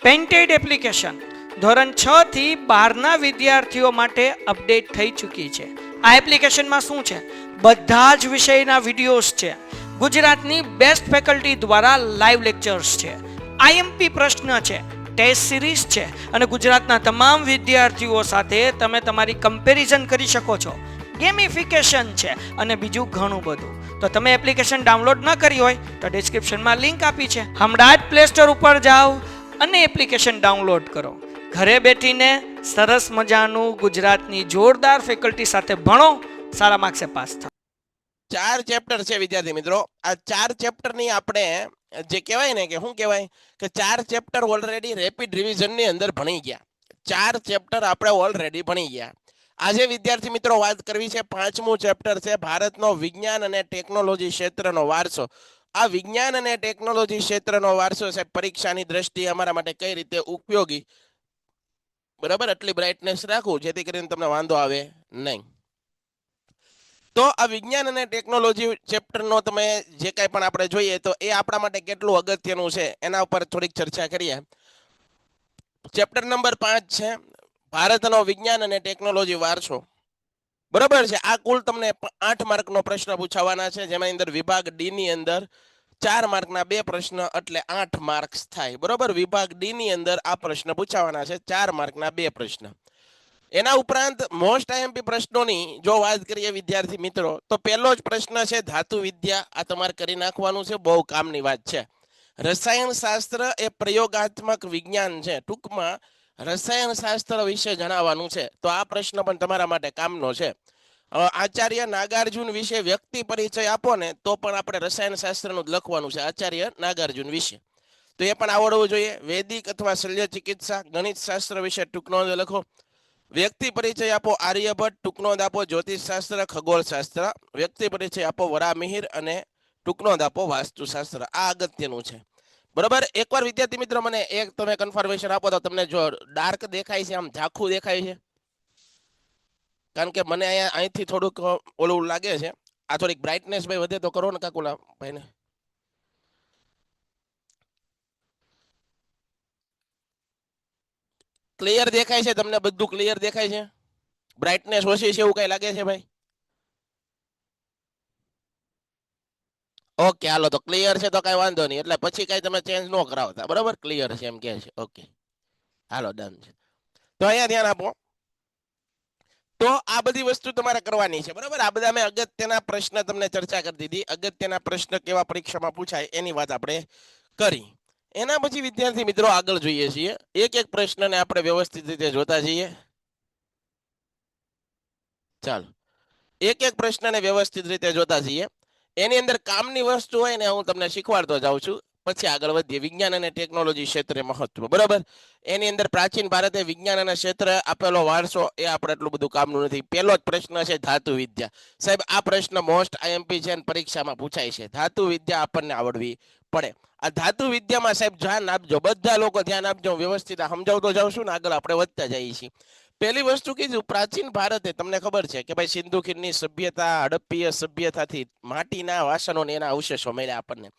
Painted application ધોરણ 6 થી 12ના વિદ્યાર્થીઓ માટે અપડેટ થઈ ચૂકી છે. આ એપ્લિકેશનમાં શું છે? બધા જ વિષયના વિડીયોઝ છે. ગુજરાતની બેસ્ટ ફેકલ્ટી દ્વારા લાઈવ લેક્ચર્સ છે. આઈએમપી પ્રશ્ન છે, ટેસ્ટ સિરીઝ છે અને ગુજરાતના તમામ વિદ્યાર્થીઓ સાથે તમે તમારી કમ્પેરિઝન કરી શકો છો. ગેમિફિકેશન છે અને બીજું ઘણું બધું. તો તમે એપ્લિકેશન ડાઉનલોડ ન કરી હોય તો ડિસ્ક્રિપ્શનમાં લિંક આપી છે. હમણાં જ પ્લે સ્ટોર ઉપર જાઓ અને એપ્લિકેશન ડાઉનલોડ કરો. ઘરે બેઠીને સરસ મજાનું ગુજરાતની જોરદાર ફેકલ્ટી સાથે ભણો, સારા માર્ક્સે પાસ થાઓ. 4 ચેપ્ટર છે વિદ્યાર્થી મિત્રો. આ 4 ચેપ્ટરની આપણે જે કહેવાય ને કે શું કહેવાય કે 4 ચેપ્ટર ઓલરેડી રેપિડ રિવિઝનની અંદર ભણી ગયા. 4 ચેપ્ટર આપણે ઓલરેડી ભણી ગયા. આજે વિદ્યાર્થી મિત્રો વાત કરવી છે 5મું ચેપ્ટર છે ભારતનો વિજ્ઞાન અને ટેકનોલોજી ક્ષેત્રનો વારસો. આ વિજ્ઞાન અને ટેકનોલોજી ક્ષેત્રનો વારસો છે પરીક્ષાની દ્રષ્ટિએ અમારા માટે કઈ રીતે ઉપયોગી. બરાબર, એટલી બ્રાઇટનેસ રાખવું જેથી કરીને તમને વાંધો આવે નહીં. તો આ વિજ્ઞાન અને ટેકનોલોજી ચેપ્ટરનો તમે જે કાંઈ પણ આપણે જોઈએ તો એ આપણા માટે કેટલું અગત્યનું છે એના ઉપર થોડીક ચર્ચા કરીએ. ચેપ્ટર નંબર 5 છે ભારતનો વિજ્ઞાન અને ટેકનોલોજી વારસો. બરાબર છે. આ કુલ તમને 8 માર્કનો પ્રશ્ન પૂછાવાના છે, જેમાં અંદર વિભાગ ડી ની અંદર 4 માર્કના 2 પ્રશ્ન એટલે 8 માર્ક્સ થાય. બરાબર, વિભાગ ડી ની અંદર આ પ્રશ્ન પૂછાવાના છે 4 માર્કના 2 પ્રશ્ન. એના ઉપરાંત મોસ્ટ આઈએમપી પ્રશ્નોની જો વાત કરીએ વિદ્યાર્થી મિત્રો તો પહેલો જ પ્રશ્ન છે ધાતુ વિદ્યા. આ તમારે કરી નાખવાનું છે, બહુ કામની વાત છે. રસાયણ શાસ્ત્ર એ પ્રયોગાત્મક વિજ્ઞાન છે. ટૂંકમાં રસાયણ શાસ્ત્ર વિશે જણાવવાનું છે. તો આ પ્રશ્ન પણ તમારા માટે કામનો છે. આચાર્ય નાગાર્જુન વિશે વ્યક્તિ પરિચય આપો ને તો પણ આપણે રસાયણ શાસ્ત્રનું જ લખવાનું છે, આચાર્ય નાગાર્જુન વિશે. તો એ પણ આવડવું જોઈએ. વૈદિક અથવા શલ્ય ચિકિત્સા ગણિત શાસ્ત્ર વિશે ટૂંક નોંધ લખો. વ્યક્તિ પરિચય આપો આર્યભટ્ટ, ટૂંક નોંધ આપો જ્યોતિષશાસ્ત્ર ખગોળશાસ્ત્ર. વ્યક્તિ પરિચય આપો વરામિહિર અને ટૂંક નોંધ આપો વાસ્તુશાસ્ત્ર. આ અગત્યનું છે. બરાબર, એકવાર વિદ્યાર્થી મિત્રો મને એક તમે કન્ફર્મેશન આપો તો તમને જો ડાર્ક દેખાય છે, આમ ઝાખું દેખાય છે? કારણ કે મને અહીંયા અહીંથી થોડુંક ઓલું લાગે છે. આ થોડીક બ્રાઇટનેસ ભાઈ વધે તો કરો ને કાકુલા ભાઈને. ક્લિયર દેખાય છે તમને? બધું ક્લિયર દેખાય છે? બ્રાઇટનેસ ઓછી છે એવું કઈ લાગે છે ભાઈ? ઓકે, હાલો તો ક્લિયર છે તો કઈ વાંધો નહીં. એટલે પછી કઈ તમે ચેન્જ ન કરાવતા. બરાબર, ક્લિયર છે એમ કે છે. ઓકે, હાલો ડન છે. તો અહીંયા ધ્યાન આપો. તો આ બધી વસ્તુ તમારે કરવાની છે. બરાબર, આ બધા મેં અગત્યના પ્રશ્ન તમને ચર્ચા કરી દીધી. અગત્યના પ્રશ્ન કેવા પરીક્ષામાં પૂછાય એની વાત આપણે કરી. એના પછી વિદ્યાર્થી મિત્રો આગળ જોઈએ છીએ. એક એક પ્રશ્નને આપણે વ્યવસ્થિત રીતે જોતા જઈએ. ચાલો, એક એક પ્રશ્નને વ્યવસ્થિત રીતે જોતા જઈએ. એની અંદર કામની વસ્તુ હોય ને હું તમને શીખવાડતો જાઉં છું. પછી આગળ વધીએ. વિજ્ઞાન અને ટેકનોલોજી ક્ષેત્રે મહત્વ. બરાબર, એની અંદર પ્રાચીન ભારતે વિજ્ઞાન અને ક્ષેત્ર આપેલો વારસો એ આપણે એટલું બધું કામનું નથી. પહેલો જ પ્રશ્ન છે ધાતુ વિદ્યા. સાહેબ આ પ્રશ્ન મોસ્ટ આઈએમપી છે, પરીક્ષામાં પૂછાય છે. ધાતુ વિદ્યા આપણને આવડવી પડે. આ ધાતુ વિદ્યામાં સાહેબ ધ્યાન આપજો, બધા લોકો ધ્યાન આપજો. વ્યવસ્થિત સમજાવતો જાઉં છું ને આગળ આપણે વધતા જઈએ છીએ. પહેલી વસ્તુ કીધું પ્રાચીન ભારતે, તમને ખબર છે કે ભાઈ સિંધુ ખીણની સભ્યતા, હડપ્પીય સભ્યતાથી માટીના વાસણો ને એના અવશેષો મળ્યા આપણને.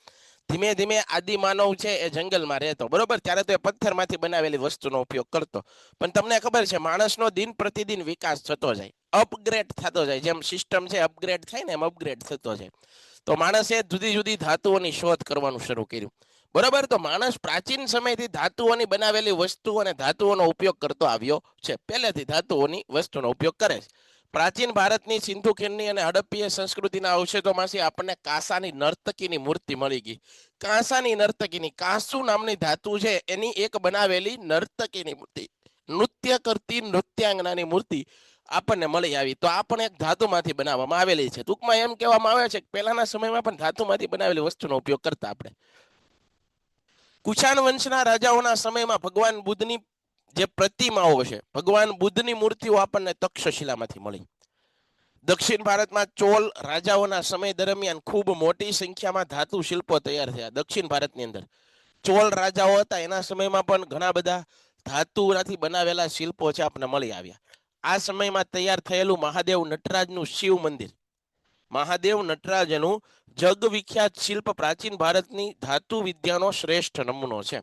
ધીમે ધીમે આદિમાનવ છે એ જંગલમાં રહેતો. બરોબર, ત્યારે તો એ પથ્થરમાંથી બનાવેલી વસ્તુનો ઉપયોગ કરતો. પણ તમને ખબર છે માણસનો દિન પ્રતિદિન વિકાસ થતો જાય, અપગ્રેડ થતો જાય. જેમ સિસ્ટમ છે અપગ્રેડ થાય ને એમ અપગ્રેડ થતો જાય. તો માણસે જુદી જુદી ધાતુઓની શોધ કરવાનું શરૂ કર્યું. બરાબર, તો માણસ પ્રાચીન સમયથી ધાતુઓની બનાવેલી વસ્તુઓ અને ધાતુઓનો ઉપયોગ કરતો આવ્યો છે. પહેલેથી ધાતુઓની વસ્તુનો ઉપયોગ કરે છે. પ્રાચીન ભારતની સિંધુ ખીણની અને હડપ્પીય સંસ્કૃતિના અવશેષોમાંથી આપણને કાંસાની નર્તકીની મૂર્તિ મળી ગઈ. કાંસાની નર્તકીની, કાંસુ નામની ધાતુ છે એની એક બનાવેલી નર્તકીની મૂર્તિ, નૃત્ય કરતી નૃત્યાંગનાની મૂર્તિ આપણને મળી આવી. તો આ પણ એક ધાતુમાંથી બનાવવામાં આવેલી છે. ટૂંકમાં એમ કહેવામાં આવે છે કે પહેલાના સમયમાં પણ ધાતુમાંથી બનાવેલી વસ્તુનો ઉપયોગ કરતા આપણે. કુષાણ વંશના રાજાઓના સમયમાં ભગવાન બુદ્ધની જે પ્રતિમાઓ છે, ભગવાન બુદ્ધની મૂર્તિઓ આપણને તક્ષશિલામાંથી મળી. દક્ષિણ ભારતમાં ચોલ રાજાઓના સમય દરમિયાન ખૂબ મોટી સંખ્યામાં ધાતુ શિલ્પો તૈયાર થયા. દક્ષિણ ભારતની અંદર ચોલ રાજાઓ હતા એના સમયમાં પણ ઘણા બધા ધાતુમાંથી બનાવેલા શિલ્પો છે આપણને મળી આવ્યા. આ સમયમાં તૈયાર થયેલું મહાદેવ નટરાજનું શિવ મંદિર, મહાદેવ નટરાજનું જગ વિખ્યાત શિલ્પ પ્રાચીન ભારતની ધાતુ વિદ્યાનો શ્રેષ્ઠ નમૂનો છે.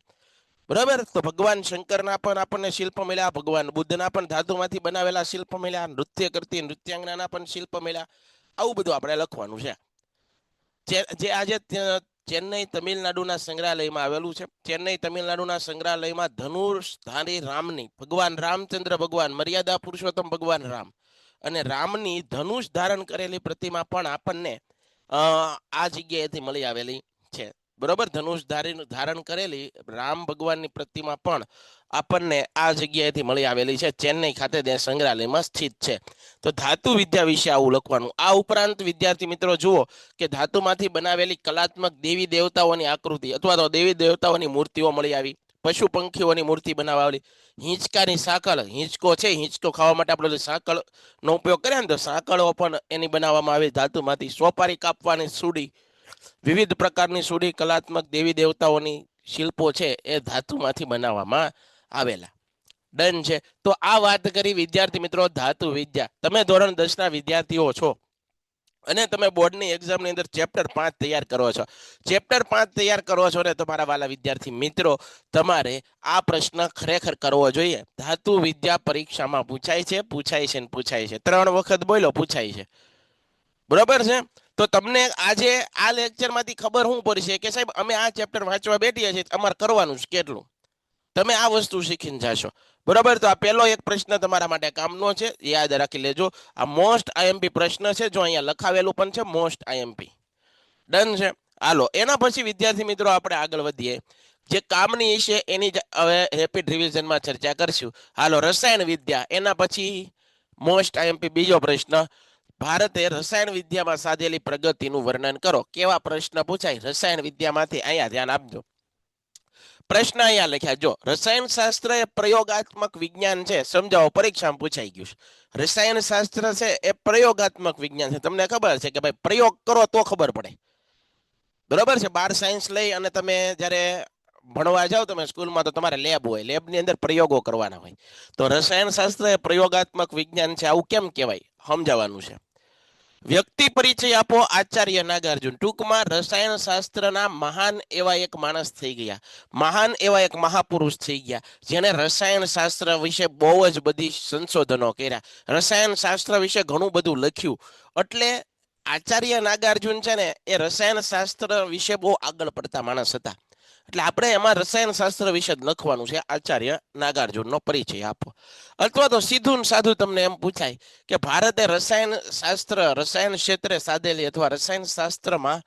બરાબર. તો ભગવાન શંકરના પણ આપણને શિલ્પ મળ્યા, ભગવાન બુદ્ધના પણ ધાતુમાંથી બનાવેલા શિલ્પ મળ્યા, નૃત્ય કરતી નૃત્યાંગનાના પણ શિલ્પ મળ્યા. આવું બધું આપણે લખવાનું છે. જે આજે ચેન્નઈ તમિલનાડુના સંગ્રહાલયમાં આવેલું છે. ચેન્નઈ તમિલનાડુના સંગ્રહાલયમાં ધનુષધારી રામની, ભગવાન રામચંદ્ર ભગવાન, મર્યાદા પુરુષોત્તમ ભગવાન રામ અને રામની ધનુષ ધારણ કરેલી પ્રતિમા પણ આપણને આ જગ્યાએથી મળી આવેલી છે. બરોબર. ધનુષ ધારણ કરેલી રામ ભગવાનની પ્રતિમા પણ આપણને આ જગ્યાએથી મળી આવેલી છે. ચેન્નઈ ખાતે તે સંગ્રહાલયમાં સ્થિત છે. તો ધાતુ વિદ્યા વિશે આવું લખવાનું. આ ઉપરાંત વિદ્યાર્થી મિત્રો જુઓ કે ધાતુમાંથી બનાવેલી કલાત્મક દેવી દેવતાઓની આકૃતિ અથવા તો દેવી દેવતાઓની મૂર્તિઓ મળી આવી. પશુ પંખીઓની મૂર્તિ બનાવાલી. હિંચકાની સાંકળ, હિંચકો છે, હિંચકો ખાવા માટે આપણે સાંકળ નો ઉપયોગ કરીએ ને, તો સાંકળો પણ એની બનાવવામાં આવી ધાતુમાંથી. સોપારી કાપવાની સુડી, વિવિધ પ્રકારની સુડી, કલાત્મક દેવી દેવતાઓની શિલ્પો છે એ ધાતુમાંથી બનાવવામાં આવેલા. ડન છે. તો આ વાત કરી વિદ્યાર્થી મિત્રો ધાતુ વિદ્યા. તમે ધોરણ 10 ના વિદ્યાર્થીઓ છો અને તમે બોર્ડની એક્ઝામની અંદર ચેપ્ટર 5 તૈયાર કરો છો. ચેપ્ટર 5 તૈયાર કરો છો ને તમારા વાલા વિદ્યાર્થી મિત્રો, તમારે આ પ્રશ્ન ખરેખર કરવો જોઈએ. ધાતુ વિદ્યા પરીક્ષામાં પૂછાય છે, પૂછાય છે ને પૂછાય છે. 3 વખત બોલો પૂછાય છે. બરોબર છે. તો તમને આજે આ લેક્ચરમાંથી ખબર શું પડશે કે સાહેબ અમે આ ચેપ્ટર વાંચવા બેઠીએ છીએ, અમારે કરવાનું છે કેટલું. તમે આ વસ્તુ શીખીને જાશો. બરોબર. તો આ પહેલો એક પ્રશ્ન તમારા માટે કામનો છે, યાદ રાખી લેજો. આ મોસ્ટ આઈએમપી પ્રશ્ન છે, જો અહીંયા લખાવેલું પણ છે મોસ્ટ આઈએમપી. ડન છે. હાલો, એના પછી વિદ્યાર્થી મિત્રો આપણે આગળ વધીએ. જે કામની છે એની હવે રેપિડ રિવિઝનમાં ચર્ચા કરશું. હાલો, રસાયણ વિદ્યા, એના પછી મોસ્ટ આઈએમપી બીજો પ્રશ્ન, ભારતે રસાયણ વિદ્યામાં સાધેલી પ્રગતિનું વર્ણન કરો. કેવા પ્રશ્ન પૂછાય રસાયણ વિદ્યામાંથી? અહીંયા ધ્યાન આપજો. પ્રશ્ન અહીંયા લખ્યા જો, રસાયણ શાસ્ત્ર એ પ્રયોગાત્મક વિજ્ઞાન છે, સમજાવો. પરીક્ષામાં પૂછાઈ ગયું છે. રસાયણ શાસ્ત્ર છે એ પ્રયોગાત્મક વિજ્ઞાન છે. તમને ખબર છે કે ભાઈ પ્રયોગ કરો તો ખબર પડે. બરોબર છે. 12 સાયન્સ લઈ અને તમે જ્યારે ભણવા જાઓ તમે સ્કૂલમાં, તો તમારે લેબ હોય, લેબની અંદર પ્રયોગો કરવાના હોય. તો રસાયણ શાસ્ત્ર એ પ્રયોગાત્મક વિજ્ઞાન છે. આવું કેમ કહેવાય સમજાવવાનું છે. વ્યક્તિ પરિચય આપો. આચાર્ય નાગાર્જુન. ટૂંકમાં રસાયણ શાસ્ત્રના મહાન એવા એક માણસ થઈ ગયા, મહાન એવા એક મહાપુરુષ થઈ ગયા, જેને રસાયણ શાસ્ત્ર વિશે બહુ જ બધી સંશોધનો કર્યા, રસાયણ શાસ્ત્ર વિશે ઘણું બધું લખ્યું. એટલે આચાર્ય નાગાર્જુન છે ને એ રસાયણ શાસ્ત્ર વિશે બહુ આગળ પડતા માણસ હતા. એટલે આપણે એમાં રસાયણ શાસ્ત્ર વિશે જ લખવાનું છે. આચાર્ય નાગાર્જુનનો પરિચય આપો. અથવા તો સીધું ને સાધું તમને એમ પૂછાય કે ભારતે રસાયણ શાસ્ત્ર, રસાયણ ક્ષેત્રે સાધેલી અથવા રસાયણ શાસ્ત્રમાં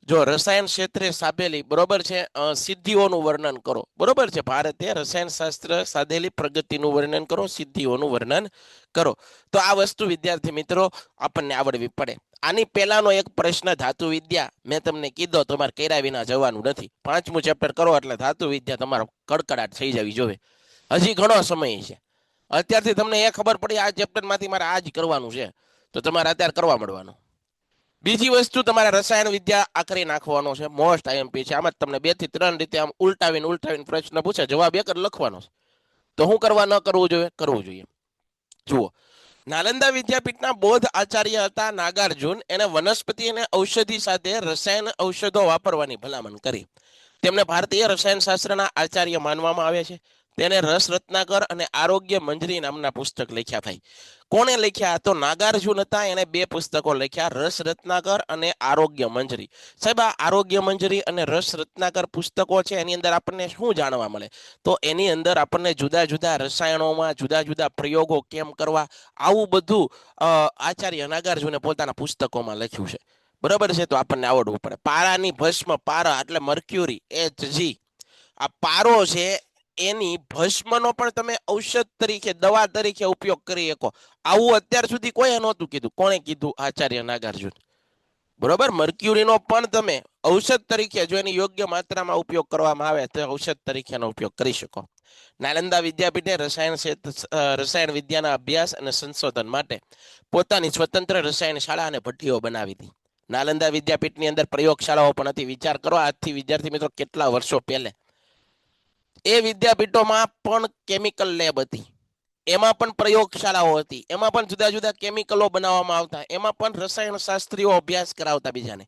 જો રસાયણ ક્ષેત્રે સાધેલી બરોબર છે સિદ્ધિઓનું વર્ણન કરો. બરોબર છે. ભારતે રસાયણ શાસ્ત્ર સાધેલી પ્રગતિનું વર્ણન કરો, સિદ્ધિઓનું વર્ણન કરો. તો આ વસ્તુ વિદ્યાર્થી મિત્રો આપણને આવડવી પડે. આની પહેલાનો એક પ્રશ્ન ધાતુ વિદ્યા મેં તમને કીધો, તમારે કર્યા વિના જવાનું નથી. 5મું ચેપ્ટર કરો એટલે ધાતુ વિદ્યા તમારો કડકડાટ થઈ જવી જોવે. હજી ઘણો સમય છે. અત્યારથી તમને એ ખબર પડી આ ચેપ્ટરમાંથી મારે આ જ કરવાનું છે, તો તમારે અત્યારે કરવા મળવાનું. બીજી વસ્તુ, તમારે રસાયણ વિદ્યા આખરી નાખવાનો છે. મોસ્ટ આઈએમપી છે. આમાં તમને 2 થી 3 રીતે આમ ઉલટાવીને પ્રશ્ન પૂછે, જવાબ એક જ લખવાનો છે. તો શું કરવા ન કરવું જોઈએ? કરવું જોઈએ. જુઓ, નાલંદા વિદ્યાપીઠના બૌદ્ધ આચાર્ય હતા નાગાર્જુન. એને વનસ્પતિ અને ઔષધિ સાથે રસાયણ ઔષધો વાપરવાની ભલામણ કરી. તેમને ભારતીય રસાયણ શાસ્ત્રના આચાર્ય માનવામાં આવે છે. તેને રસ રત્નાકર અને આરોગ્ય મંજરી નામના પુસ્તક લખ્યા. ભાઈ કોણે લખ્યા? તો નાગાર્જુન હતા. એને 2 પુસ્તકો લખ્યા, રસ રત્નાકર અને આરોગ્ય મંજરી. સાહેબ આ આરોગ્ય મંજરી અને રસ રત્નાકર પુસ્તકો છે, એની અંદર આપણને શું જાણવા મળે? તો એની અંદર આપણને જુદા જુદા રસાયણોમાં જુદા જુદા પ્રયોગો કેમ કરવા, આવું બધું આચાર્ય નાગાર્જુને પોતાના પુસ્તકોમાં લખ્યું છે. બરોબર છે. તો આપણને આવડવું પડે. પારાની ભસ્મ, પારા એટલે મર્ક્યુરી, Hg. આ પારો છે એની ભસ્મનો પણ તમે ઔષધ તરીકે, દવા તરીકે ઉપયોગ કરી શકો. આવું અત્યાર સુધી કોઈએ નહોતું કીધું. કોણે કીધું? આચાર્ય નાગાર્જુન. બરોબર. મર્ક્યુરીનો પણ તમે ઔષધ તરીકે, જો એની યોગ્ય માત્રામાં ઉપયોગ કરવામાં આવે તો ઔષધ તરીકેનો ઉપયોગ કરી શકો. નાલંદા વિદ્યાપીઠે રસાયણ વિદ્યાના અભ્યાસ અને સંશોધન માટે પોતાની સ્વતંત્ર રસાયણ શાળા અને ભઠ્ઠીઓ બનાવી હતી. નાલંદા વિદ્યાપીઠની અંદર પ્રયોગશાળાઓ પણ હતી. વિચાર કરો, આજથી વિદ્યાર્થી મિત્રો કેટલા વર્ષો પહેલે એ વિદ્યાપીઠોમાં પણ કેમિકલ લેબ હતી, એમાં પણ પ્રયોગશાળાઓ હતી, એમાં પણ જુદા જુદા કેમિકલો બનાવવામાં આવતા, એમાં પણ રસાયણ શાસ્ત્રીઓ અભ્યાસ કરાવતા બીજાને.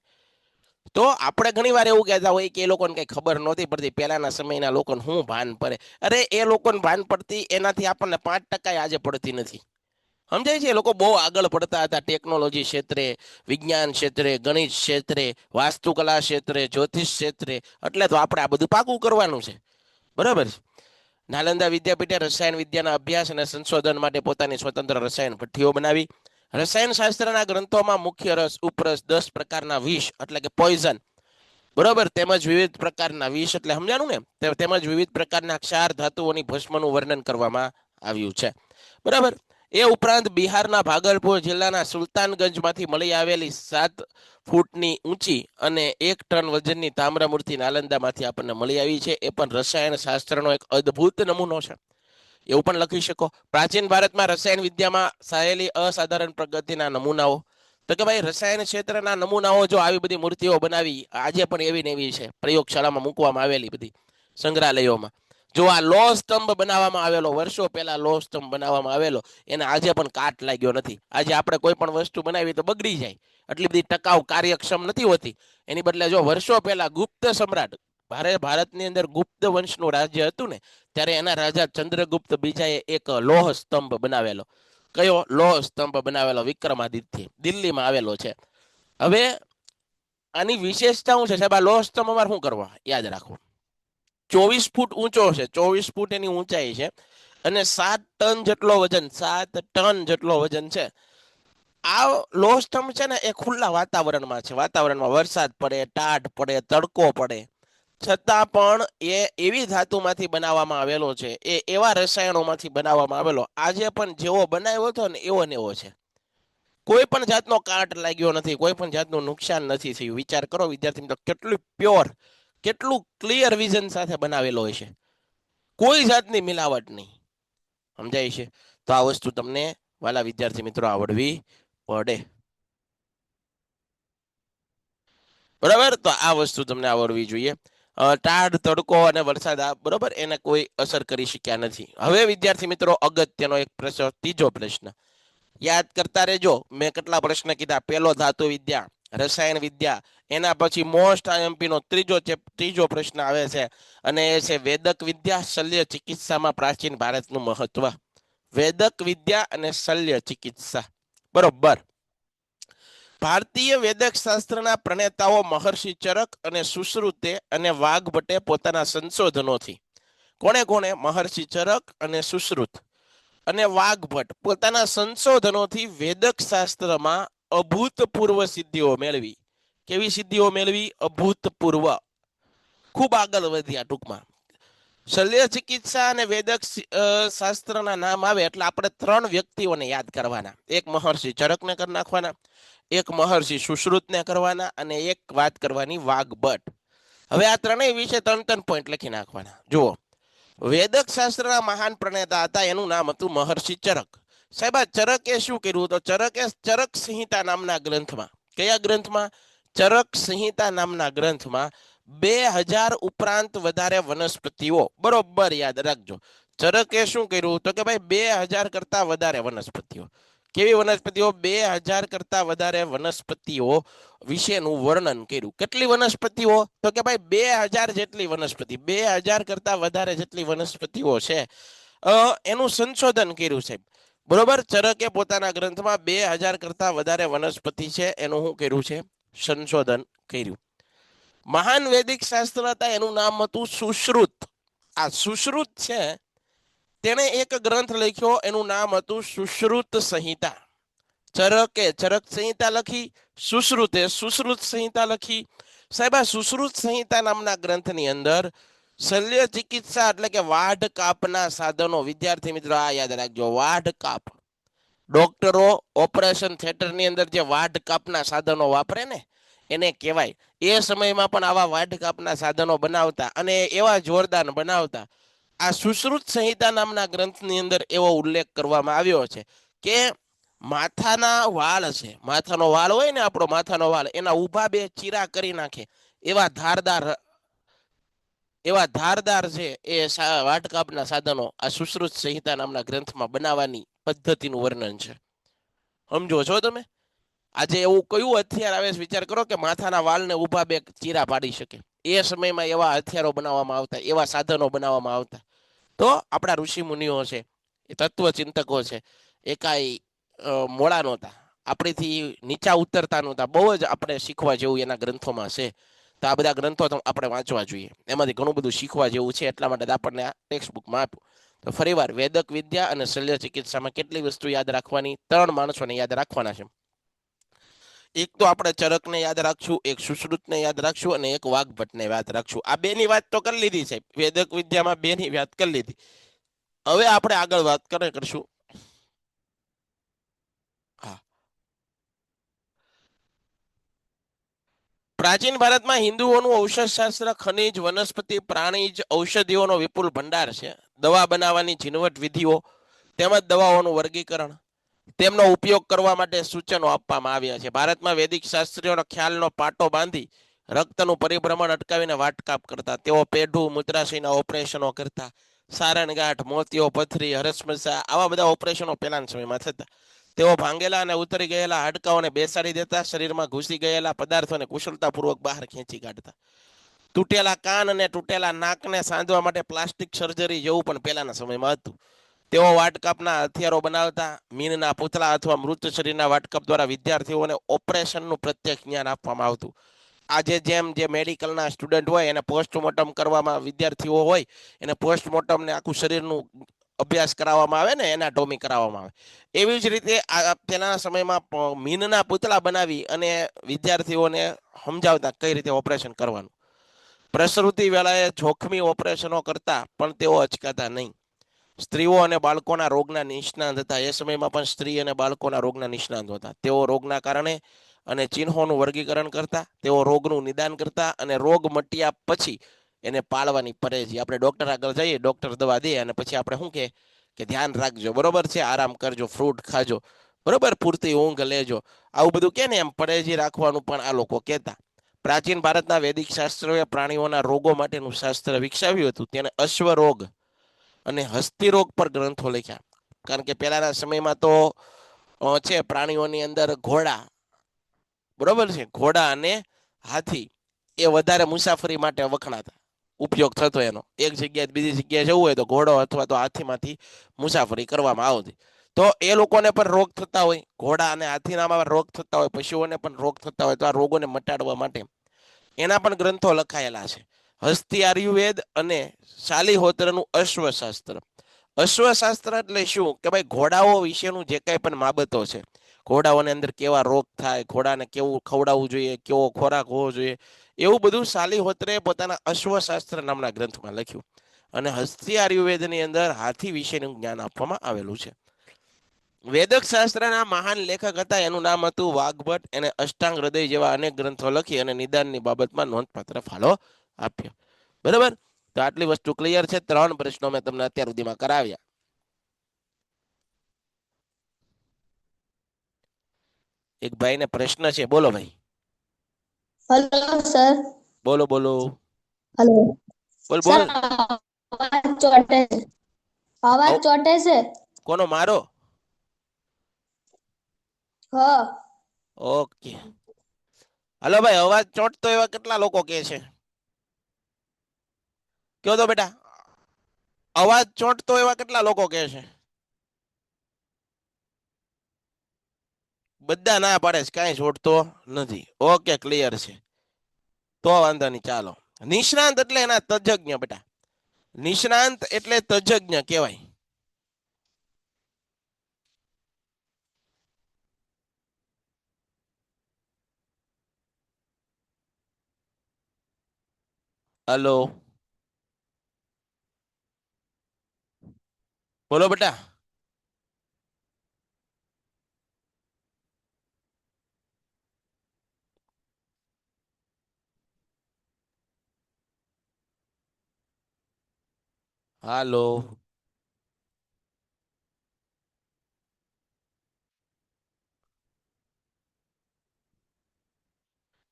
તો આપણે ઘણીવાર એવું કહેતા હોય કે એ લોકોને કઈ ખબર નહોતી પડતી, પહેલાના સમયના લોકોને શું ભાન પડે. અરે એ લોકોને ભાન પડતી, એનાથી આપણને 5% આજે પડતી નથી. સમજાય છે? એ લોકો બહુ આગળ પડતા હતા ટેકનોલોજી ક્ષેત્રે, વિજ્ઞાન ક્ષેત્રે, ગણિત ક્ષેત્રે, વાસ્તુકલા ક્ષેત્રે, જ્યોતિષ ક્ષેત્રે. એટલે તો આપણે આ બધું પાકું કરવાનું છે. બરાબર છે. નાલંદા વિદ્યાપીઠે રસાયણ વિદ્યાના અભ્યાસ અને સંશોધન માટે પોતાની સ્વતંત્ર રસાયણ ભઠ્ઠીઓ બનાવી. રસાયણ શાસ્ત્રના ગ્રંથોમાં મુખ્ય રસ, ઉપરસ, 10 પ્રકારના વિષ એટલે કે પોઈઝન, બરોબર, તેમજ વિવિધ પ્રકારના વિષ એટલે સમજાણું ને, તેમજ વિવિધ પ્રકારના ક્ષાર ધાતુઓની ભસ્મનું વર્ણન કરવામાં આવ્યું છે. બરાબર. એ ઉપરાંત બિહારના ભાગલપુર જિલ્લાના સુલતાનગંજમાંથી મળી આવેલી 7 ફૂટની ઊંચી અને 1 ટન વજનની તામ્રમૂર્તિ નાલંદામાંથી આપણને મળી આવી છે. એ પણ રસાયણ શાસ્ત્રનો એક અદ્ભુત નમૂનો છે, એવું પણ લખી શકો. પ્રાચીન ભારતમાં રસાયણ વિદ્યામાં થયેલી અસાધારણ પ્રગતિના નમૂનાઓ, તો કે ભાઈ રસાયણ ક્ષેત્રના નમૂનાઓ, જો આવી બધી મૂર્તિઓ બનાવી આજે પણ એવી ને એવી છે, પ્રયોગશાળામાં મૂકવામાં આવેલી બધી સંગ્રહાલયોમાં. જો આ લોહ સ્તંભ બનાવવામાં આવેલો, વર્ષો પહેલા લોહ સ્તંભ બનાવવામાં આવેલો, એને આજે પણ કાટ લાગ્યો નથી. આજે આપણે કોઈ પણ વસ્તુ બનાવી તો બગડી જાય, એટલી બધી ટકાઉ કાર્યક્ષમ નથી હોતી. એની બદલે જો વર્ષો પહેલા ગુપ્ત સમ્રાટ, ભારતની અંદર ગુપ્ત વંશનું રાજ્ય હતું ને, ત્યારે એના રાજા ચંદ્રગુપ્ત બીજાએ એક લોહ સ્તંભ બનાવેલો. કયો લોહ સ્તંભ બનાવેલો? વિક્રમાદિત્ય, દિલ્હીમાં આવેલો છે. હવે આની વિશેષતા શું છે સાહેબ? આ લોહ સ્તંભ અમારે શું કરવા? યાદ રાખો, 24 ફૂટ ઊંચો છે, 24 ફૂટ એની ઊંચાઈ છે, અને 7 ટન જેટલો વજન, 7 ટન જેટલો વજન છે. આ લોહ સ્તંભ છે ને એ ખુલ્લા વાતાવરણમાં છે. વાતાવરણમાં વરસાદ પડે, ટાઢ પડે, તડકો પડે, છતાં પણ એ એવી ધાતુમાંથી બનાવવામાં આવેલો છે, એ એવા રસાયણોમાંથી બનાવવામાં આવેલો, આજે પણ જેવો બનાવ્યો હતો ને એવો છે. કોઈ પણ જાતનો કાટ લાગ્યો નથી, કોઈ પણ જાતનું નુકસાન નથી થયું. વિચાર કરો વિદ્યાર્થી મિત્રો, કેટલું પ્યોર, કેટલું ક્લિયર વિઝન સાથે બનાવેલો હોય છે, કોઈ જાતની મિલાવટ નહીં. સમજાય છે? તો આ વસ્તુ તમને વાલા વિદ્યાર્થી મિત્રો આવડવી પડે. બરાબર, તો આ વસ્તુ તમને આવડવી જોઈએ. ટાઢ, તડકો અને વરસાદ, બરોબર, એને કોઈ અસર કરી શક્યા નથી. હવે વિદ્યાર્થી મિત્રો અગત્યનો એક પ્રશ્ન, ત્રીજો પ્રશ્ન યાદ કરતા રહેજો. મેં કેટલા પ્રશ્ન કીધા? પેલો ધાતુ વિદ્યા, રસાયણ વિદ્યા, એના પછી મોસ્ટ આઈએમપી નો ત્રીજો પ્રશ્ન આવે છે, અને એ છે વેદક વિદ્યા, શલ્ય ચિકિત્સામાં પ્રાચીન ભારતનું મહત્વ. વેદક વિદ્યા અને શલ્ય ચિકિત્સા, બરોબર. ભારતીય વેદક શાસ્ત્રના પ્રણેતાઓ મહર્ષિ ચરક અને સુશ્રુતે અને વાઘભટ્ટે પોતાના સંશોધનોથી, કોણે? મહર્ષિ ચરક અને સુશ્રુત અને વાઘભટ્ટ પોતાના સંશોધનોથી વેદક શાસ્ત્રમાં અભૂતપૂર્વ સિદ્ધિઓ મેળવી. કેવી સિદ્ધિઓ મેળવી? અભૂતપૂર્વ. ખૂબ આગળ વધ્યા. ટૂંકમાં શલ્ય ચિકિત્સા અને વેદક શાસ્ત્રના નામ આવે એટલે આપણે 3 વ્યક્તિઓને યાદ કરવાના. એક મહર્ષિ ચરકને કરી નાખવાના, એક મહર્ષિ સુશ્રુતને કરવાના, અને એક વાત કરવાની વાઘભટ્ટ. હવે આ ત્રણેય વિશે 3 પોઈન્ટ લખી નાખવાના. જુઓ, વેદક શાસ્ત્રના મહાન પ્રણેતા હતા, એનું નામ હતું મહર્ષિ ચરક. સાહેબ આ ચરકે શું કર્યું? તો ચરકે ચરક સંહિતા નામના ગ્રંથમાં, કયા ગ્રંથમાં? ચરક સંહિતા નામના ગ્રંથમાં 2000 ઉપરાંત વધારે વનસ્પતિઓ, બરોબર યાદ રાખજો. ચરકે શું કર્યું? તો કે ભાઈ 2000 કરતા વધારે વનસ્પતિઓ. કેવી વનસ્પતિઓ? 2000 કરતા વધારે વનસ્પતિઓ વિશેનું વર્ણન કર્યું. કેટલી વનસ્પતિઓ? તો કે ભાઈ 2000 જેટલી વનસ્પતિ, 2000 કરતા વધારે જેટલી વનસ્પતિઓ છે, એનું સંશોધન કર્યું સાહેબ. બરોબર, ચરકે પોતાના ગ્રંથમાં 2000 કરતા વધારે વનસ્પતિ છે એનું શું કર્યું છે? સંશોધન કર્યું. મહાન વૈદિક શાસ્ત્ર હતા, એનું નામ હતું સુશ્રુત. આ સુશ્રુત છે, તેણે એક ગ્રંથ લખ્યો, એનું નામ હતું સુશ્રુત સંહિતા. ચરકે ચરક સંહિતા લખી, સુશ્રુતે સુશ્રુત સંહિતા લખી. સાહેબ આ સુશ્રુત સંહિતા નામના ગ્રંથની અંદર શલ્ય ચિકિત્સા એટલે કે વાઢ કાપના સાધનો, વિદ્યાર્થી મિત્રો આ યાદ રાખજો, વાઢ કાપ. ડોક્ટરો ઓપરેશન થિયેટરની અંદર જે વાઢ કાપના સાધનો વાપરે ને એને કહેવાય. એ સમયમાં પણ આવા વાઢ કાપના સાધનો બનાવતા, અને એવા જોરદાર બનાવતા. આ સુશ્રુત સંહિતા નામના ગ્રંથની અંદર એવો ઉલ્લેખ કરવામાં આવ્યો છે કે માથાના વાળ છે, માથાનો વાળ હોય ને આપણો માથાનો વાળ, એના ઊભા 2 ચીરા કરી નાખે એવા ધારદાર છે એ વાટકાપના સાધનો આ સુશ્રુત સંહિતા નામના ગ્રંથમાં બનાવવાની પદ્ધતિનું વર્ણન છે. સમજો છો તમે? આજે એવું કયું હથિયાર આવે છે વિચાર કરો કે માથાના વાળને ઊભા બે ચીરા પાડી શકે. એ સમયમાં એવા હથિયારો બનાવવામાં આવતા, એવા સાધનો બનાવવામાં આવતા. તો આપણા ઋષિ મુનિઓ છે, એ તત્વચિંતકો છે, એ કાંઈ મોડા નહોતા, આપણીથી નીચા ઉતરતા નહોતા. બહુ જ આપણે શીખવા જેવું એના ગ્રંથોમાં છે. તો આ બધા ગ્રંથો તો આપણે વાંચવા જોઈએ, એમાંથી ઘણું બધું શીખવા જેવું છે. એટલા માટે આપણને આ ટેક્સ્ટ બુકમાં આપ્યું. તો ફરીવાર વેદક વિદ્યા અને શલ્ય ચિકિત્સામાં કેટલી વસ્તુ યાદ રાખવાની? 3 માણસોને યાદ રાખવાના છે. એક તો આપણે ચરકને યાદ રાખશું, એક સુશ્રુતને યાદ રાખશું અને એક વાઘભટ્ટને યાદ રાખશું. આ બેની વાત તો કરી લીધી સાહેબ, વેદક વિદ્યામાં બેની વાત કરી લીધી. હવે આપણે આગળ વાત કરશું. હા, પ્રાચીન ભારતમાં હિન્દુઓનું ઔષધશાસ્ત્ર, ખનિજ, વનસ્પતિ, પ્રાણીજ, ઔષધિઓનો વિપુલ ભંડાર છે. દવા બનાવવાની ઝીણવટ વિધિઓ તેમજ દવાઓનું વર્ગીકરણ, તેમનો ઉપયોગ કરવા માટે સૂચનો આપવામાં આવ્યા છે. ભારતમાં વૈદિક શાસ્ત્રીઓનો ખ્યાલનો પાટો બાંધી રક્તનું પરિભ્રમણ અટકાવીને વાટકાપ કરતા. તેઓ પેઢું, મૂત્રાશયના ઓપરેશનો કરતા. સારણગાંઠ, મોતિયો, પથરી, હરસમસા, આવા બધા ઓપરેશનો પહેલાના સમયમાં થતા. તેઓ ભાંગેલા અને ઉતરી ગયેલા હાડકાઓને બેસાડી દેતા. શરીરમાં ઘૂસી ગયેલા પદાર્થોને કુશળતાપૂર્વક બહાર ખેંચી કાઢતા. તૂટેલા કાન અને તૂટેલા નાકને સાંધવા માટે પ્લાસ્ટિક સર્જરી જેવું પણ પહેલાના સમયમાં હતું. તેઓ વાટકાપના હથિયારો બનાવતા. મીનના પૂતળા અથવા મૃત શરીરના વાટકાપ દ્વારા વિદ્યાર્થીઓને ઓપરેશનનું પ્રત્યક્ષ જ્ઞાન આપવામાં આવતું. આજે જેમ જે મેડિકલના સ્ટુડન્ટ હોય એને પોસ્ટમોર્ટમ કરવામાં, વિદ્યાર્થીઓ હોય એને પોસ્ટમોર્ટમને આખું શરીરનું અભ્યાસ કરાવવામાં આવે ને, એનાટોમી કરાવવામાં આવે. એવી જ રીતે તેના સમયમાં મીનના પૂતળા બનાવી અને વિદ્યાર્થીઓને સમજાવતા કઈ રીતે ઓપરેશન કરવાનું. પ્રસૂતિ વેળાએ જોખમી ઓપરેશનો કરતા, પણ તેઓ અચકાતા નહીં. સ્ત્રીઓ અને બાળકોના રોગના નિષ્ણાંત હતા. એ સમયમાં પણ સ્ત્રી અને બાળકોના રોગના નિષ્ણાંત હતા. તેઓ રોગના કારણે અને ચિહ્નોનું વર્ગીકરણ કરતા. તેઓ રોગનું નિદાન કરતા અને રોગ મટ્યા પછી એને પાળવાની પરેજી. આપણે ડોક્ટર આગળ જઈએ, ડોક્ટર દવા દે અને પછી આપણે શું કે ધ્યાન રાખજો, બરોબર છે, આરામ કરજો, ફ્રૂટ ખાજો, બરોબર, પૂરતી ઊંઘ લેજો, આવું બધું કે ને એમ પરેજી રાખવાનું પણ આ લોકો કહેતા. પ્રાચીન ભારતના વૈદિક શાસ્ત્રોએ પ્રાણીઓના રોગો માટેનું શાસ્ત્ર વિકસાવ્યું હતું. તેને અશ્વરોગ અને હસ્તિરોગ પર ગ્રંથો લખ્યા. કારણ કે પહેલાના સમયમાં તો છે પ્રાણીઓની અંદર ઘોડા, બરોબર છે, ઘોડા અને હાથી એ વધારે મુસાફરી માટે વખણાતા, ઉપયોગ થતો એનો. એક જગ્યાએ બીજી જગ્યાએ જવું હોય તો ઘોડો અથવા તો હાથીમાંથી મુસાફરી કરવામાં આવતી. તો એ લોકોને પણ રોગ થતા હોય, ઘોડા અને હાથીનામાં રોગ થતા હોય, પશુઓને પણ રોગ થતા હોય. તો આ રોગોને મટાડવા માટે એના પણ ગ્રંથો લખાયેલા છે. હસ્તી આયુર્વેદ અને શાલિહોત્રનું અશ્વશાસ્ત્ર. અશ્વશાસ્ત્ર એટલે શું કે ભાઈ ઘોડાઓ વિશેનું જે કાંઈ પણ બાબતો છે, ઘોડાઓની અંદર કેવા રોગ થાય, ઘોડાને કેવું ખવડાવવું જોઈએ, કેવો ખોરાક હોવો જોઈએ, એવું બધું શાલિહોત્રે પોતાના અશ્વશાસ્ત્ર નામના ગ્રંથમાં લખ્યું. અને હસ્તી આયુર્વેદની અંદર હાથી વિશેનું જ્ઞાન આપવામાં આવેલું છે. વેદક શાસ્ત્રના મહાન લેખક હતા, એનું નામ હતું વાઘભટ્ટ. એને અષ્ટાંગ હૃદય જેવા અનેક ગ્રંથો લખી અને નિદાનની બાબતમાં નોંધપાત્ર ફાળો આપ્યો. બરાબર, તો આટલી વસ્તુ ક્લિયર છે. 3 પ્રશ્નો મેં તમને અત્યાર સુધીમાં કરાવ્યા. એક ભાઈને પ્રશ્ન છે, બોલો ભાઈ. Hello sir. બોલો બોલો. हेलो બોલ सर, બોલ. आवाज ચોટે છે, આવાજ આવ- ચોટે છે। કોનો? મારો? હ ઓકે. હલો ભાઈ, અવાજ ચોટતો એવા કેટલા લોકો કહે છે? કયો તો બેટા, અવાજ ચોંટતો એવા કેટલા લોકો કહે છે? બધા ના પાડે છે, કાંઈ ચોંટતો નથી. ઓકે, ક્લિયર છે, તો વાંધો નહીં, ચાલો. નિષ્ણાંત એટલે એના તજજ્ઞ બેટા. નિષ્ણાંત એટલે તજજ્ઞ કહેવાય. હલો, બોલો બેટા. હાલો,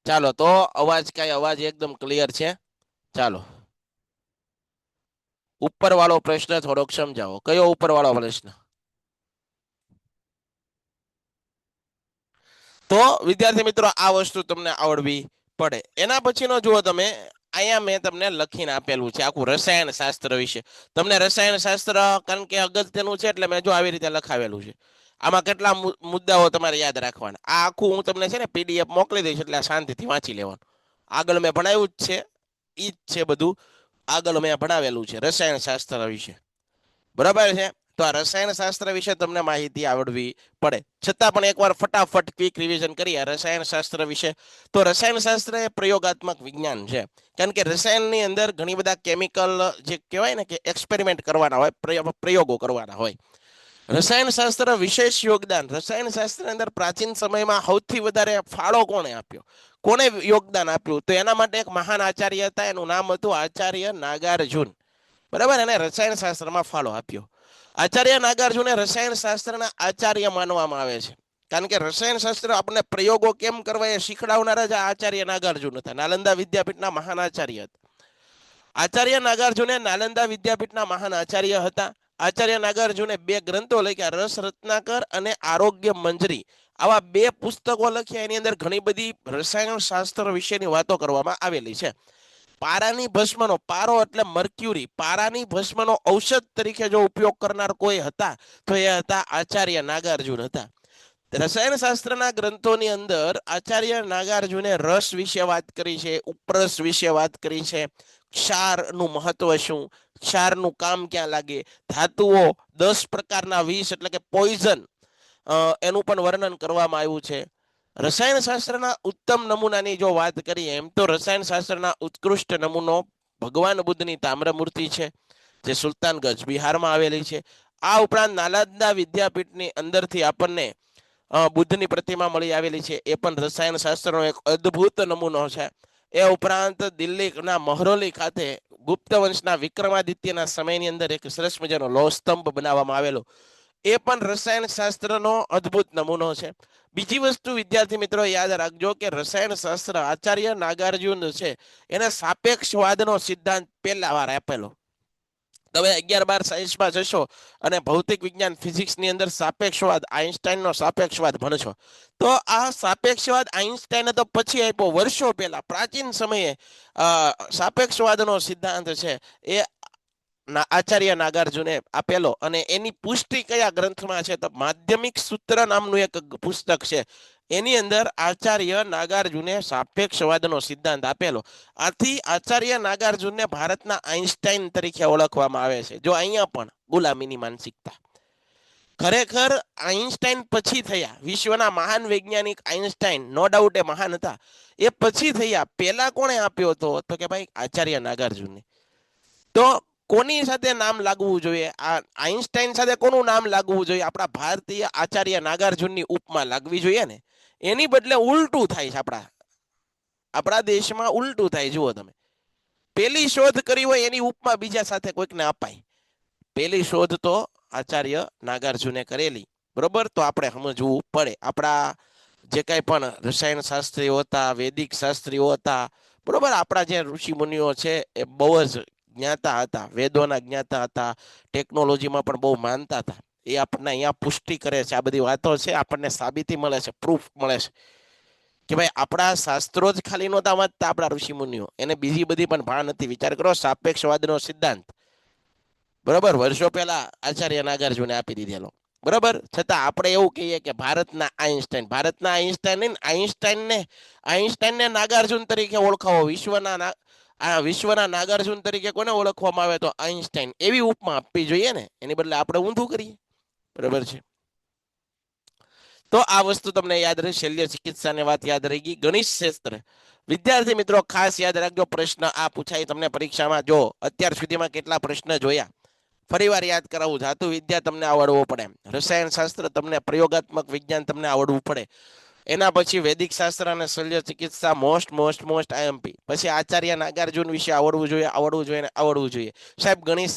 ચાલો તો અવાજ એકદમ ક્લિયર છે. ચાલો, ઉપર વાળો પ્રશ્ન થોડોક સમજાવો. કયો ઉપર વાળો પ્રશ્ન? તો વિદ્યાર્થી મિત્રો આ વસ્તુ તમને આવડવી પડે. એના પછીનો જુઓ તમે, અહીંયા મેં તમને લખીને આપેલું છે આખું રસાયણ શાસ્ત્ર વિશે. તમને રસાયણ શાસ્ત્ર કારણ કે અગત્યનું છે એટલે મેં જો આવી રીતે લખાવેલું છે. આમાં કેટલા મુદ્દાઓ તમારે યાદ રાખવાના. આ આખું હું તમને છે ને પીડીએફ મોકલી દઈશ એટલે શાંતિથી વાંચી લેવાનું. આગળ મેં ભણાવ્યું જ છે, ઈ જ છે બધું. આગળ મેં ભણાવેલું છે રસાયણ શાસ્ત્ર વિશે, બરાબર છે. તો આ રસાયણ શાસ્ત્ર વિશે તમને માહિતી આવડવી પડે. છતાં પણ એકવાર ફટાફટ ક્વિક રિવિઝન કરીએ રસાયણ શાસ્ત્ર વિશે. તો રસાયણ શાસ્ત્ર એ પ્રયોગાત્મક વિજ્ઞાન છે. કારણ કે રસાયણની અંદર ઘણી બધા કેમિકલ જે કહેવાય ને કે એક્સપેરિમેન્ટ કરવાના હોય, પ્રયોગો કરવાના હોય. રસાયણ શાસ્ત્ર વિશેષ યોગદાન. રસાયણ શાસ્ત્રની અંદર પ્રાચીન સમયમાં સૌથી વધારે ફાળો કોણે આપ્યો, કોણે યોગદાન આપ્યું? તો એના માટે એક મહાન આચાર્ય હતા, એનું નામ હતું આચાર્ય નાગાર્જુન. બરાબર, એને રસાયણ શાસ્ત્રમાં ફાળો આપ્યો. આચાર્ય નાગાર્જુને રસાયણ શાસ્ત્રના આચાર્ય માનવામાં આવે છે. કારણ કે રસાયણ શાસ્ત્ર આપણને પ્રયોગો કેમ કરવા એ શીખડાવનારા જ આચાર્ય નાગાર્જુન હતા. નાલંદા વિદ્યાપીઠના મહાન આચાર્ય હતા. આચાર્ય નાગાર્જુને નાલંદા વિદ્યાપીઠના મહાન આચાર્ય હતા. આચાર્ય નાગાર્જુને 2 ગ્રંથો લખ્યા, રસ રત્નાકર અને આરોગ્ય મંજરી. આવા 2 પુસ્તકો લખ્યા. એની અંદર ઘણી બધી રસાયણ શાસ્ત્ર વિશેની વાતો કરવામાં આવેલી છે. પારાની ભસ્મનો, પારો એટલે મર્ક્યુરી, પારાની ભસ્મનો ઔષધ તરીકે જો ઉપયોગ કરનાર કોઈ હતા તો એ હતા આચાર્ય નાગાર્જુન હતા. રસાયણ શાસ્ત્રના ગ્રંથોની અંદર આચાર્ય નાગાર્જુને રસ વિશે વાત કરી છે, ઉપરસ વિશે વાત કરી છે, ક્ષારનું મહત્વ શું, ક્ષારનું કામ ક્યાં લાગે, ધાતુઓ, 10 પ્રકારના વિષ એટલે કે પોઈઝન, એનું પણ વર્ણન કરવામાં આવ્યું છે. રસાયણ શાસ્ત્રના ઉત્તમ નમૂનાની જો વાત કરીએ એમ તો રસાયણ શાસ્ત્રના ઉત્કૃષ્ટ નમૂનો ભગવાન બુદ્ધની તામ્ર મૂર્તિ છે, જે સુલતાનગંજ બિહારમાં આવેલી છે. આ ઉપરાંત નાલંદા વિદ્યાપીઠની અંદરથી આપણને બુદ્ધની પ્રતિમા મળી આવેલી છે, એ પણ રસાયણ શાસ્ત્રનો એક અદ્ભુત નમૂનો છે. એ ઉપરાંત દિલ્હીના મહરોલી ખાતે ગુપ્ત વંશના વિક્રમાદિત્યના સમયની અંદર એક સરસ મજાનો લોહ સ્તંભ બનાવવામાં આવેલો, એ પણ રસાયણ શાસ્ત્રનો અદ્ભુત નમૂનો છે. બીજી વસ્તુ વિદ્યાર્થી મિત્રો યાદ રાખજો કે રસાયણ શાસ્ત્ર આચાર્ય નાગાર્જુન છે એને સાપેક્ષવાદનો સિદ્ધાંત પહેલા વાર આપેલો. તમે 11-12 સાયન્સમાં જશો અને ભૌતિક વિજ્ઞાન ફિઝિક્સની અંદર સાપેક્ષવાદ, આઇન્સ્ટાઈનનો સાપેક્ષવાદ ભણશો તો આ સાપેક્ષવાદ આઇન્સ્ટાઈને તો પછી આપ્યો, વર્ષો પહેલા પ્રાચીન સમયે સાપેક્ષવાદનો સિદ્ધાંત છે એ આચાર્ય નાગાર્જુને આપેલો. અને એની પુષ્ટિ કયા ગ્રંથમાં છે તો માધ્યમિક સૂત્ર નામનું એક પુસ્તક છે, એની અંદર આચાર્ય નાગાર્જુને સાપેક્ષવાદનો સિદ્ધાંત આપેલો. આથી આચાર્ય નાગાર્જુનને ભારતના આઇન્સ્ટાઈન તરીકે ઓળખવામાં આવે છે. જો અહીંયા પણ ગુલામીની માનસિકતા. ખરેખર આઇન્સ્ટાઈન પછી થયા, વિશ્વના મહાન વૈજ્ઞાનિક આઇન્સ્ટાઈન નો ડાઉટ એ મહાન હતા, એ પછી થયા. પહેલા કોણે આપ્યો હતો તો કે ભાઈ આચાર્ય નાગાર્જુનને. તો કોની સાથે નામ લાગવું જોઈએ? આ આઇન્સ્ટાઈન સાથે કોનું નામ લાગવું જોઈએ? આપણા ભારતીય આચાર્ય નાગાર્જુનની ઉપમા લાગવી જોઈએ ને. એની બદલે ઉલટું થાય છે. આપણા દેશમાં ઉલટું થાય. જુઓ તમે, પેલી શોધ કરી હોય એની ઉપમા બીજા સાથે કોઈકને અપાય. પેલી શોધ તો આચાર્ય નાગાર્જુને કરેલી, બરોબર? તો આપણે સમજવું પડે. આપણા જે કાંઈ પણ રસાયણ શાસ્ત્રીઓ હતા, વૈદિક શાસ્ત્રીઓ હતા, બરોબર, આપણા જે ઋષિ મુનિઓ છે એ બહુ જ જ્ઞાતા હતા, વેદોના જ્ઞાતા હતા, ટેકનોલોજીમાં પણ બહુ માનતા હતા. એ આપણને અહીંયા પુષ્ટિ કરે છે. આ બધી વાતો છે, આપણને સાબિતી મળે છે, પ્રૂફ મળે છે કે ભાઈ આપણા શાસ્ત્રો જ ખાલી નહોતા વાંચતા આપણા ઋષિ મુનિઓ, એને બીજી બધી પણ ભાન હતી. વિચાર કરો, સાપેક્ષવાદનો સિદ્ધાંત બરોબર વર્ષો પહેલા આચાર્ય નાગાર્જુને આપી દીધેલો, બરોબર. છતાં આપણે એવું કહીએ કે ભારતના આઇન્સ્ટાઈનને નાગાર્જુન તરીકે ઓળખાવો. વિશ્વના નાગાર્જુન તરીકે કોને ઓળખવામાં આવે તો આઇન્સ્ટાઈન. એવી ઉપમા આપવી જોઈએ ને, એની બદલે આપણે ઊંધું કરીએ, બરોબર છે. તો આ વસ્તુ તમને યાદ રહે. શલ્ય ચિકિત્સાની વાત યાદ રહી ગઈ. ગણિત ક્ષેત્ર વિદ્યાર્થી મિત્રો ખાસ યાદ રાખજો, પ્રશ્ન આ પૂછાય તમને પરીક્ષામાં. જો અત્યાર સુધીમાં કેટલા પ્રશ્ન જોયા, ફરીવાર યાદ કરાવું. ધાતુ વિદ્યા તમને આવડવું પડે, રસાયણ શાસ્ત્ર તમને, પ્રયોગાત્મક વિજ્ઞાન તમને આવડવું પડે. એના પછી વૈદિક શાસ્ત્ર અને શલ્ય ચિકિત્સા મોસ્ટ આઈએમપી. પછી આચાર્ય નાગાર્જુન વિશે આવડવું જોઈએ. સાહેબ ગણિત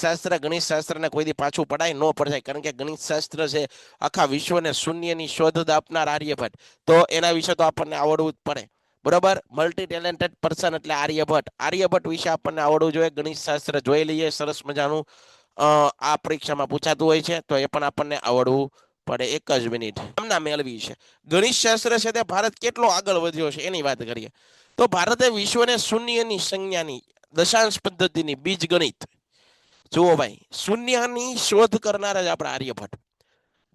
શાસ્ત્રને કોઈ દી પાછું પડાય ન પડાય, કારણ કે ગણિત શાસ્ત્ર છે આખા વિશ્વને શૂન્યની શોધ આપનાર આર્યભટ્ટ, તો એના વિશે તો આપણને આવડવું જ પડે, બરોબર. મલ્ટી ટેલેન્ટેડ પર્સન એટલે આર્યભટ્ટ વિશે આપણને આવડવું જોઈએ. ગણિત શાસ્ત્ર જોઈ લઈએ, સરસ મજાનું આ પરીક્ષામાં પૂછાતું હોય છે, તો એ પણ આપણને આવડવું પડે. એક જ મિનિટ. નામના મેળવી છે. ગણિત શાસ્ત્ર છે તે ભારત કેટલો આગળ વધ્યો છે એની વાત કરીએ તો ભારતે વિશ્વને શૂન્યની સંજ્ઞાની દશાંશ પદ્ધતિની બીજ ગણિત, જુઓ ભાઈ, શૂન્યની શોધ કરનાર જ આપણા આર્યભટ્ટ.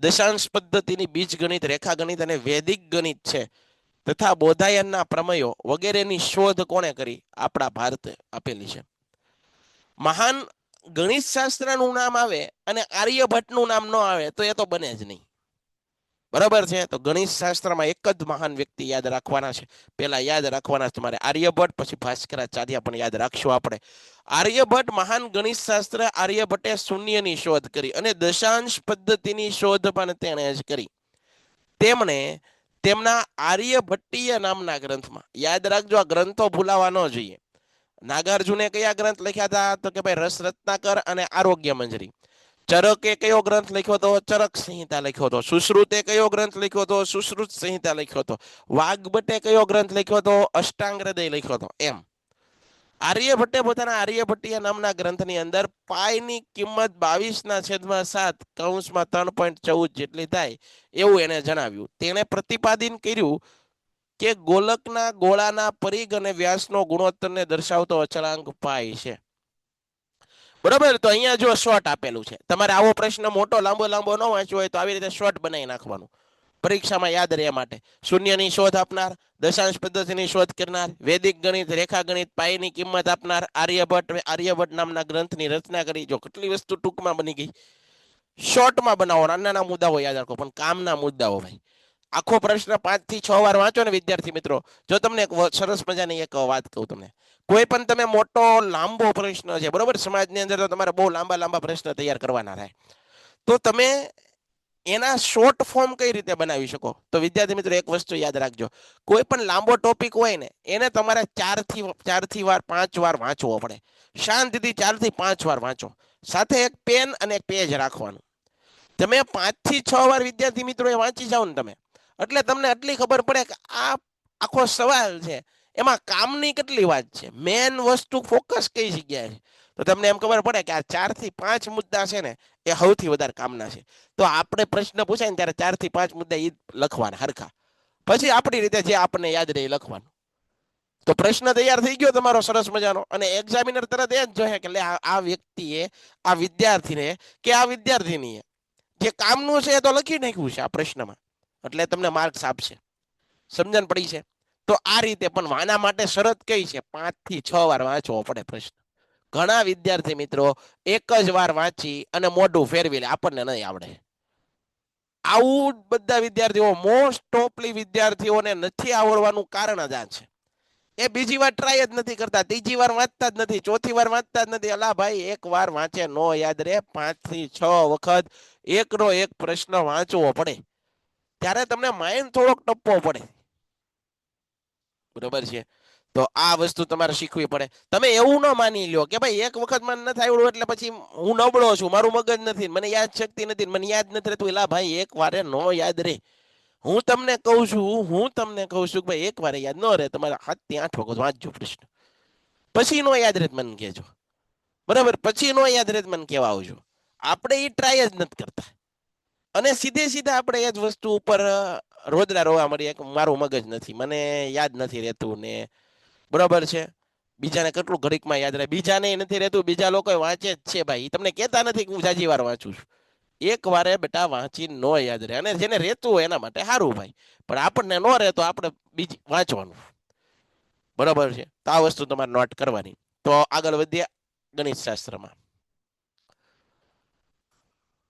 દશાંશ પદ્ધતિની બીજ ગણિત, રેખા ગણિત અને વૈદિક ગણિત છે તથા બોધાયનના પ્રમેયો વગેરેની શોધ કોણે કરી? આપણા ભારતે આપેલી છે. મહાન ગણિત શાસ્ત્રનું નામ આવે અને આર્યભટ્ટનું નામ ન આવે તો એ તો બને જ નહીં. બરાબર છે? તો ગણિત શાસ્ત્રમાં એક જ મહાન વ્યક્તિ યાદ રાખવાના છે. પેલા યાદ રાખવાના તમારે આર્યભટ્ટ, પછી ભાસ્કરાચાર્ય પણ યાદ રાખશું આપણે. આર્યભટ્ટ મહાન ગણિત શાસ્ત્ર, આર્યભટ્ટે શૂન્યની શોધ કરી અને દશાંશ પદ્ધતિની શોધ પણ તેણે જ કરી. તેમણે તેમના આર્યભટ્ટીય નામના ગ્રંથમાં, યાદ રાખજો આ ગ્રંથો ભૂલાવા ન જોઈએ. નાગાર્જુને કયા ગ્રંથ લખ્યા હતા? તો કે ભાઈ રસ રત્નાકર અને આરોગ્ય મંજરી. ચરકે કયો ગ્રંથ લખ્યો હતો? ચરક સંહિતા લખ્યો હતો. સુશ્રુતે કયો ગ્રંથ લખ્યો હતો? સુશ્રુત સંહિતા લખ્યો હતો. વાઘભટ્ટે કયો ગ્રંથ લખ્યો હતો? અષ્ટાંગ હૃદય લખ્યો હતો. એમ આર્યભટ્ટે પોતાના આર્યભટ્ટીય નામના ગ્રંથની અંદર પાયની કિંમત 22/7 કૌંસમાં 3.14 જેટલી થાય એવું એને જણાવ્યું. તેણે પ્રતિપાદન કર્યું કે ગોલકના ગોળાના પરિઘ અને વ્યાસનો ગુણોત્તરને દર્શાવતો અચળાંક પાય છે. બરોબર? તો અહીંયા જો શોર્ટ આપેલું છે. તમારે આવો પ્રશ્ન મોટો લાંબો ન વાંચ્યો હોય તો આવી રીતે શોર્ટ બનાવી નાખવાનું પરીક્ષામાં યાદ રહે માટે. શૂન્યની શોધ આપનાર, દશાંશ પદ્ધતિની શોધ કરનાર, વૈદિક ગણિત, રેખા ગણિત, પાયની કિંમત આપનાર આર્યભટ્ટ નામના ગ્રંથની રચના કરી. જો કેટલી વસ્તુ ટૂંકમાં બની ગઈ. શોર્ટમાં બનાવો, નાના મુદ્દાઓ યાદ રાખો, પણ કામના મુદ્દાઓ ભાઈ. આખો પ્રશ્ન 5 થી 6 વાર વાંચો ને વિદ્યાર્થી મિત્રો. જો તમને એક સરસ મજાની એક વાત કહું તમને, કોઈ પણ તમે મોટો લાંબો પ્રશ્ન છે, બરોબર, સમાજની અંદર તો તમારે બહુ લાંબા પ્રશ્ન તૈયાર કરવાના થાય, તો તમે એના શોર્ટ ફોર્મ કઈ રીતે બનાવી શકો? તો વિદ્યાર્થી મિત્રો એક વસ્તુ યાદ રાખજો, કોઈ પણ લાંબો ટોપિક હોય ને એને તમારે 4 થી 5 વાર વાંચવો પડે. શાંતિથી 4 થી 5 વાર વાંચો, સાથે એક પેન અને એક પેજ રાખવાનું. તમે 5 થી 6 વાર વિદ્યાર્થી મિત્રો એ વાંચી જાઓ ને તમે, એટલે તમને એટલી ખબર પડે કે આ આખો સવાલ છે એમાં કામની કેટલી વાત છે, મેન વસ્તુ ફોકસ કઈ જગ્યાએ છે. તો તમને એમ ખબર પડે કે આ 4 થી 5 મુદ્દા છે ને એ સૌથી વધારે કામના છે. તો આપણે પ્રશ્ન પૂછાય ને ત્યારે 4 થી 5 મુદ્દા એ લખવાના હરખા, પછી આપણી રીતે જે આપણને યાદ રહે લખવાનું. તો પ્રશ્ન તૈયાર થઈ ગયો તમારો સરસ મજાનો, અને એક્ઝામિનર તરત એ જ જોઈએ કે લે આ વ્યક્તિએ, આ વિદ્યાર્થીને કે આ વિદ્યાર્થીનીએ જે કામનું છે એ તો લખી નાખ્યું છે આ પ્રશ્નમાં, એટલે તમને માર્ક્સ આપશે. સમજણ પડી છે? તો આ રીતે પણ આના માટે શરત કઈ છે? 5 થી 6 વાર વાંચવો પડે પ્રશ્ન. ઘણા વિદ્યાર્થી મિત્રો એક જ વાર વાંચી અને મોઢું ફેરવી લે, આપણને નહીં આવડે. આવું બધા વિદ્યાર્થીઓ, મોસ્ટ ઓફલી વિદ્યાર્થીઓને નથી આવડવાનું કારણ જ આ છે. એ બીજી વાર ટ્રાય જ નથી કરતા, ત્રીજી વાર વાંચતા જ નથી, ચોથી વાર વાંચતા જ નથી. અલા ભાઈ, એક વાર વાંચે નો યાદ રહે, 5 થી 6 વખત એકનો એક પ્રશ્ન વાંચવો પડે, ત્યારે તમને માઇન્ડ થોડોક ટપવો પડે. બરોબર છે? તો આ વસ્તુ તમારે શીખવી પડે. તમે એવું ન માની લ્યો કે ભાઈ એક વખત મને નથી આવડ્યું એટલે પછી હું નબળો છું, મારું મગજ નથી, મને યાદ શક્તિ નથી, મને યાદ નથી રહેતું. એલા ભાઈ, એક વારે નો યાદ રહે. હું તમને કહું છું કે ભાઈ એક વારે યાદ ન રહે, તમારે 7 થી 8 વખત વાંચજો પ્રશ્ન, પછી નો યાદ રહે મને કહેજો. બરાબર? પછી નો યાદ રહે મને કહેવા આવજો. આપણે એ ટ્રાય જ નથી કરતા, અને સીધા આપણે એ જ વસ્તુ ઉપર રોદડા રોવા મળીએ કે મારું મગજ નથી, મને યાદ નથી રહેતું ને. બરોબર છે? બીજાને કેટલું ઘડીકમાં યાદ રહે, બીજાને નથી રહેતું, બીજા લોકો વાંચે જ છે ભાઈ. તમને કહેતા નથી કે હું જાજી વાર વાંચું છું. એક વારે બેટા વાંચી નો યાદ રહે, અને જેને રહેતું હોય એના માટે સારું ભાઈ, પણ આપણને નો રહે તો આપણે બીજી વાંચવાનું. બરોબર છે? તો આ વસ્તુ તમારે નોટ કરવાની. તો આગળ વધીએ ગણિત શાસ્ત્રમાં.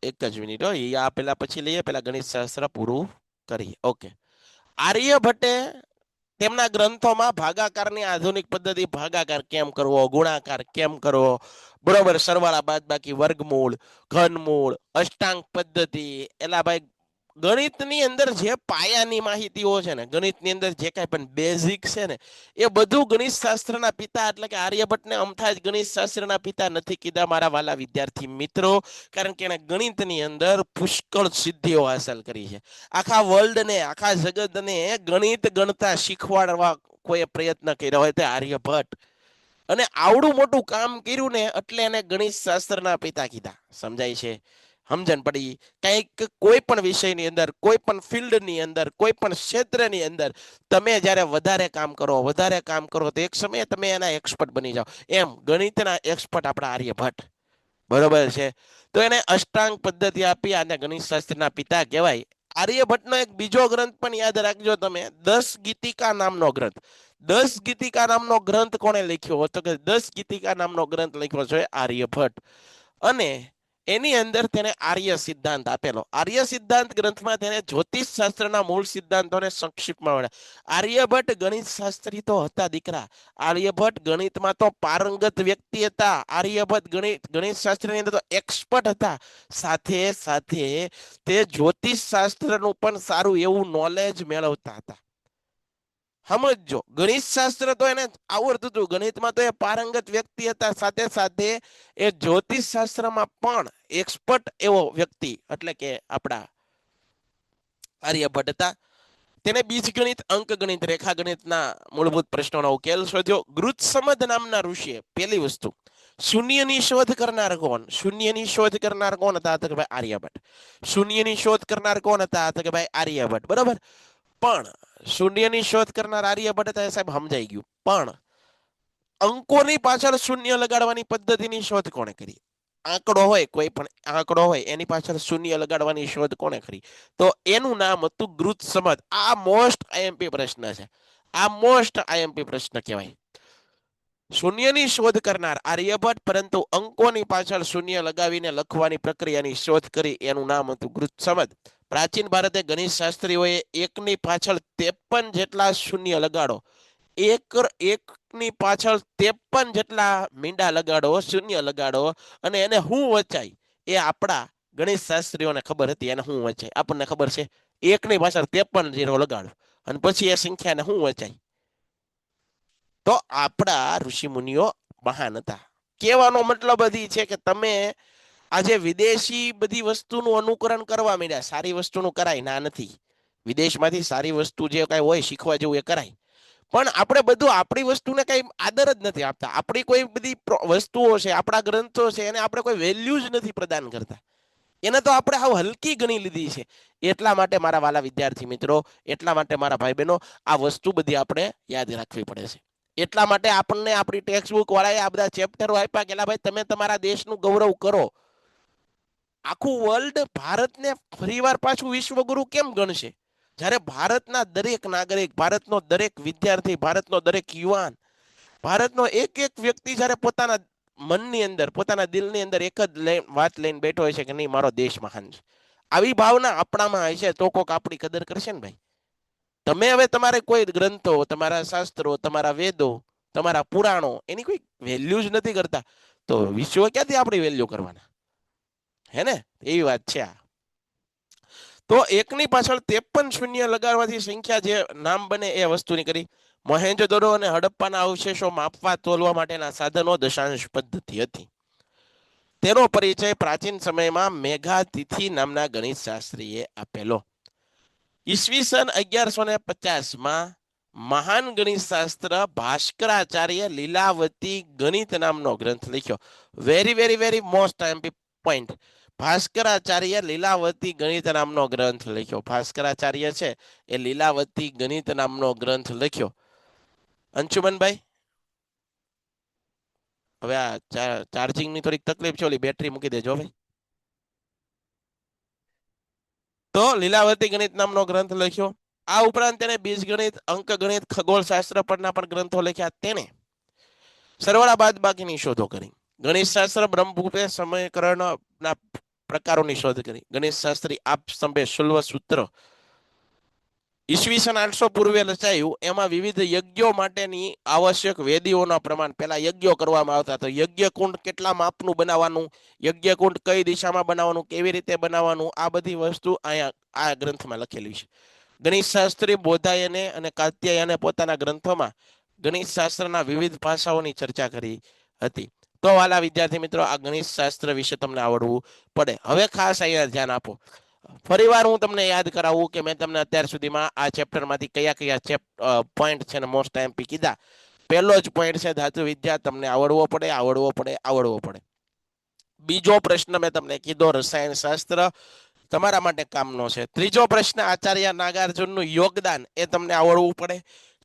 એક જ મિનિટ હો, આ પેલા પછી લઈએ, પેલા ગણિત શાસ્ત્ર પૂરું કરીએ. ઓકે. આર્યભટ્ટે તેમના ગ્રંથોમાં ભાગાકારની આધુનિક પદ્ધતિ, ભાગાકાર કેમ કરવો, ગુણાકાર કેમ કરવો, બરોબર, સરવાળા બાદબાકી, વર્ગમૂળ, ઘનમૂળ, અષ્ટાંગ પદ્ધતિ, એલા ભાઈ ગણિતની અંદર જે પાયાની માહિતીઓ છે ને, ગણિતની અંદર જે કાંઈ પણ બેઝિક છે ને, એ બધું ગણિત શાસ્ત્રના પિતા એટલે કે આર્યભટ્ટને અમથા જ ગણિત શાસ્ત્રના પિતા નથી કીધા મારા વાલા વિદ્યાર્થી મિત્રો, કારણ કે એને ગણિતની અંદર પુષ્કળ સિદ્ધિઓ હાંસલ કરી છે. આખા વર્લ્ડને, આખા જગતને ગણિત ગણતા શીખવાડવા કોઈ પ્રયત્ન કર્યો હોય તે આર્યભટ્ટ, અને આવડું મોટું કામ કર્યું ને એટલે એને ગણિત શાસ્ત્રના પિતા કીધા. સમજાય છે? સમજણ પડી? કંઈક કોઈ પણ વિષયની અંદર, કોઈ પણ ફિલ્ડની અંદર, કોઈ પણ ક્ષેત્રની અંદર તમે જ્યારે વધારે કામ કરો તો એક સમયે તમે એના એક્સપર્ટ બની જાઓ. એમ ગણિતના એક્સપર્ટ આપણા આર્યભટ્ટ, બરોબર છે. તો એને અષ્ટાંગ પદ્ધતિ આપી, આને ગણિત શાસ્ત્રના પિતા કહેવાય. આર્યભટ્ટનો એક બીજો ગ્રંથ પણ યાદ રાખજો તમે, 10 ગીતિકા નામનો ગ્રંથ. 10 ગીતિકા નામનો ગ્રંથ કોણે લખ્યો? તો કે 10 ગીતિકા નામનો ગ્રંથ લખ્યો છે આર્યભટ્ટ. અને એની અંદર તેને આર્ય સિદ્ધાંત આપેલો. આર્ય સિદ્ધાંત ગ્રંથમાં તેને જ્યોતિષ શાસ્ત્રના મૂળ સિદ્ધાંતોને સંક્ષિપ્તમાં મળ્યા. આર્યભટ્ટ ગણિત શાસ્ત્રી તો હતા દીકરા, આર્યભટ્ટ ગણિતમાં તો પારંગત વ્યક્તિ હતા. આર્યભટ્ટ ગણિત શાસ્ત્રની અંદર તો એક્સપર્ટ હતા. સાથે સાથે તે જ્યોતિષ શાસ્ત્રનું પણ સારું એવું નોલેજ મેળવતા હતા. સમજો, ગણિત શાસ્ત્ર તો એને આવડતું હતું, ગણિતમાં તો એ પારંગત વ્યક્તિ હતા. સાથે સાથે એ જ્યોતિષ શાસ્ત્રમાં પણ એક્સપર્ટ એવો વ્યક્તિ એટલે કે આપણા આર્યભટ્ટ હતા. તેને બીજગણિત, અંકગણિત, રેખાગણિતના મૂળભૂત પ્રશ્નોનો ઉકેલ શોધ્યો. ગૃત્સમદ નામના ઋષિએ પહેલી વસ્તુ શૂન્યની શોધ કરનાર કોણ? શૂન્યની શોધ કરનાર કોણ હતા? તો કે ભાઈ આર્યભટ્ટ. શૂન્યની શોધ કરનાર કોણ હતા? તો કે ભાઈ આર્યભટ્ટ, બરોબર. પણ શૂન્યની શોધ કરનાર આર્યભટ્ટ હતા, સાહેબ સમજાઈ ગયું. પણ અંકોની પાછળ શૂન્ય લગાડવાની પદ્ધતિની શોધ કોણે કરી? આંકડો હોય, કોઈ પણ આંકડો હોય, એની પાછળ શૂન્ય લગાડવાની શોધ કોણે કરી? તો એનું નામ હતું ગૃત્સમદ. આ મોસ્ટ આઈએમપી પ્રશ્ન છે. આ મોસ્ટ આઈએમપી પ્રશ્ન કહેવાય. શૂન્યની શોધ કરનાર આર્યભટ્ટ, પરંતુ અંકોની પાછળ શૂન્ય લગાવીને લખવાની પ્રક્રિયાની શોધ કરી, એનું નામ હતું ગૃત્સમદ. પ્રાચીન ભારતે ગણિત શાસ્ત્રીઓએ એકની પાછળ 53 જેટલા શૂન્ય લગાડો, એકની પાછળ 53 જેટલા મીંડા લગાડો, શૂન્ય લગાડો, અને એને શું વચાય એ આપણા ગણિત શાસ્ત્રીઓને ખબર હતી. એને શું વચાય આપણને ખબર છે. એકની પાછળ 53 0 લગાડો અને પછી એ સંખ્યાને શું વચાય. તો આપણા ઋષિ મુનિઓ મહાન હતા. કહેવાનો મતલબ બધી છે કે તમે આજે વિદેશી બધી વસ્તુનું અનુકરણ કરવા માંડ્યા. સારી વસ્તુનું કરાય ના નથી, વિદેશમાંથી સારી વસ્તુ જે કઈ હોય શીખવા જેવું એ કરાય. પણ આપણે બધું આપણી વસ્તુને કઈ આદર જ નથી આપતા. આપણી કોઈ બધી વસ્તુઓ છે, આપણા ગ્રંથો છે, એને આપણે કોઈ વેલ્યુ જ નથી પ્રદાન કરતા. એને તો આપણે હાવ હલકી ગણી લીધી છે. એટલા માટે મારા વાલા વિદ્યાર્થી મિત્રો, એટલા માટે મારા ભાઈ બહેનો, આ વસ્તુ બધી આપણે યાદ રાખવી પડે છે. એટલા માટે આપણને આપણી ટેક્સ્ટ બુક વાળાએ આ બધા ચેપ્ટરો આપ્યા કે ભાઈ તમે તમારા દેશનું ગૌરવ કરો. આખું વર્લ્ડ ભારતને ફરીવાર પાછું વિશ્વગુરુ કેમ ગણશે? જ્યારે ભારતના દરેક નાગરિક, ભારતનો દરેક વિદ્યાર્થી, ભારતનો દરેક યુવાન, ભારતનો એક એક વ્યક્તિ જ્યારે પોતાના મનની અંદર, પોતાના દિલની અંદર એક જ વાત લઈને બેઠો હોય છે કે નહીં, મારો દેશ મહાન છે. આવી ભાવના આપણામાં હશે તો કોક આપણી કદર કરશે ને ભાઈ. તમે હવે તમારે કોઈ ગ્રંથો, તમારા શાસ્ત્રો, તમારા વેદો, તમારા પુરાણો, એની કોઈ વેલ્યુ જ નથી કરતા, તો વિશ્વ ક્યાંથી આપણી વેલ્યુ કરવાના? હે ને? એવી વાત છે આ. તો એકની પાછળ 53 શૂન્ય લગાડવાથી સંખ્યા જે નામ બને એ વસ્તુની કરી. મોહેંજો-દડો અને હડપ્પાના અવશેષો માપવા તોલવા માટેના સાધનો દશાંશ પદ્ધતિ હતી. તેનો પરિચય પ્રાચીન સમયમાં મેઘાતિથિ નામના ગણિત શાસ્ત્રીએ આપેલો. ઈસવીસન 1150માં મહાન ગણિત શાસ્ત્ર ભાસ્કરાચાર્ય લીલાવતી ગણિત નામનો ગ્રંથ લખ્યો. Very very very most IMP point. Bhaskaracharya Lilavati ગણિત નામનો ગ્રંથ લખ્યો. ભાસ્કરાચાર્ય છે એ લીલાવતી ગણિત નામનો ગ્રંથ લખ્યો. અંશુમનભાઈ, હવે આ ચાર્જિંગની થોડીક તકલીફ છે, ઓલી બેટરી મૂકી દેજો ભાઈ. તો લીલાવતી ગણિત નામનો ગ્રંથ લખ્યો. આ ઉપરાંત તેને બીજગણિત, અંકગણિત, ખગોળશાસ્ત્ર પરના પણ ગ્રંથો લખ્યા. તેને સરવાળા બાદબાકીની શોધો કરી. ગણિત શાસ્ત્ર બ્રહ્મભૂપે સમીકરણના પ્રકારોની શોધ કરી. ગણિત શાસ્ત્રી આપસ્તંભે શુલ્વ સૂત્ર ઈસવીસન 800 પૂર્વે રચાયું. એમાં વિવિધ યજ્ઞો માટેની આવશ્યક વેદીઓના પ્રમાણ, પહેલા યજ્ઞો કરવામાં આવતા. તો યજ્ઞ કુંડ કેટલા માપનું બનાવવાનું, યજ્ઞ કુંડ કઈ દિશામાં બનાવવાનું, કેવી રીતે બનાવવાનું, આ બધી વસ્તુ અહીંયા આ ગ્રંથમાં લખેલી છે. ગણિત શાસ્ત્રી બોધાયને અને કાત્યાયને પોતાના ગ્રંથોમાં ગણિત શાસ્ત્રના વિવિધ પાસાઓની ચર્ચા કરી હતી. તો વાલા વિદ્યાર્થી મિત્રો, આ ગણિત શાસ્ત્ર વિશે તમને આવડવું પડે. હવે ખાસ અહીંયા ધ્યાન આપો. ફરીવાર હું તમને યાદ કરાવું કે મેં તમને અત્યાર સુધીમાં આ ચેપ્ટરમાંથી કયા કયા પોઈન્ટ છે ને મોસ્ટ આઈએમપી કીધા. પહેલો જ પોઈન્ટ છે ધાતુ વિદ્યા. તમને આવડવો પડે, આવડવો પડે, આવડવો પડે. બીજો પ્રશ્ન મેં તમને કીધો રસાયણ શાસ્ત્ર તમારા માટે કામનો છે. ત્રીજો પ્રશ્ન આચાર્ય નાગાર્જુનનું યોગદાન એ તમને આવડવું પડે.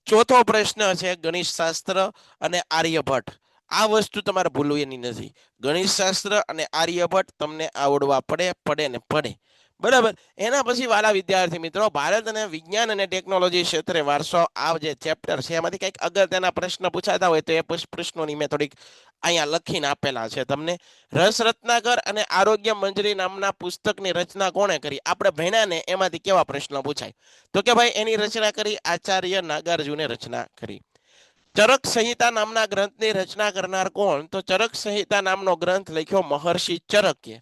ચોથો પ્રશ્ન છે ગણિત શાસ્ત્ર અને આર્યભટ્ટ. આ વસ્તુ તમારે ભૂલવાની નથી. ગણિત શાસ્ત્ર અને આર્યભટ્ટ તમને આવડવા પડે ને પડે. બરાબર. એના પછી વાલા વિદ્યાર્થી મિત્રો, ભારત અને વિજ્ઞાન અને ટેકનોલોજી ક્ષેત્રે વારસો આ જે ચેપ્ટર છે એમાંથી કંઈક અગત્યના પ્રશ્ન પૂછાતા હોય તો એ પ્રશ્નોની મેં થોડીક અહીંયા લખીને આપેલા છે તમને. રસ રત્નાકર અને આરોગ્ય મંજરી નામના પુસ્તકની રચના કોણે કરી? આપણે ભણ્યા ને એમાંથી કેવા પ્રશ્નો પૂછાય? તો કે ભાઈ એની રચના કરી આચાર્ય નાગાર્જુને રચના કરી. ચરક સંહિતા નામના ગ્રંથની રચના કરનાર કોણ? તો ચરક સંહિતા નામનો ગ્રંથ લખ્યો મહર્ષિ ચરકે.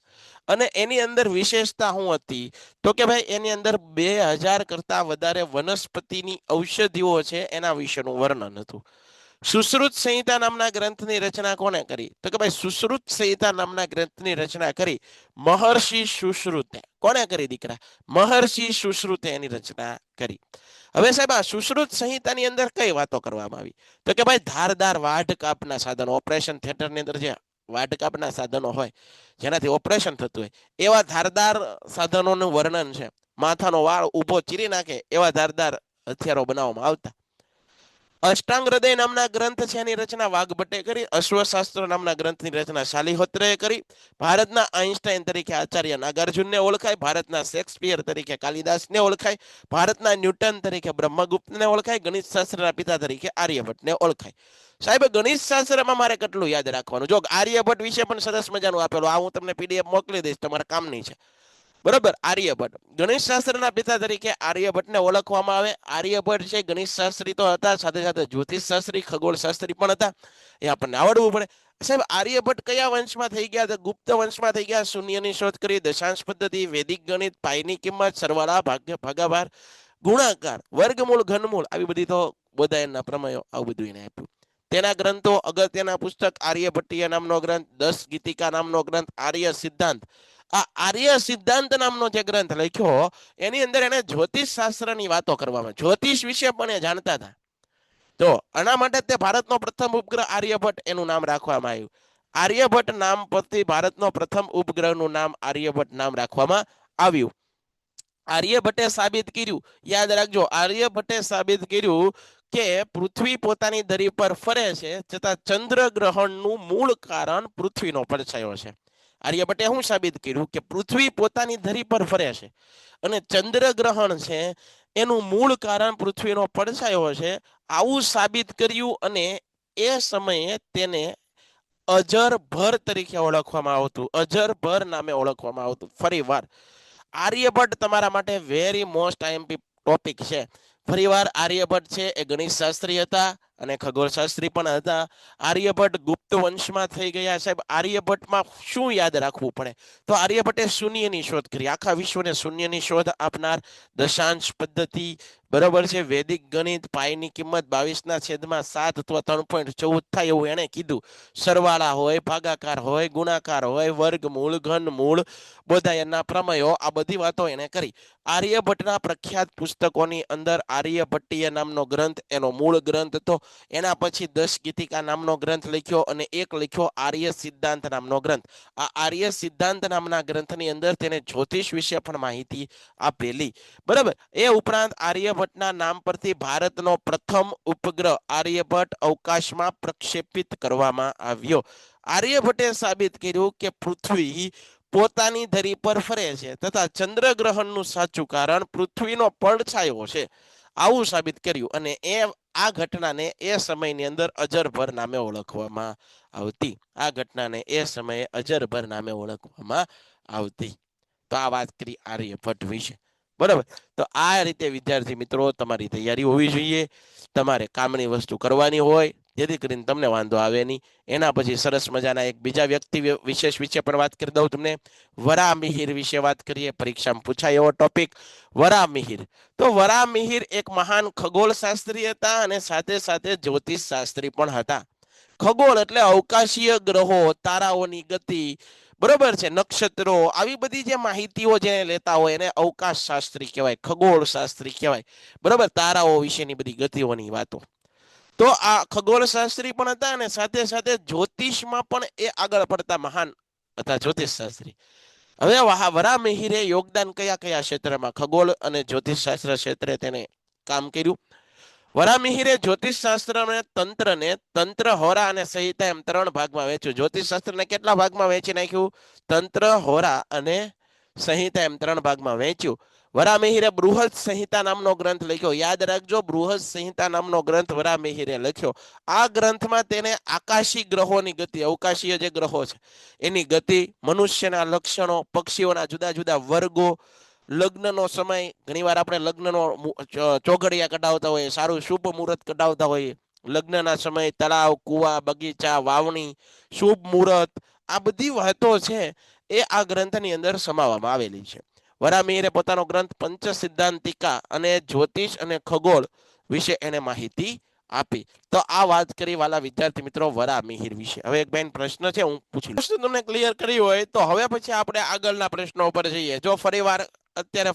અને એની અંદર વિશેષતા શું હતી? તો કે ભાઈ એની અંદર 2000 કરતા વધારે વનસ્પતિની ઔષધિઓ છે એના વિશેનું વર્ણન હતું. સુશ્રુત સંહિતા નામના ગ્રંથની રચના કોને કરી? તો કે ભાઈ સુશ્રુત સંહિતા નામના ગ્રંથની રચના કરી મહર્ષિ સુશ્રુતે. કોને કરી દીકરા? મહર્ષિ સુશ્રુતે એની રચના કરી. હવે સાહેબ આ સુશ્રુત સંહિતાની અંદર કઈ વાતો કરવામાં આવી? તો કે ભાઈ ધારદાર વાઢ કાપના સાધનો, ઓપરેશન થિયેટરની અંદર જે વાઢ કાપના સાધનો હોય જેનાથી ઓપરેશન થતું હોય એવા ધારદાર સાધનોનું વર્ણન છે. માથાનો વાળ ઊભો ચીરી નાખે એવા ધારદાર હથિયારો બનાવવામાં આવતા. અષ્ટાંગ હૃદય નામના ગ્રંથ છે એની રચના વાઘભટ્ટે કરી. અશ્વશાસ્ત્ર નામના ગ્રંથની રચના શાલિહોત્રએ કરી. ભારતના આઈન્સ્ટાઈન તરીકે આચાર્ય નાગાર્જુનને ઓળખાય. ભારતના શેક્સપિયર તરીકે કાલિદાસને ઓળખાય. ભારતના ન્યૂટન તરીકે બ્રહ્મગુપ્તને ઓળખાય. ગણિત શાસ્ત્રના પિતા તરીકે આર્યભટ્ટને ઓળખાય. સાહેબ ગણિત શાસ્ત્રમાં મારે કેટલું યાદ રાખવાનું? જો આર્યભટ્ટ વિશે પણ સરસ મજાનું આપેલું, આ હું તમને પીડીએફ મોકલી દઈશ, તમારા કામની છે. બરાબર. આર્યભટ્ટ ગણિત શાસ્ત્રના પિતા તરીકે આર્યભટ્ટને ઓળખવામાં આવે. આર્યભટ્ટ છે ગણિત શાસ્ત્રી તો હતા, સાથે સાથે જ્યોતિષ શાસ્ત્રી, ખગોળ શાસ્ત્રી પણ હતા. એ આપણને આવડવું પડે. સાહેબ આર્યભટ્ટ કયા વંશમાં થઈ ગયા? ગુપ્ત વંશમાં થઈ ગયા. શૂન્યની શોધ કરી, દશાંશ પદ્ધતિ, વૈદિક ગણિત, પાઈની કિંમત, સરવાળા, ભાગાભાર, ગુણાકાર, વર્ગમૂળ, ઘનમૂળ, આવી બધી તો બધા એના પ્રમેયો, આવું બધું એને આપ્યું. તેના ગ્રંથો અગત્યના પુસ્તક આર્યભટ્ટીય નામનો ગ્રંથ, 10 ગીતિકા નામનો ગ્રંથ, આર્ય સિદ્ધાંત. આ આર્ય સિદ્ધાંત નામનો જે ગ્રંથ લખ્યો એની અંદર એને જ્યોતિષ શાસ્ત્રની વાતો કરવામાં, જ્યોતિષ વિશે પણ એ જાણતા હતા. તો આના માટે તે ભારતનો પ્રથમ ઉપગ્રહ આર્યભટ્ટ એનું નામ રાખવામાં આવ્યું. આર્યભટ્ટ નામ પરથી ભારતનો પ્રથમ ઉપગ્રહનું નામ આર્યભટ્ટ નામ રાખવામાં આવ્યું. આર્યભટ્ટે સાબિત કર્યું, યાદ રાખજો, આર્યભટ્ટે સાબિત કર્યું કે પૃથ્વી પોતાની ધરી પર ફરે છે છતાં ચંદ્ર ગ્રહણનું મૂળ કારણ પૃથ્વીનો પડછાયો છે. આર્યભટ્ટે શું સાબિત કર્યું? કે પૃથ્વી પોતાની ધરી પર ફરે છે અને ચંદ્ર ગ્રહણ છે એનું મૂળ કારણ પૃથ્વીનો પડછાયો છે. આવું સાબિત કર્યું અને એ સમયે તેને અજરભર તરીકે ઓળખવામાં આવતું, અજરભર નામે ઓળખવામાં આવતું. ફરી વાર આર્યભટ્ટ તમારા માટે વેરી મોસ્ટ આઈએમપી ટોપિક છે. ફરીવાર આર્યભટ્ટ છે એ ગણિત શાસ્ત્રી હતા અને ખગોળ શાસ્ત્રી પણ હતા. આર્યભટ્ટ ગુપ્ત વંશમાં થઈ ગયા. સાહેબ આર્યભટ્ટમાં શું યાદ રાખવું પડે? તો આર્યભટ્ટે શૂન્યની શોધ કરી, આખા વિશ્વને શૂન્યની શોધ આપનાર. દશાંશ પદ્ધતિ, બરોબર છે, વૈદિક ગણિત, પાઈની કિંમત 22/7 અથવા 3.14 થાય એવું એને કીધું. સરવાળા હોય, ભાગાકાર હોય, ગુણાકાર હોય, વર્ગમૂળ, ઘનમૂળ, બધા એના પ્રમેયો, આ બધી વાતો એને કરી. આર્યભટ્ટના પ્રખ્યાત પુસ્તકોની અંદર આર્યભટ્ટીય નામનો ગ્રંથ એનો મૂળ ગ્રંથ હતો. એના પછી 10 ગીતિકા નામનો ગ્રંથ લખ્યો અને એક લખ્યો આર્ય સિદ્ધાંત નામનો ગ્રંથ. આ આર્ય સિદ્ધાંત નામના ગ્રંથની અંદર તેને જ્યોતિષ વિશે પણ માહિતી આપેલી. બરાબર. એ ઉપરાંત આર્યભટ્ટના નામ પરથી ભારતનો પ્રથમ ઉપગ્રહ આર્યભટ્ટ અવકાશમાં પ્રક્ષેપિત કરવામાં આવ્યો. આર્યભટ્ટે સાબિત કર્યું કે પૃથ્વી પોતાની ધરી પર ફરે છે તથા ચંદ્રગ્રહણનું સાચું કારણ પૃથ્વીનો પડછાયો છે. આવું સાબિત કર્યું અને આ ઘટનાને એ સમયની અંદર અજરભર નામે ઓળખવામાં આવતી. આ ઘટનાને એ સમયે અજરભર નામે ઓળખવામાં આવતી. તો આ વાત કરી આર્યભટ્ટ વિશે. બરાબર. તો આ રીતે વિદ્યાર્થી મિત્રો તમારી તૈયારી હોવી જોઈએ. તમારે કામની વસ્તુ કરવાની હોય જેથી કરીને તમને વાંધો આવે નહીં. એના પછી સરસ મજાના એક બીજા વ્યક્તિ વિશેષ વિશે પણ વાત કરી દઉં તમને. વરામિહિર વિશે વાત કરીએ. પરીક્ષામાં પૂછાય એવો ટોપિક વરામિહિર. તો વરામિહિર એક મહાન ખગોળ શાસ્ત્રી હતા અને સાથે સાથે જ્યોતિષ શાસ્ત્રી પણ હતા. ખગોળ એટલે અવકાશીય ગ્રહો, તારાઓની ગતિ, બરોબર છે, નક્ષત્રો, આવી બધી જે માહિતીઓ જેને લેતા હોય એને અવકાશ શાસ્ત્રી કહેવાય, ખગોળ શાસ્ત્રી કહેવાય. બરોબર. તારાઓ વિશેની બધી ગતિઓની વાતો. તો આ ખગોળ શાસ્ત્રી પણ હતા અને સાથે સાથે જ્યોતિષમાં પણ એ આગળ પડતા મહાન હતા જ્યોતિષશાસ્ત્રી. હવે વરામિહિરે યોગદાન કયા કયા ક્ષેત્રમાં ખગોળ અને જ્યોતિષશાસ્ત્ર ક્ષેત્રે તેને કામ કર્યું. વરામિહિરે જ્યોતિષશાસ્ત્રને તંત્ર, હોરા અને સંહિતા એમ 3 ભાગમાં વહેંચ્યું. જ્યોતિષશાસ્ત્રને કેટલા ભાગમાં વહેંચી નાખ્યું? તંત્ર, હોરા અને સંહિતા એમ 3 ભાગમાં વહેંચ્યું. વરામિહિરે બૃહદ સંહિતા નામનો ગ્રંથ લખ્યો. યાદ રાખજો, બૃહદ સંહિતા નામનો ગ્રંથ વરામિહિરે લખ્યો. આ ગ્રંથમાં તેને આકાશી ગ્રહોની ગતિ, અવકાશીય જે ગ્રહો છે એની ગતિ, મનુષ્યના લક્ષણો, પક્ષીઓના જુદા જુદા વર્ગો, લગ્નનો સમય, ઘણીવાર આપણે લગ્નનો ચોઘડિયા કઢાવતા હોઈએ, સારું શુભ મુહૂર્ત કઢાવતા હોઈએ, લગ્નના સમય, તળાવ, કુવા, બગીચા, વાવણી, શુભ મુહૂર્ત, આ બધી વાતો છે એ આ ગ્રંથની અંદર સમાવવામાં આવેલી છે. વરામિહિરે પોતાનો ગ્રંથ પંચ સિદ્ધાંતિકા અને જ્યોતિષ અને ખગોળ વિશે એને માહિતી આપી. તો આ વાત કરી વાલા વિદ્યાર્થી મિત્રો વરામિહિર વિશે. હવે એક બેન પ્રશ્ન છે, હું પૂછી લઉં. પ્રશ્ન તમને ક્લિયર કરી હોય તો હવે પછી આપણે આગળના પ્રશ્નો ઉપર જઈએ. જો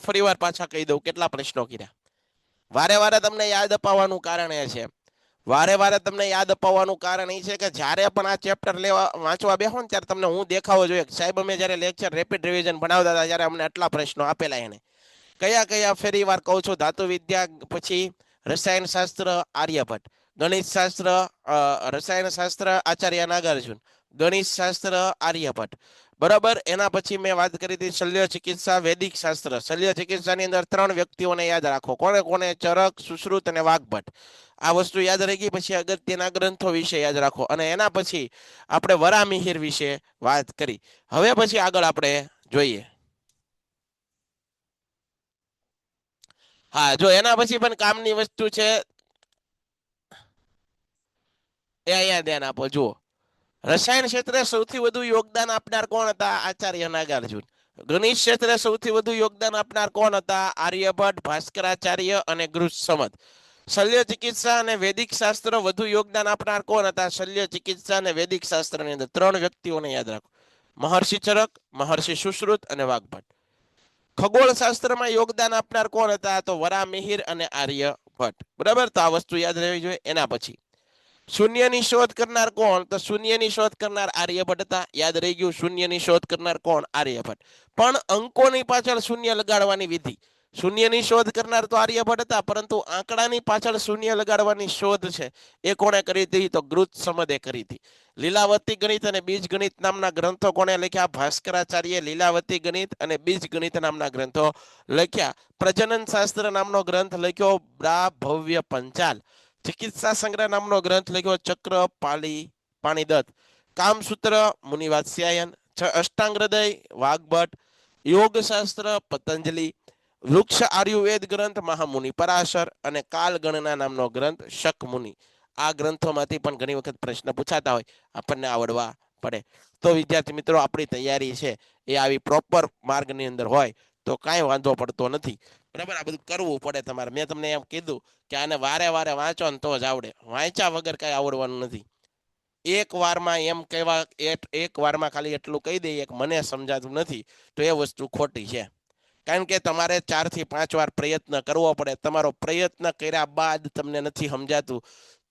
ફરીવાર પાછા કહી દઉં કેટલા પ્રશ્નો કર્યા. વારે વારે તમને યાદ અપાવવાનું કારણ એ છે, કે જ્યારે પણ આ ચેપ્ટર વાંચવા બેહો ને ત્યારે તમને હું દેખાવો જોઈએ. સાહેબ અમે જ્યારે લેક્ચર રેપિડ રિવિઝન ભણાવતા હતા ત્યારે અમને આટલા પ્રશ્નો આપેલા. એને કયા ફરી વાર કહું છું, ધાતુ વિદ્યા, પછી રસાયણ શાસ્ત્ર આર્યભટ્ટ, ગણિત શાસ્ત્ર રસાયણ શાસ્ત્ર આચાર્ય નાગાર્જુન, ગણિત શાસ્ત્ર આર્યભટ્ટ, બરાબર. એના પછી મેં વાત કરી હતી શલ્ય ચિકિત્સા વૈદિક શાસ્ત્ર. શલ્ય ચિકિત્સાની અંદર 3 વ્યક્તિઓને યાદ રાખો, કોને? ચરક, સુશ્રુત અને વાઘભટ્ટ. આ વસ્તુ યાદ રહી ગઈ. પછી અગત્યના ગ્રંથો વિશે યાદ રાખો, અને એના પછી આપણે વરામિહિર વિશે વાત કરી. હવે પછી આગળ આપણે જોઈએ. હા, જો એના પછી પણ કામની વસ્તુ છે એ અહીંયા ધ્યાન આપો. જુઓ, રસાયણ ક્ષેત્રે સૌથી વધુ યોગદાન આપનાર કોણ હતા? આચાર્ય નાગાર્જુન. ગણિત ક્ષેત્રે સૌથી વધુ યોગદાન આપનાર કોણ હતા? આર્યભટ્ટ, ભાસ્કરાચાર્ય અને ગૃહસમદ. શલ્ય ચિકિત્સા અને વૈદિક શાસ્ત્ર વધુ યોગદાન આપનાર કોણ હતા? શલ્ય ચિકિત્સા અને વૈદિક શાસ્ત્રની અંદર 3 વ્યક્તિઓને યાદ રાખો, મહર્ષિ ચરક, મહર્ષિ સુશ્રુત અને વાઘભટ્ટ. ખગોળ શાસ્ત્રમાં યોગદાન આપનાર કોણ હતા? તો વરામિહિર અને આર્યભટ્ટ. બરાબર, તો આ વસ્તુ યાદ રહેવી જોઈએ. એના પછી શૂન્યની શોધ કરનાર કોણ? તો શૂન્યની શોધ કરનાર આર્યભટ્ટ હતા. યાદ રહી ગયું, શૂન્યની શોધ કરનાર કોણ? આર્યભટ્ટ. પણ અંકોની પાછળ શૂન્ય લગાડવાની વિધિ, શૂન્યની શોધ કરનાર તો આર્યભટ્ટ હતા, પરંતુ આંકડાની પાછળ શૂન્ય લગાડવાની શોધ છે એ કોણે કરી હતી? તો ગૃહસમદે કરી હતી. લીલાવતી ગણિત અને બીજ ગણિત નામના ગ્રંથો કોણે લખ્યા? ભાસ્કરાચાર્ય લીલાવતી ગણિત અને બીજ ગણિત નામના ગ્રંથો લખ્યા. પ્રજનન શાસ્ત્ર નામનો ગ્રંથ લખ્યો ભવ્ય પંચાલ. ચિકિત્સા સંગ્રહ નામનો ગ્રંથ લખ્યો ચક્ર પાણીદત્ત. કામસૂત્ર મુનિવાત્સ્યાયન. અષ્ટાંગ હૃદય વાઘભટ્ટ. યોગશાસ્ત્ર પતંજલિ. વૃક્ષ આયુર્વેદ ગ્રંથ મહામુનિ પરાશર. અને કાલગણના નામનો ગ્રંથ શકમુનિ. આ ગ્રંથોમાંથી પણ ઘણી વખત પ્રશ્ન પૂછાતા હોય, આપણને આવડવા પડે. તો વિદ્યાર્થી મિત્રો, આપણી તૈયારી છે એ આવી પ્રોપર માર્ગની અંદર હોય તો કાંઈ વાંધો પડતો નથી. બરાબર, આ બધું કરવું પડે તમારે. મેં તમને એમ કીધું કે આને વારે વાંચો ને તો જ આવડે, વાંચ્યા વગર કાંઈ આવડવાનું નથી. એક વારમાં ખાલી એટલું કહી દઈએ કે મને સમજાતું નથી, તો એ વસ્તુ ખોટી છે. કારણ કે તમારે 4 થી 5 વાર પ્રયત્ન કરવો પડે. તમારો પ્રયત્ન કર્યા બાદ તમને નથી સમજાતું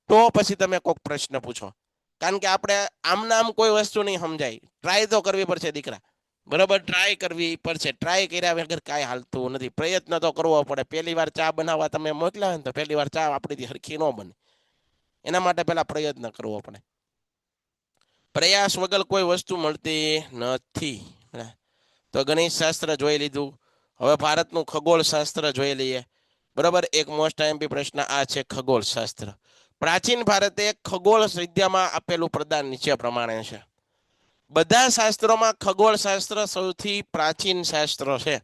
તો પછી તમે કોઈક પ્રશ્ન પૂછો. કારણ કે આપણે આમ કોઈ વસ્તુ નહીં સમજાય, ટ્રાય તો કરવી પડશે દીકરા. બરાબર, ટ્રાય કરવી પડશે. ટ્રાય કર્યા વગર કાંઈ હાલતું નથી. પ્રયત્ન તો કરવો પડે. પહેલી વાર ચા બનાવવા તમે મોકલ્યા હોય ને તો પહેલી વાર ચા આપણીથી હરખી ન બને. એના માટે પહેલા પ્રયત્ન કરવો પડે. પ્રયાસ વગર કોઈ વસ્તુ મળતી નથી. તો ગણિત શાસ્ત્ર જોઈ લીધું. હવે ભારતનું ખગોળ શાસ્ત્ર જોઈ લઈએ. બરાબર, એક મોસ્ટ આઈએમપી પ્રશ્ન આ છે ખગોળ શાસ્ત્ર. પ્રાચીન ભારતે ખગોળ વિદ્યામાં આપેલું પ્રદાન નીચે પ્રમાણે છે. બધા શાસ્ત્રોમાં ખગોળ શાસ્ત્ર સૌથી પ્રાચીન શાસ્ત્ર છે.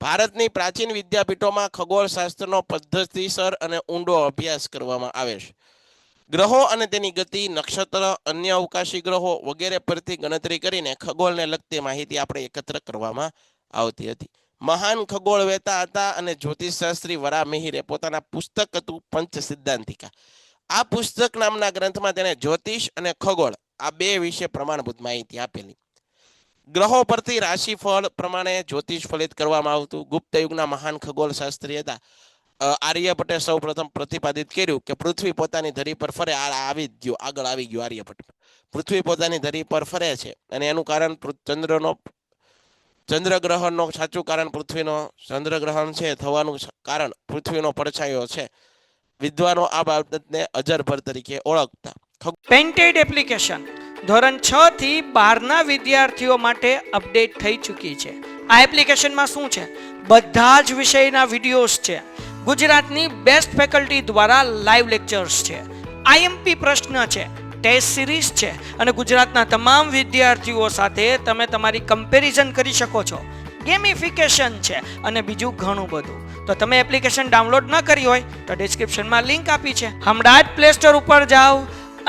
ભારતની પ્રાચીન વિદ્યાપીઠોમાં ખગોળ શાસ્ત્રનો પદ્ધતિસર અને ઊંડો અભ્યાસ કરવામાં આવે છે. ગ્રહો અને તેની ગતિ, નક્ષત્ર, અન્ય અવકાશી ગ્રહો વગેરે પરથી ગણતરી કરીને ખગોળને લગતી માહિતી આપણે એકત્ર કરવામાં આવતી હતી. મહાન ખગોળ વેતા હતા અને જ્યોતિષશાસ્ત્રી વરામિહિરે પોતાના પુસ્તક હતું પંચ સિદ્ધાંતિકા. આ પુસ્તક નામના ગ્રંથમાં તેને જ્યોતિષ અને ખગોળ આ 2 વિશે પ્રમાણભૂત માહિતી આપેલી. ગ્રહો પરથી રાશિફળ પ્રમાણે જ્યોતિષ ફલિત કરવામાં આવતું. ગુપ્ત યુગના મહાન ખગોળ શાસ્ત્રી હતા આર્યભટ્ટે સૌપ્રથમ પ્રતિપાદિત કર્યું કે પૃથ્વી પોતાની ધરી પર ફરે. આગળ આવી ગયો આર્યભટ્ટ. પૃથ્વી પોતાની ધરી પર ફરે છે અને એનું કારણ ચંદ્રગ્રહણનો સાચું કારણ પૃથ્વીનો ચંદ્રગ્રહણ છે થવાનું કારણ પૃથ્વીનો પડછાયો છે. વિદ્વાનો આ બાબતને અજરભર તરીકે ઓળખતા. પેન્ટેડ એપ્લિકેશન ધોરણ 6 થી 12ના વિદ્યાર્થીઓ માટે અપડેટ થઈ ચૂકી છે. આ એપ્લિકેશનમાં શું છે? બધા જ વિષયના વિડીયોઝ છે. ગુજરાતની બેસ્ટ ફેકલ્ટી દ્વારા લાઈવ લેક્ચર્સ છે. આઈએમપી પ્રશ્ન છે, ટેસ્ટ સિરીઝ છે અને ગુજરાતના તમામ વિદ્યાર્થીઓ સાથે તમે તમારી કમ્પેરિઝન કરી શકો છો. ગેમિફિકેશન છે અને બીજું ઘણું બધું. તો તમે એપ્લિકેશન ડાઉનલોડ ન કરી હોય તો ડિસ્ક્રિપ્શનમાં લિંક આપી છે. હમણાં જ પ્લે સ્ટોર ઉપર જાઓ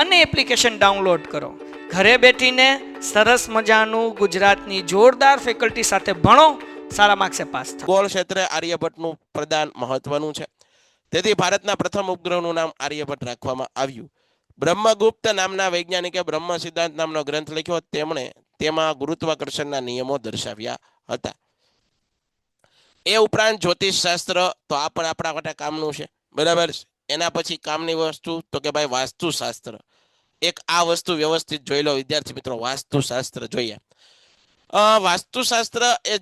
અને એપ્લિકેશન ડાઉનલોડ કરો. ઘરે બેઠીને સરસ મજાનું ગુજરાતની જોરદાર ફેકલ્ટી સાથે ભણો, સારા માર્ક્સે પાસ થાઓ. ખગોળ ક્ષેત્રે આર્યભટ્ટનું પ્રદાન મહત્વનું છે. તેથી ભારતના પ્રથમ ઉપગ્રહનું નામ આર્યભટ્ટ રાખવામાં આવ્યું. બ્રહ્મગુપ્ત નામના વૈજ્ઞાનિકે બ્રહ્મ સિદ્ધાંત નામનો ગ્રંથ લખ્યો. તેમણે તેમાં ગુરુત્વાકર્ષણના નિયમો દર્શાવ્યા હતા. એ ઉપરાંત જ્યોતિષ શાસ્ત્ર તો આ પણ આપણા માટે કામનું છે, બરાબર. એના પછી કામની વસ્તુ તો કે ભાઈ વાસ્તુશાસ્ત્ર. એક આ વસ્તુ વ્યવસ્થિત જોઈ લો વિદ્યાર્થી મિત્રો, વાસ્તુશાસ્ત્ર જોઈએ. વાસ્તુશાસ્ત્ર એ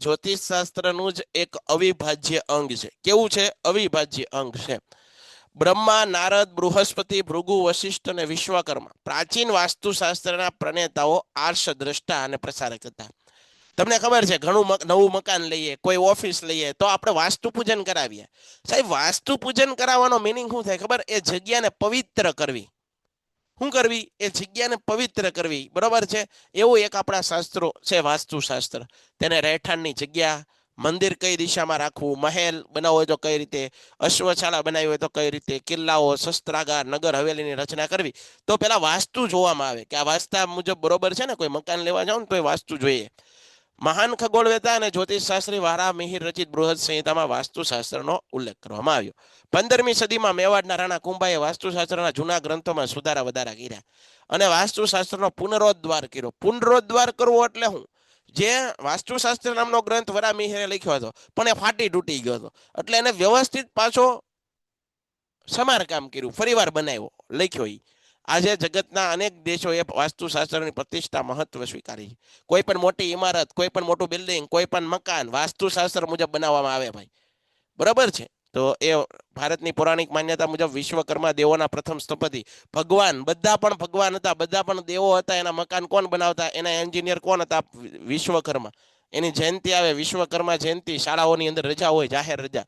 જ્યોતિષશાસ્ત્રનું જ એક અવિભાજ્ય અંગ છે. કેવું છે? અવિભાજ્ય અંગ છે. બ્રહ્મા, નારદ, બૃહસ્પતિ, ભૃગુ, વશિષ્ઠ અને વિશ્વકર્મા પ્રાચીન વાસ્તુશાસ્ત્રના પ્રણેતાઓ, આર્ષ દ્રષ્ટા અને પ્રસારક હતા. તમને ખબર છે, ઘણું નવું મકાન લઈએ, કોઈ ઓફિસ લઈએ તો આપણે વાસ્તુ પૂજન કરાવીએ. સાહેબ, વાસ્તુ પૂજન કરાવવાનો મિનિંગ શું થાય ખબર? એ જગ્યાને પવિત્ર કરવી. શું કરવી? એ જગ્યાને પવિત્ર કરવી, બરોબર છે. એવું એક આપણા શાસ્ત્રો છે વાસ્તુશાસ્ત્ર. તેને રહેઠાણની જગ્યા, મંદિર કઈ દિશામાં રાખવું, મહેલ બનાવવો હોય તો કઈ રીતે, અશ્વશાળા બનાવી હોય તો કઈ રીતે, કિલ્લાઓ, શસ્ત્રાગાર, નગર હવેલીની રચના કરવી, તો પેલા વાસ્તુ જોવામાં આવે કે આ વાસ્તા મુજબ બરોબર છે ને. કોઈ મકાન લેવા જાવ ને તો એ વાસ્તુ જોઈએ. મહાન ખગોળવેતા અને જ્યોતિષશાસ્ત્રી વારા મિહિર રચિત બૃહદ સંહિતામાં વાસ્તુશાસ્ત્રનો ઉલ્લેખ કરવામાં આવ્યો. 15મી સદીમાં મેવાડના રાણા કુંભાએ વાસ્તુશાસ્ત્રના જૂના ગ્રંથોમાં સુધારા વધારા કર્યા અને વાસ્તુશાસ્ત્રનો પુનરોદ્ધાર કર્યો. પુનરોદ્ધાર કરવો એટલે શું? જે વાસ્તુશાસ્ત્ર નામનો ગ્રંથ વરા મિહિરે લખ્યો હતો પણ એ ફાટી તૂટી ગયો હતો, એટલે એને વ્યવસ્થિત પાછો સમારકામ કર્યું, ફરીવાર બનાવ્યો, લખ્યો. આજે જગતના અનેક દેશોએ વાસ્તુશાસ્ત્રની પ્રતિષ્ઠા મહત્વ સ્વીકારી છે. કોઈ પણ મોટી ઇમારત, કોઈ પણ મોટું બિલ્ડિંગ, કોઈ પણ મકાન વાસ્તુશાસ્ત્ર મુજબ બનાવવામાં આવે ભાઈ, બરાબર છે. તો એ ભારતની પૌરાણિક માન્યતા મુજબ વિશ્વકર્મા દેવોના પ્રથમ સ્થપતિ. ભગવાન, બધા પણ ભગવાન હતા, બધા પણ દેવો હતા. એના મકાન કોણ બનાવતા? એના એન્જિનિયર કોણ હતા? વિશ્વકર્મા. એની જયંતિ આવે, વિશ્વકર્મા જયંતિ. શાળાઓની અંદર રજા હોય, જાહેર રજા.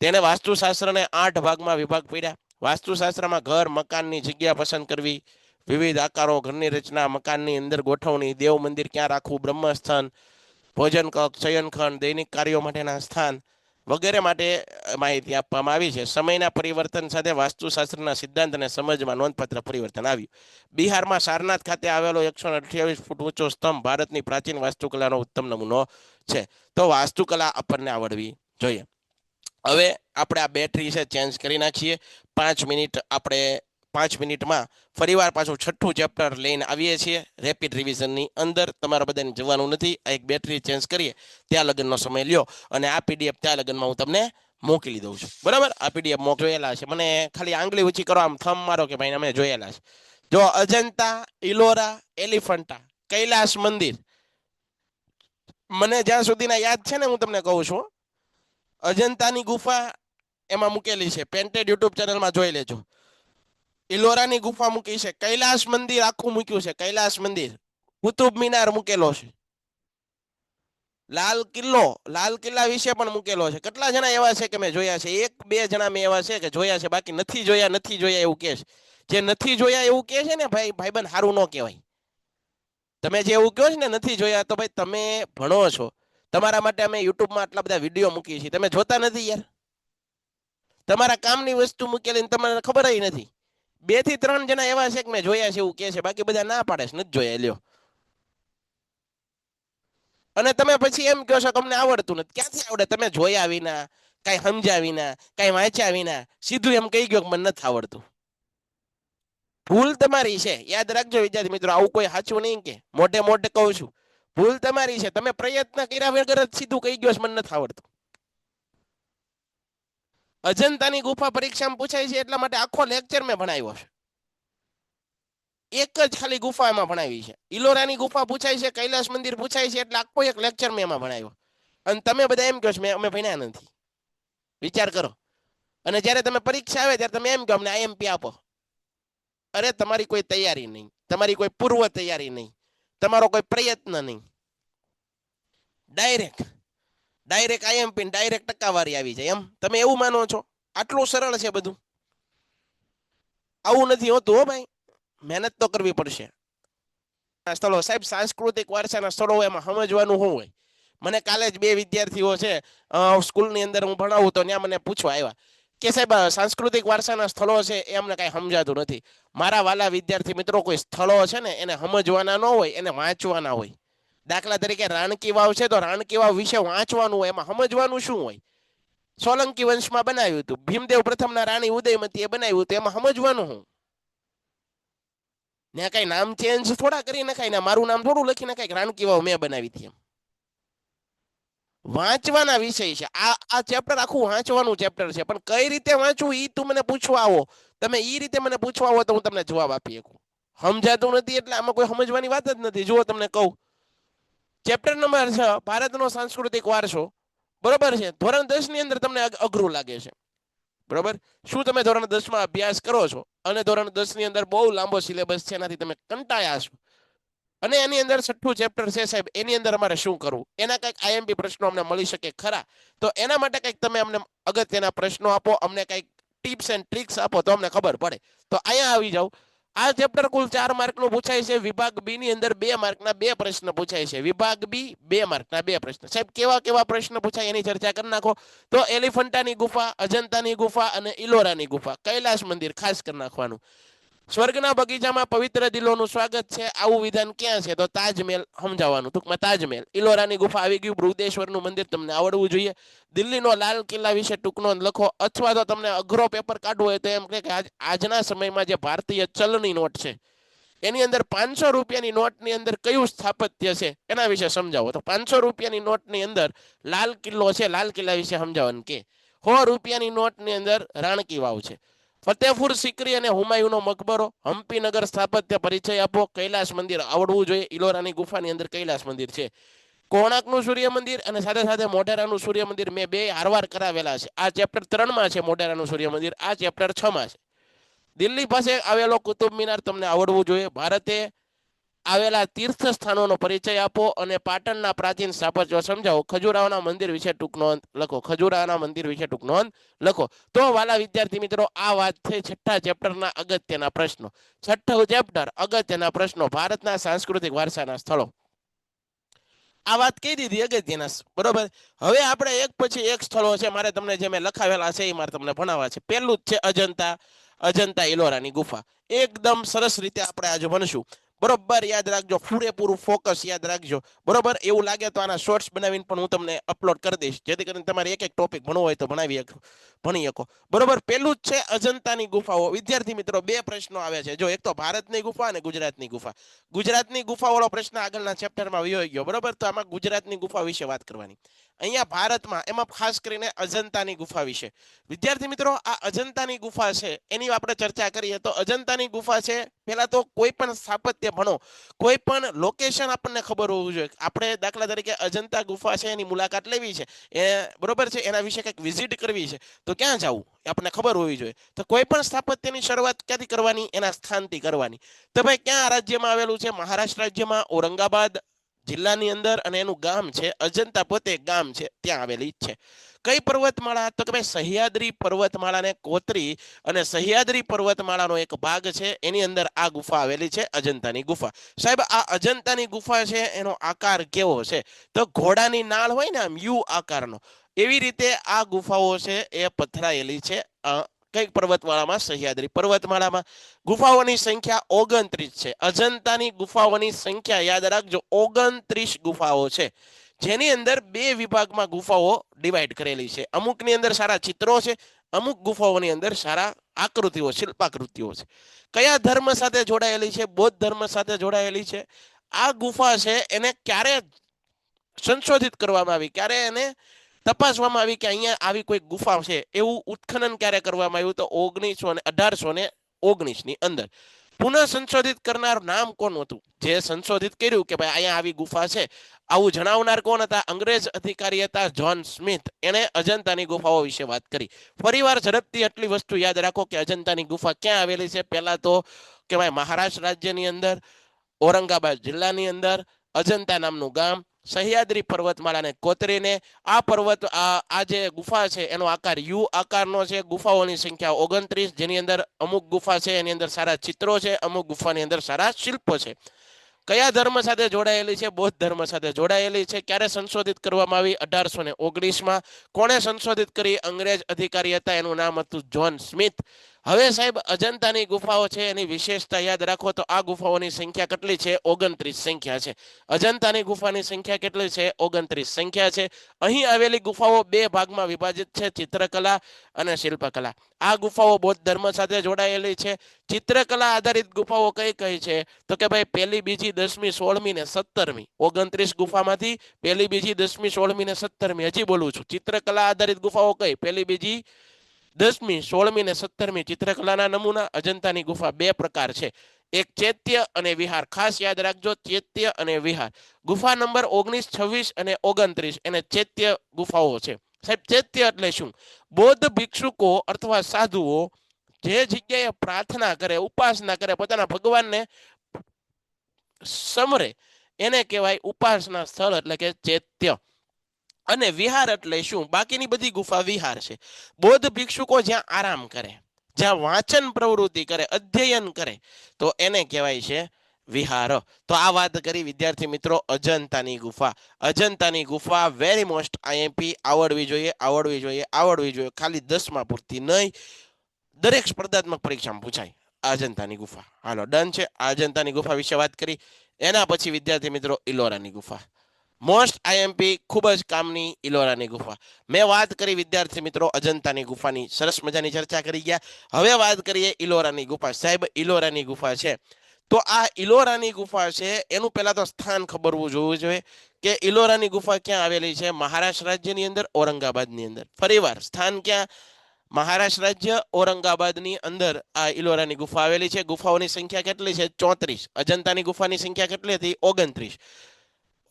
તેને વાસ્તુશાસ્ત્રને 8 ભાગમાં વિભાગ પડ્યા. વાસ્તુશાસ્ત્રમાં ઘર, મકાનની જગ્યા પસંદ કરવી, વિવિધ આકારો, ઘરની રચના, મકાનની અંદર ગોઠવણી, દેવ મંદિર ક્યાં રાખવું, બ્રહ્મસ્થાન, ભોજન કક્ષ, શયનખંડ, દૈનિક કાર્યો માટેના સ્થાન વગેરે માટે માહિતી આપવામાં આવી છે. સમયના પરિવર્તન સાથે વાસ્તુશાસ્ત્રના સિદ્ધાંત અને સમજમાં નોંધપાત્ર પરિવર્તન આવ્યું. બિહારમાં સારનાથ ખાતે આવેલો 128 ફૂટ ઊંચો સ્તંભ ભારતની પ્રાચીન વાસ્તુકલાનો ઉત્તમ નમૂનો છે. તો વાસ્તુકલા આપણને આવડવી જોઈએ. હવે આપણે આ બેટરી છે ચેન્જ કરી નાખીએ. 5 મિનિટ આપણે 5 મિનિટમાં ફરીવાર પાછું 6થું ચેપ્ટર લઈને આવીએ છીએ રેપિડ રિવિઝનની અંદર. તમારા બધાને જવાનું નથી. આ એક બેટરી ચેન્જ કરીએ, ત્યાં લગનનો સમય લ્યો અને આ પીડીએફ ત્યાં લગનમાં હું તમને મોકલી દઉં છું, બરાબર. આ પીડીએફ જોયેલા છે, મને ખાલી આંગળી ઊંચી કરો, આમ થમ મારો કે ભાઈ અમે જોયેલા છે. જો અજંતા, ઇલોરા, એલિફન્ટા, કૈલાસ મંદિર, મને જ્યાં સુધીના યાદ છે ને હું તમને કહું છું, અજંતાની ગુફા એમાં મૂકેલી છે, પેન્ટેડ યુટ્યુબ ચેનલમાં જોઈ લેજો. ઇલોરાની ગુફા મૂકી છે, કૈલાસ મંદિર આખું મૂક્યું છે, કૈલાસ મંદિર, કુતુબ મિનાર મૂકેલો છે, લાલ કિલ્લા વિશે પણ મૂકેલો છે. કેટલા જણા એવા છે કે મેં જોયા છે? 1-2 જણા મેં એવા છે કે જોયા છે, બાકી નથી જોયા એવું કે છે. જે નથી જોયા એવું કે છે ને ભાઈબંધ, સારું ન કહેવાય. તમે જે એવું કહો છો ને નથી જોયા, તો ભાઈ તમે ભણો છો, તમારા માટે અમે યુટ્યુબમાં આટલા બધા વિડીયો મૂકીએ છીએ, તમે જોતા નથી યાર. તમારા કામની વસ્તુ મૂકેલી તમને ખબર જ નથી. 2 થી 3 જણા એવા છે કે મેં જોયા છે એવું કે છે, બાકી બધા ના પાડે છે નથી જોયા. લ્યો, અને તમે પછી એમ કહો છો કે અમને આવડતું નથી. ક્યાંથી આવડે? તમે જોયા વિના, કઈ સમજ્યા વિના, કઈ વાંચ્યા વિના સીધું એમ કહી ગયો કે મને નથી આવડતું. ભૂલ તમારી છે, યાદ રાખજો વિદ્યાર્થી મિત્રો. આવું કોઈ સાચું નહીં કે મોટે કહું છું. ભૂલ તમારી છે, તમે પ્રયત્ન કર્યા વગર જ સીધું કહી ગયો મને નથી આવડતું. અજંતાની ગુફા પરીક્ષામાં પૂછાય છે એટલા માટે આખો લેક્ચર મેં ભણાવ્યો છે. એક જ ખાલી ગુફા એમાં ભણાવી છે. ઇલોરાની ગુફા પૂછાય છે, કૈલાસ મંદિર પૂછાય છે, એટલે આખો એક લેક્ચર મેં એમાં ભણાવ્યો. અને તમે બધા એમ કહો છો અમે ભણ્યા નથી. વિચાર કરો. અને જ્યારે તમે પરીક્ષા આવે ત્યારે તમે એમ કહો અમને આઈએમપી આપો. અરે તમારી કોઈ તૈયારી નહીં, તમારી કોઈ પૂર્વ તૈયારી નહીં, તમારો કોઈ પ્રયત્ન નહીં. ડાયરેક્ટ આઈએમપી ડાયરેક્ટ ટકાવારી આવી જાય એમ તમે એવું માનો છો? આટલું સરળ છે બધું? આવું નથી હોતું હો ભાઈ, મહેનત તો કરવી પડશે. સ્થળો સાહેબ, સાંસ્કૃતિક વારસાના સ્થળો એમાં સમજવાનું શું હોય? મને કાલે જ બે વિદ્યાર્થીઓ છે સ્કૂલની અંદર હું ભણાવું તો ત્યાં મને પૂછવા આવ્યા કે સાહેબ સાંસ્કૃતિક વારસાના સ્થળો છે એ અમને કાંઈ સમજાતું નથી. મારા વાલા વિદ્યાર્થી મિત્રો, કોઈ સ્થળો છે ને એને સમજવાના ન હોય, એને વાંચવાના હોય. દાખલા તરીકે રાણકી વાવ છે તો રાણકી વાવ વિશે વાંચવાનું હોય, એમાં સમજવાનું શું હોય? સોલંકી વંશમાં બનાવ્યું હતું, ભીમદેવ પ્રથમના રાણી ઉદયમતીએ બનાવ્યું હતું, એમાં સમજવાનું શું? ને કઈ નામ ચેન્જ થોડા કરી નખાય ને, મારું નામ થોડું લખી નખાય રાણકી વાવ મેં બનાવી હતી એમ. વાંચવાના વિષય છે આ ચેપ્ટર, આખું વાંચવાનું ચેપ્ટર છે. પણ કઈ રીતે વાંચવું ઈ તું મને પૂછવા આવો, તમે ઈ રીતે મને પૂછવા આવો તો હું તમને જવાબ આપી શકું. સમજાતું નથી એટલે આમાં કોઈ સમજવાની વાત જ નથી. જુઓ તમને કહું, ચેપ્ટર નંબર 6 ભારતનો સાંસ્કૃતિક વારસો. બરોબર છે, ધોરણ 10 ની અંદર તમને અઘરું લાગે છે. બરોબર, શું તમે ધોરણ 10 માં અભ્યાસ કરો છો અને ધોરણ 10 ની અંદર બહુ લાંબો સિલેબસ છે, એનાથી તમે કંટાળ્યા છો અને એની અંદર 6થું ચેપ્ટર છે સાહેબ, એની અંદર અમારે શું કરવું? એના કંઈક આઈએમપી પ્રશ્નો અમને મળી શકે ખરા? તો એના માટે કંઈક તમે અમને અગત્યના પ્રશ્નો આપો, અમને કંઈક ટિપ્સ એન્ડ ટ્રિક્સ આપો તો અમને ખબર પડે. તો અહીંયા આવી જાવ. આ ચેપ્ટર કુલ 4 માર્કનું પૂછાય છે. વિભાગ બી ની અંદર 2 માર્કના 2 પ્રશ્ન પૂછાય છે. વિભાગ બી 2 માર્કના 2 પ્રશ્ન. સાહેબ કેવા કેવા પ્રશ્ન પૂછાય એની ચર્ચા કરી નાખો. તો એલિફન્ટાની ગુફા, અજંતાની ગુફા અને ઇલોરાની ગુફા, કૈલાસ મંદિર ખાસ કરી નાખવાનું. સ્વર્ગના બગીચામાં પવિત્ર દિલોનું સ્વાગત છે, આવું વિધાન ક્યાં છે? તો તાજમહેલ સમજાવવાનું, ટૂંકમાં તાજમહેલ. ઇલોરાની ગુફા આવી ગયું, બૃહદેશ્વરનું મંદિર તમને આવડવું જોઈએ. દિલ્હીનો લાલ કિલ્લા વિશે ટૂંક નોંધ લખો, અથવા તો તમને અઘરો પેપર કાઢવો હોય તો એમ કે આજના સમયમાં જે ભારતીય ચલણી નોટ છે એની અંદર 500 રૂપિયાની નોટની અંદર કયું સ્થાપત્ય છે એના વિશે સમજાવો. તો 500 રૂપિયાની નોટની અંદર લાલ કિલ્લો છે, લાલ કિલ્લા વિશે સમજાવવાનું કે 100 રૂપિયાની નોટની અંદર રાણકી વાવ છે. ફતેહપુર સિકરી અને હુમાયુનો મકબરો, હમ્પીનગર સ્થાપત્ય પરિચય આપો, કૈલાસ મંદિર આવડવું જોઈએ. ઇલોરાની ગુફાની અંદર કૈલાસ મંદિર છે. કોણાર્કનું સૂર્ય મંદિર અને સાથે સાથે મોઢેરાનું સૂર્ય મંદિર મેં બે હારવાર કરાવેલા છે. આ ચેપ્ટર 3 માં છે મોઢેરાનું સૂર્ય મંદિર, આ ચેપ્ટર 6 માં છે. દિલ્હી પાસે આવેલો કુતુબ મિનાર તમને આવડવું જોઈએ. ભારતે આવેલા તીર્થ સ્થાનોનો પરિચય આપો અને પાટણના પ્રાચીન સ્થાપત્યો સમજાવો. ખજુરાહોના મંદિર વિશે ટૂંક નોંધ લખો. ખજુરાહોના મંદિર વિશે ટૂંક નોંધ લખો. તો વાલા વિદ્યાર્થી મિત્રો, આ વાત થઈ 6થા ચેપ્ટરના અગત્યના પ્રશ્નો. 6થું ચેપ્ટર અગત્યના પ્રશ્નો, ભારતના સાંસ્કૃતિક વારસાના સ્થળો. આ વાત કહી દીધી અગત્યના, બરોબર. હવે આપણે એક પછી એક સ્થળો છે મારે તમને જે મેં લખાવેલા છે એ મારે તમને ભણાવવા છે. પહેલું જ છે અજંતા ઇલોરાની ગુફા. એકદમ સરસ રીતે આપણે આજે ભણશું. બરોબર યાદ રાખજો, પૂરેપૂરું ફોકસ યાદ રાખજો. બરોબર, એવું લાગે તો આના શોર્ટ્સ બનાવીને પણ હું તમને અપલોડ કરી દઈશ, જેથી કરીને તમારે એક એક ટોપિક ભણવો હોય તો ભણી શકો. બરોબર, પેલું જ છે અજંતાની ગુફાઓ. વિદ્યાર્થી મિત્રો, 2 પ્રશ્નો આવે છે. જો એક તો ભારતની ગુફા અને ગુજરાતની ગુફા. ગુજરાતની ગુફા વાળો પ્રશ્ન આગળના ચેપ્ટરમાં વયો ગયો. બરોબર, તો આમાં ગુજરાતની ગુફા વિશે વાત કરવાની. અહીંયા ભારતમાં એમાં ખાસ કરીને અજંતાની ગુફા વિશે. વિદ્યાર્થી મિત્રો, આ અજંતાની ગુફા છે એની આપણે ચર્ચા કરીએ તો અજંતાની ગુફા છે, પહેલા તો કોઈ પણ સ્થાપત્ય ભણો, કોઈ પણ લોકેશન આપણને ખબર હોવું જોઈએ. આપણે દાખલા તરીકે અજંતા ગુફા છે એની મુલાકાત લેવી છે, એ બરોબર છે, એના વિશે કંઈક વિઝિટ કરવી છે, તો ક્યાં જવું એ આપણને ખબર હોવી જોઈએ. તો કોઈ પણ સ્થાપત્યની શરૂઆત ક્યાંથી કરવાની? એના સ્થાનથી કરવાની. તો ભાઈ ક્યાં રાજ્યમાં આવેલું છે? મહારાષ્ટ્ર રાજ્યમાં ઔરંગાબાદ જિલ્લાની અંદર, અને એનું ગામ છે અજંતા, પોતે ગામ છે ત્યાં આવેલી છે. કઈ પર્વતમાળા? તો કે ભાઈ સહ્યાદ્રી પર્વતમાળાને કોતરી અને સહ્યાદ્રી પર્વતમાળાનો એક ભાગ છે એની અંદર આ ગુફા આવેલી છે, અજંતાની ગુફા. સાહેબ, આ અજંતાની ગુફા છે એનો આકાર કેવો છે? તો ઘોડાની નાળ હોય ને આમ યુ આકારનો, એવી રીતે આ ગુફાઓ છે એ પથરાયેલી છે. કઈ પર્વતમાળામાં? સહ્યાદ્રી પર્વતમાળામાં. ગુફાઓની સંખ્યા 29 છે. અજંતાની ગુફાઓની સંખ્યા યાદ રાખજો, 29 ગુફાઓ છે, જેની અંદર 2 વિભાગમાં ગુફાઓ ડિવાઈડ કરેલી છે. અમુકની અંદર સારા ચિત્રો છે, અમુક ગુફાઓની અંદર સારા આકૃતિઓ, શિલ્પાકૃતિઓ છે. કયા ધર્મ સાથે જોડાયેલી છે? બૌદ્ધ ધર્મ સાથે જોડાયેલી છે. આ ગુફા છે એને ક્યારે સંશોધિત કરવામાં આવી, ક્યારે એને તપાસવામાં આવી કે અહીંયા આવી કોઈ ગુફા છે, એવું ઉત્ખનન ક્યારે કરવામાં આવ્યું? તો 1819 ની અંદર. પુનઃ સંશોધિત કરનાર નામ કોણ હતું? જે સંશોધિત કર્યું કે ભાઈ અહીંયા આવી ગુફા છે, આવું જણાવનાર કોણ હતા? અંગ્રેજ અધિકારી હતા જ્હોન સ્મિથ. એણે અજંતાની ગુફાઓ વિશે વાત કરી. ફરીવાર ઝડપથી આટલી વસ્તુ યાદ રાખો કે અજંતાની ગુફા ક્યાં આવેલી છે. પહેલા તો કે ભાઈ મહારાષ્ટ્ર રાજ્યની અંદર, ઔરંગાબાદ જિલ્લાની અંદર અજંતા નામનું ગામ, સહ્યાદ્રી પર્વતમાળાને કોતરીને આ પર્વત આ જે ગુફા છે એનો આકાર યુ આકારનો છે. ગુફાઓની સંખ્યા 29, જેની અંદર અમુક ગુફા છે એની અંદર સારા ચિત્રો છે, અમુક ગુફાની અંદર સારા શિલ્પો છે. કયા ધર્મ સાથે જોડાયેલી છે? બૌદ્ધ ધર્મ સાથે જોડાયેલી છે. ક્યારે સંશોધિત કરવામાં આવી? 1819માં. કોણે સંશોધિત કરી? અંગ્રેજ અધિકારી હતા, એનું નામ હતું જ્હોન સ્મિથ. હવે સાહેબ અજંતાની ગુફાઓ છે એની વિશેષતા યાદ રાખો તો આ ગુફાઓની સંખ્યા કેટલી છે? 29 સંખ્યા છે. અજંતાની ગુફાની સંખ્યા કેટલી છે? 29 સંખ્યા છે. અહીં આવેલી ગુફાઓ બે ભાગમાં વિભાજિત છે, ચિત્રકલા અને શિલ્પકલા. આ ગુફાઓ બૌદ્ધ ધર્મ સાથે જોડાયેલી છે. ચિત્રકલા આધારિત ગુફાઓ કઈ કઈ છે? તો કે ભાઈ 1લી, 2જી, 10મી, 16મી ને 17મી. 29 ગુફામાંથી 1લી, 2જી, 10મી, 16મી ને 17મી. હજી બોલું છું, ચિત્રકલા આધારિત ગુફાઓ કઈ? 1લી, 2જી, 10મી, 16મી ને 17મી. ચિત્રકલાના નમૂના અજંતાની ગુફા બે પ્રકાર છે, એક ચૈત્ય અને વિહાર. ખાસ યાદ રાખજો, ચૈત્ય અને વિહાર. ગુફા નંબર 19, 26 અને 29 એને ચૈત્ય ગુફાઓ છે. સાહેબ ચૈત્ય એટલે શું? બૌદ્ધ ભિક્ષુકો અથવા સાધુઓ જે જગ્યાએ પ્રાર્થના કરે, ઉપાસના કરે, પોતાના ભગવાનને સમરે, એને કહેવાય ઉપાસના સ્થળ એટલે કે ચૈત્ય. અને વિહાર એટલે શું? બાકીની બધી ગુફા વિહાર છે. બૌદ્ધ ભિક્ષુકો જ્યાં આરામ કરે, જ્યાં વાંચન પ્રવૃત્તિ કરે, અધ્યયન કરે, તો એને કહેવાય છે વિહાર. તો આ વાત કરી વિદ્યાર્થી મિત્રો અજંતાની ગુફા. અજંતાની ગુફા વેરી મોસ્ટ આઈએમપી આવડવી જોઈએ, આવડવી જોઈએ, આવડવી જોઈએ. ખાલી 10માં પૂરતી નહીં, દરેક સ્પર્ધાત્મક પરીક્ષામાં પૂછાય અજંતાની ગુફા. હાલો ડન છે. અજંતાની ગુફા વિશે વાત કરી. એના પછી વિદ્યાર્થી મિત્રો ઇલોરાની ગુફા. મોસ્ટ આઈએમપી ખૂબ જ કામની ઇલોરાની ગુફા. મેં વાત કરી વિદ્યાર્થી મિત્રો અજંતાની ગુફાની, સરસ મજાની ચર્ચા કરી ગયા. હવે વાત કરીએ ઇલોરાની ગુફા. સાહેબ ઇલોરાની ગુફા છે, તો આ ઇલોરાની ગુફા છે એનું પહેલા તો સ્થાન ખબર હોવું જોઈએ કે ઇલોરાની ગુફા ક્યાં આવેલી છે? મહારાષ્ટ્ર રાજ્યની અંદર, ઔરંગાબાદની અંદર. ફરીવાર સ્થાન ક્યાં? મહારાષ્ટ્ર રાજ્ય, ઔરંગાબાદની અંદર આ ઇલોરાની ગુફા આવેલી છે. ગુફાઓની સંખ્યા કેટલી છે? 34. અજંતાની ગુફાની સંખ્યા કેટલી હતી? 29.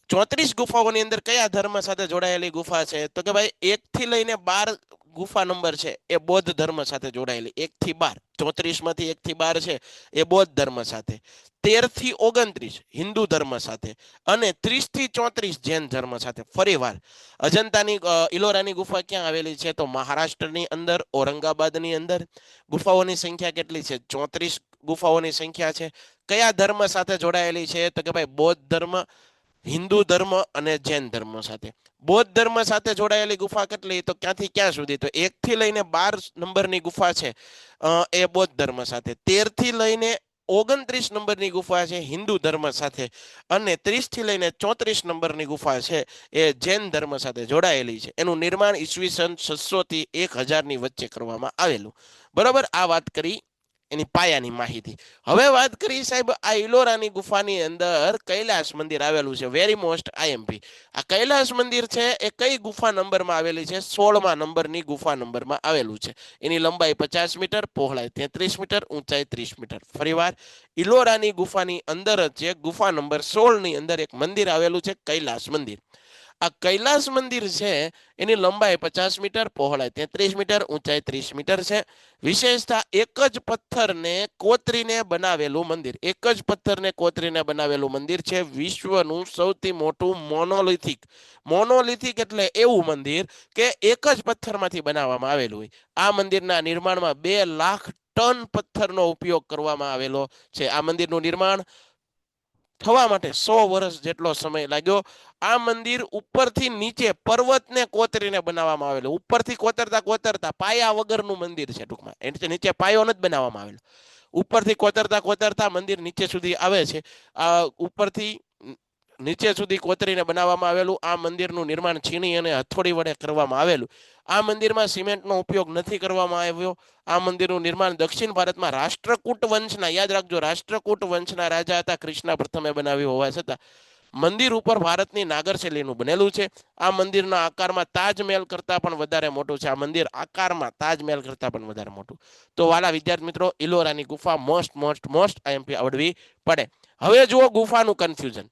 34 ગુફાઓની અંદર કયા ધર્મ સાથે જોડાયેલી ગુફા છે? તો કે ભાઈ 1 થી લઈને 12 ગુફા નંબર છે એ બૌદ્ધ ધર્મ સાથે જોડાયેલી. 1 થી 12, 34 માંથી 1 થી 12 છે એ બૌદ્ધ ધર્મ સાથે. 13 થી 29 હિન્દુ ધર્મ સાથે અને 30 થી 34 જૈન ધર્મ સાથે. ફરીવાર અજંતાની ઇલોરાની ગુફા ક્યાં આવેલી છે? તો મહારાષ્ટ્રની અંદર, ઔરંગાબાદની અંદર. ગુફાઓની સંખ્યા કેટલી છે? 34 ગુફાઓની સંખ્યા છે. કયા ધર્મ સાથે જોડાયેલી છે? તો કે ભાઈ બૌદ્ધ ધર્મ, હિન્દુ ધર્મ અને જૈન ધર્મ સાથે. બૌદ્ધ ધર્મ સાથે જોડાયેલી ગુફા કેટલી? તો ક્યાંથી ક્યાં સુધી? તો 1 થી લઈને 12 નંબરની ગુફા છે એ બૌદ્ધ ધર્મ સાથે. 13 થી લઈને 29 નંબરની ગુફા છે હિન્દુ ધર્મ સાથે અને 30 થી લઈને 34 નંબરની ગુફા છે એ જૈન ધર્મ સાથે જોડાયેલી છે. એનું નિર્માણ ઈસવીસન 600 થી 1000 ની વચ્ચે કરવામાં આવેલું. બરોબર, આ વાત કરી એની પાયાની માહિતી. હવે વાત કરી સાહેબ આ ઇલોરાની ગુફાની અંદર કૈલાસ મંદિર આવેલું છે. Very most IMP. આ કૈલાસ મંદિર છે એ કઈ ગુફા નંબરમાં આવેલી છે? 16મા નંબરની ગુફા નંબરમાં આવેલું છે. એની લંબાઈ 50 મીટર, પહોળાઈ 33 મીટર, ઊંચાઈ 30 મીટર. ફરીવાર ઇલોરાની ગુફાની અંદર જ ગુફા નંબર 16 ની અંદર એક મંદિર આવેલું છે, કૈલાસ મંદિર. આ કૈલાસ મંદિર છે એની લંબાઈ 50 મીટર, પહોળાઈ 33 મીટર, ઊંચાઈ 30 મીટર છે. વિશેષતા એક જ પથ્થરને કોતરીને બનાવેલું મંદિર. એક જ પથ્થરને કોતરીને બનાવેલું મંદિર છે. વિશ્વનું સૌથી મોટું મોનોલિથિક. મોનોલિથિક એટલે એવું મંદિર કે એક જ પથ્થરમાંથી બનાવવામાં આવેલું હોય. આ મંદિરના નિર્માણમાં 2 લાખ ટન પથ્થરનો ઉપયોગ કરવામાં આવેલો છે. આ મંદિરનું નિર્માણ થવા માટે 100 વર્ષ જેટલો સમય લાગ્યો. આ મંદિર ઉપરથી નીચે પર્વતને કોતરીને બનાવવામાં આવેલું. ઉપરથી કોતરતા કોતરતા પાયા વગરનું મંદિર છે ટૂંકમાં. એટલે નીચે પાયો નથી બનાવવામાં આવેલો. ઉપરથી કોતરતા કોતરતા મંદિર નીચે સુધી આવે છે. આ ઉપરથી નીચે સુધી કોતરીને બનાવવામાં આવેલું. આ મંદિરનું નિર્માણ છીણી અને હથોડી વડે કરવામાં આવેલું. આ મંદિરમાં સિમેન્ટનો ઉપયોગ નથી કરવામાં આવ્યો. આ મંદિરનું નિર્માણ દક્ષિણ ભારતમાં રાષ્ટ્રકૂટ વંશના, યાદ રાખજો, રાષ્ટ્રકૂટ વંશના રાજા હતા કૃષ્ણ પ્રથમે બનાવ્યું હોવા છતાં મંદિર ઉપર ભારતની નાગર શૈલીનું બનેલું છે. આ મંદિરના આકારમાં તાજમહેલ કરતાં પણ વધારે મોટું છે. આ મંદિર આકારમાં તાજમહેલ કરતાં પણ વધારે મોટું. તો વાલા વિદ્યાર્થી મિત્રો, ઇલોરાની ગુફા મોસ્ટ આઈએમપી આવડવી પડે. હવે જુઓ ગુફાનું કન્ફ્યુઝન.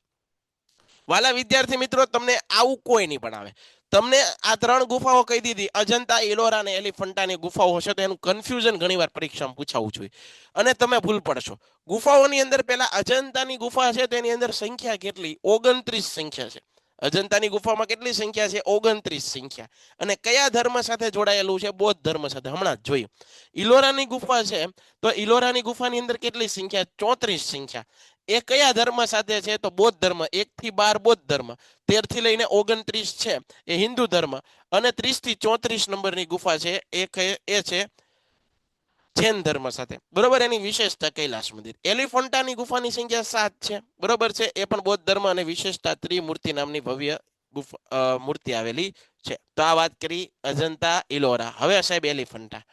વાલા વિદ્યાર્થી મિત્રો, તમને આવું કોઈ નહીં પણ આવે. તમને આ 3 ગુફાઓ કહી દીધી, અજંતા, ઇલોરા અને એલિફન્ટાની ગુફાઓ હશે તો એનું કન્ફ્યુઝન ઘણીવાર પરીક્ષામાં પૂછાવું જોઈએ અને તમે ભૂલ પડશો. ગુફાઓની અંદર પહેલા અજંતાની ગુફા છે તેની અંદર સંખ્યા કેટલી? 29 સંખ્યા છે. અજંતાની ગુફામાં કેટલી સંખ્યા છે? 29 સંખ્યા. અને કયા ધર્મ સાથે જોડાયેલું છે? બૌદ્ધ ધર્મ સાથે. હમણાં જ જોયું. ઇલોરાની ગુફા છે તો ઇલોરાની ગુફાની અંદર કેટલી સંખ્યા? 34 સંખ્યા. એ કયા ધર્મ સાથે છે? તો બૌદ્ધ ધર્મ. 1 થી 12 બૌદ્ધ ધર્મ, 13 થી લઈને 29 છે એ હિન્દુ ધર્મ, અને 30 થી 34 નંબરની ગુફા છે એ છે જૈન ધર્મ સાથે. બરોબર. એની વિશેષતા કૈલાસ મંદિર. એલિફન્ટાની ગુફાની સંખ્યા 7 છે. બરોબર છે. એ પણ બૌદ્ધ ધર્મ, અને વિશેષતા ત્રિમૂર્તિ નામની ભવ્ય મૂર્તિ આવેલી છે. તો આ વાત કરી અજંતા, ઇલોરા. હવે સાહેબ એલિફન્ટા.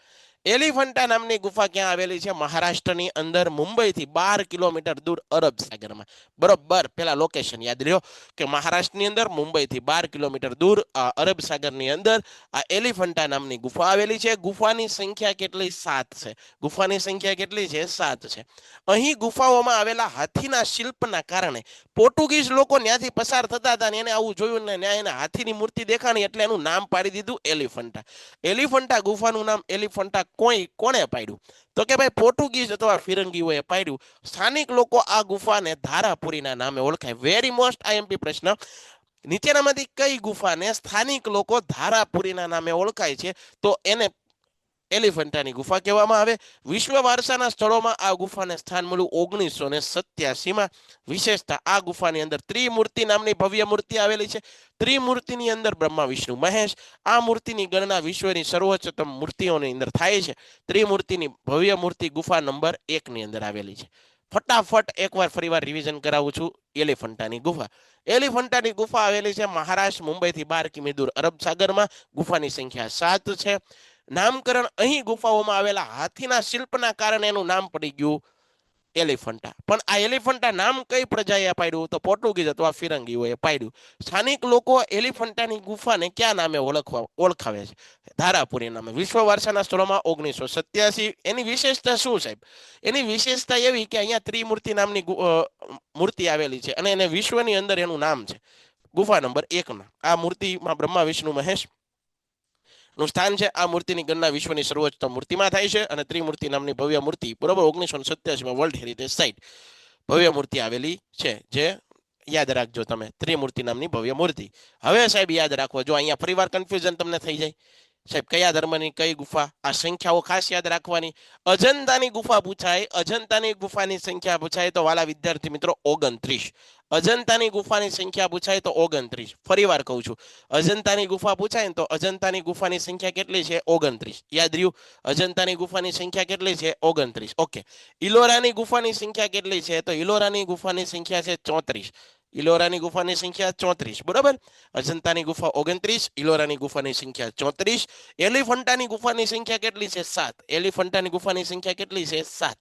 એલિફન્ટા નામની ગુફા ક્યાં આવેલી છે? મહારાષ્ટ્રની અંદર, મુંબઈથી 12 કિલોમીટર દૂર અરબ સાગરમાં. બરોબર. પેલા લોકેશન યાદ રહ્યો કે મહારાષ્ટ્રની અંદર, મુંબઈથી 12 કિલોમીટર દૂર અરબ સાગરની અંદર આ એલિફન્ટા નામની ગુફા આવેલી છે. ગુફાની સંખ્યા કેટલી? 7 છે. ગુફાની સંખ્યા કેટલી છે? 7 છે. અહીં ગુફાઓમાં આવેલા હાથીના શિલ્પના કારણે પોર્ટુગીઝ લોકો ત્યાંથી પસાર થતા હતા અને એને આવું જોયું ને ત્યાં એને હાથીની મૂર્તિ દેખાણી એટલે એનું નામ પાડી દીધું એલિફન્ટા. એલિફન્ટા ગુફાનું નામ એલિફન્ટા કોણે પાડ્યું? તો કે ભાઈ પોર્ટુગીઝ અથવા ફિરંગીઓએ પાડ્યું. સ્થાનિક લોકો આ ગુફાને ધારાપુરીના નામે ઓળખાય. વેરી મોસ્ટ આઈએમપી પ્રશ્ન. નીચેનામાંથી કઈ ગુફાને સ્થાનિક લોકો ધારાપુરીના નામે ઓળખાય છે? તો એને એલિફન્ટાની ગુફા કહેવામાં આવે. વિશ્વ વારસાના સ્થળોમાં આ ગુફાને સ્થાન મળ્યું 1987માં. વિશેષતા, આ ગુફાની અંદર ત્રિમૂર્તિ નામની ભવ્ય મૂર્તિ આવેલી છે. ત્રિમૂર્તિની અંદર બ્રહ્મા, વિષ્ણુ, મહેશ. આ મૂર્તિની ગણના વિશ્વની સર્વોચ્ચતમ મૂર્તિઓની અંદર થાય છે. ત્રિમૂર્તિની ભવ્ય મૂર્તિ ગુફા નંબર 1 ની અંદર આવેલી છે. ફટાફટ એકવાર ફરીવાર રિવિઝન કરાવું છું. એલિફન્ટાની ગુફા. એલિફન્ટાની ગુફા આવેલી છે મહારાષ્ટ્ર, મુંબઈથી 12 કિમી દૂર અરબ સાગરમાં. ગુફાની સંખ્યા 7 છે. નામકરણ અહીં ગુફાઓમાં આવેલા હાથીના શિલ્પના કારણે એનું નામ પડી ગયું એલિફન્ટા. પણ આ એલિફન્ટા નામ કઈ પ્રજાએ પાડ્યું? તો પોર્ટુગીઝ અથવા ફિરંગીઓએ પાડ્યું. સ્થાનિક લોકો એલિફન્ટાની ગુફાને ક્યાં નામે ઓળખાવે છે? ધારાપુરી નામે. વિશ્વ વારસાના સ્થળોમાં 1987. એની વિશેષતા શું સાહેબ? એની વિશેષતા એવી કે અહીંયા ત્રિમૂર્તિ નામની મૂર્તિ આવેલી છે અને એને વિશ્વની અંદર એનું નામ છે ગુફા નંબર 1 આ મૂર્તિમાં બ્રહ્મા, વિષ્ણુ, મહેશ નું સ્થાન છે. આ મૂર્તિની ગણના વિશ્વની સર્વોચ્ચ મૂર્તિમાં થાય છે અને ત્રિમૂર્તિ નામની ભવ્ય મૂર્તિ બરોબર 1987માં વર્લ્ડ હેરિટેજ સાઇટ ભવ્ય મૂર્તિ આવેલી છે. જે યાદ રાખજો તમે, ત્રિમૂર્તિ નામની ભવ્ય મૂર્તિ. હવે સાહેબ યાદ રાખવો, જો અહીંયા ફરીવાર કન્ફ્યુઝન તમને થઈ જાય સાહેબ કયા ધર્મની કઈ ગુફા, આ સંખ્યાઓ ખાસ યાદ રાખવાની. અજંતાની ગુફા પૂછાય, અજંતાની ગુફાની સંખ્યા પૂછાય તો વાલા વિદ્યાર્થી મિત્રો 29. અજંતાની ગુફાની સંખ્યા પૂછાય તો 29. ફરીવાર કહું છું, અજંતાની ગુફા પૂછાય ને તો અજંતાની ગુફાની સંખ્યા કેટલી છે? 29. યાદ રહ્યું? અજંતાની ગુફાની સંખ્યા કેટલી છે? 29. ઓકે. ઇલોરાની ગુફાની સંખ્યા કેટલી છે? તો ઇલોરાની ગુફાની સંખ્યા છે 34. ઇલોરાની ગુફાની સંખ્યા 34. બરોબર. અજંતાની ગુફા 29, ઇલોરાની ગુફાની સંખ્યા 34. એલિફન્ટાની ગુફાની સંખ્યા કેટલી છે? 7. એલિફન્ટાની ગુફાની સંખ્યા કેટલી છે? 7.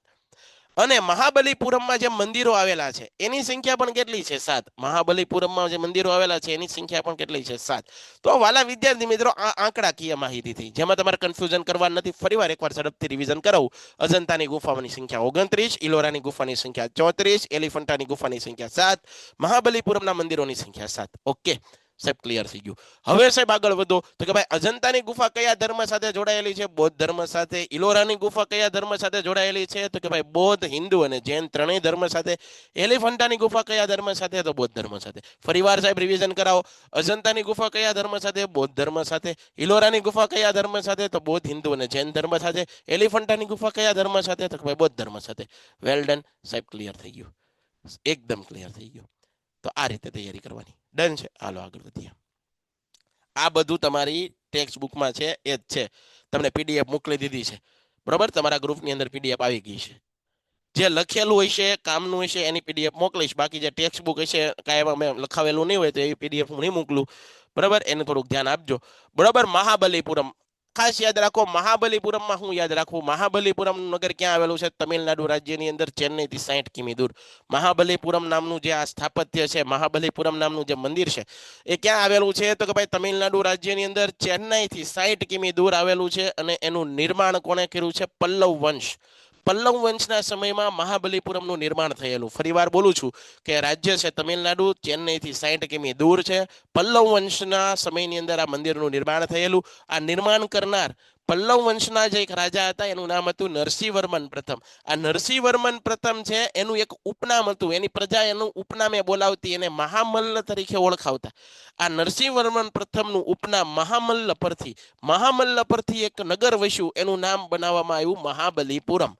અને મહાબલીપુરમમાં જે મંદિરો આવેલા છે એની સંખ્યા પણ કેટલી છે? 7. મહાબલીપુરમમાં જે મંદિરો આવેલા છે એની સંખ્યા પણ કેટલી છે? 7. તો વાલા વિદ્યાર્થી મિત્રો, આ આંકડાકીય માહિતી થઈ જેમાં તમારે કન્ફ્યુઝન કરવાનું નથી. ફરીવાર એકવાર ઝડપથી રિવિઝન કરાવું. અજંતાની ગુફાની સંખ્યા 29, ઇલોરાની ગુફાની સંખ્યા 34, એલિફન્ટાની ગુફાની સંખ્યા 7, મહાબલીપુરમના મંદિરોની સંખ્યા 7. ઓકે સાહેબ, ક્લિયર થઈ ગયું. હવે સાહેબ આગળ વધો તો કે ભાઈ અજંતાની ગુફા કયા ધર્મ સાથે જોડાયેલી છે? બૌદ્ધ ધર્મ સાથે. ઇલોરાની ગુફા કયા ધર્મ સાથે જોડાયેલી છે? તો કે ભાઈ બૌદ્ધ, હિન્દુ અને જૈન ત્રણેય ધર્મ સાથે. એલિફન્ટાની ગુફા કયા ધર્મ સાથે? તો બૌદ્ધ ધર્મ સાથે. ફરીવાર સાહેબ રિવિઝન કરાવો. અજંતાની ગુફા કયા ધર્મ સાથે? બૌદ્ધ ધર્મ સાથે. ઇલોરાની ગુફા કયા ધર્મ સાથે? તો બૌદ્ધ, હિન્દુ અને જૈન ધર્મ સાથે. એલિફન્ટાની ગુફા કયા ધર્મ સાથે? તો ભાઈ બૌદ્ધ ધર્મ સાથે. વેલ ડન સાહેબ, ક્લિયર થઈ ગયું, એકદમ ક્લિયર થઈ ગયું. તો આ રીતે તૈયારી કરવાની. ડન છે. હાલો આગળ વધીએ. આ બધું તમારી ટેક્સ્ટ બુકમાં છે એ જ છે. તમને પીડીએફ મોકલી દીધી છે બરોબર. તમારા ગ્રુપની અંદર પીડીએફ આવી ગઈ છે. જે લખેલું હશે, કામનું હશે એની પીડીએફ મોકલીશ. બાકી જે ટેક્સ્ટ બુક હશે કાંઈ મેં લખાવેલું નહીં હોય તો એ પીડીએફ હું નહીં મોકલું બરાબર. એને થોડુંક ધ્યાન આપજો બરાબર. મહાબલીપુરમ ખાસ યાદ રાખો મહાબલીપુરમમાં હું યાદ રાખવું, મહાબલીપુરમ નગર ક્યાં આવેલું છે? તમિલનાડુ રાજ્યની અંદર, ચેન્નઈ થી 60 કિમી દૂર. મહાબલીપુરમ નામનું જે આ સ્થાપત્ય છે, મહાબલીપુરમ નામનું જે મંદિર છે, એ ક્યાં આવેલું છે? તો કે ભાઈ તમિલનાડુ રાજ્યની અંદર ચેન્નઈ થી 60 કિમી દૂર આવેલું છે. અને એનું નિર્માણ કોણે કર્યું છે? પલ્લવ વંશ. પલ્લવ વંશના સમયમાં મહાબલીપુરમનું નિર્માણ થયેલું. ફરીવાર બોલું છું કે રાજ્ય છે તમિલનાડુ, ચેન્નઈ થી 60 કિમી દૂર છે. પલ્લવ વંશના સમયની અંદર આ મંદિરનું નિર્માણ થયેલું. આ નિર્માણ કરનાર પલ્લવ વંશના જે એક રાજા હતા એનું નામ હતું નરસિંહવર્મન પ્રથમ. આ નરસિંહવર્મન પ્રથમ છે એનું એક ઉપનામ હતું, એની પ્રજા એનું ઉપનામે બોલાવતી, એને મહામલ્લ તરીકે ઓળખાવતા. આ નરસિંહવર્મન પ્રથમનું ઉપનામ મહામલ્લ પરથી એક નગર વસ્યું, એનું નામ બનાવવામાં આવ્યું મહાબલીપુરમ.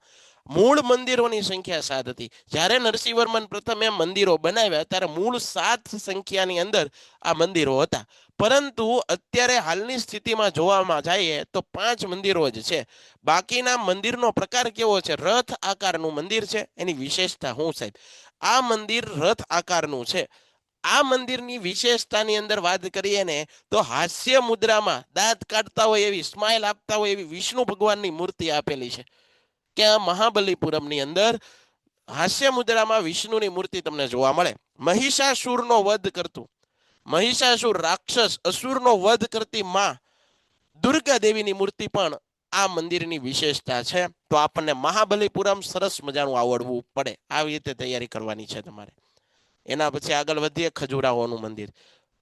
મૂળ મંદિરોની સંખ્યા 7 હતી. જ્યારે નરસિંહવર્મન પ્રથમે મંદિરો બનાવ્યા ત્યારે મૂળ 7 સંખ્યાની અંદર આ મંદિરો હતા. પરંતુ અત્યારે હાલની સ્થિતિમાં જોવામાં જઈએ તો 5 મંદિરો જ છે. બાકીના મંદિરનો પ્રકાર કેવો છે? રથ આકારનું મંદિર છે. એની વિશેષતા હું સાહેબ, આ મંદિર રથ આકારનું છે. આ મંદિરની વિશેષતાની અંદર વાત કરીએ ને તો હાસ્ય મુદ્રામાં દાંત કાઢતા હોય એવી, સ્માઇલ આપતા હોય એવી વિષ્ણુ ભગવાનની મૂર્તિ આપેલી છે. કે આ મહાબલીપુરમની અંદર હાસ્ય મુદ્રામાં વિષ્ણુની મૂર્તિ તમને જોવા મળે. મહિષાસુરનો વધ કરતું, મહિષાસુર રાક્ષસ અસુરનો વધ કરતી માં દુર્ગા દેવીની મૂર્તિ પણ આ મંદિરની વિશેષતા છે. તો આપણને મહાબલીપુરમ સરસ મજાનું આવડવું પડે. આવી રીતે તૈયારી કરવાની છે તમારે. એના પછી આગળ વધીએ, ખજુરાહોનું મંદિર.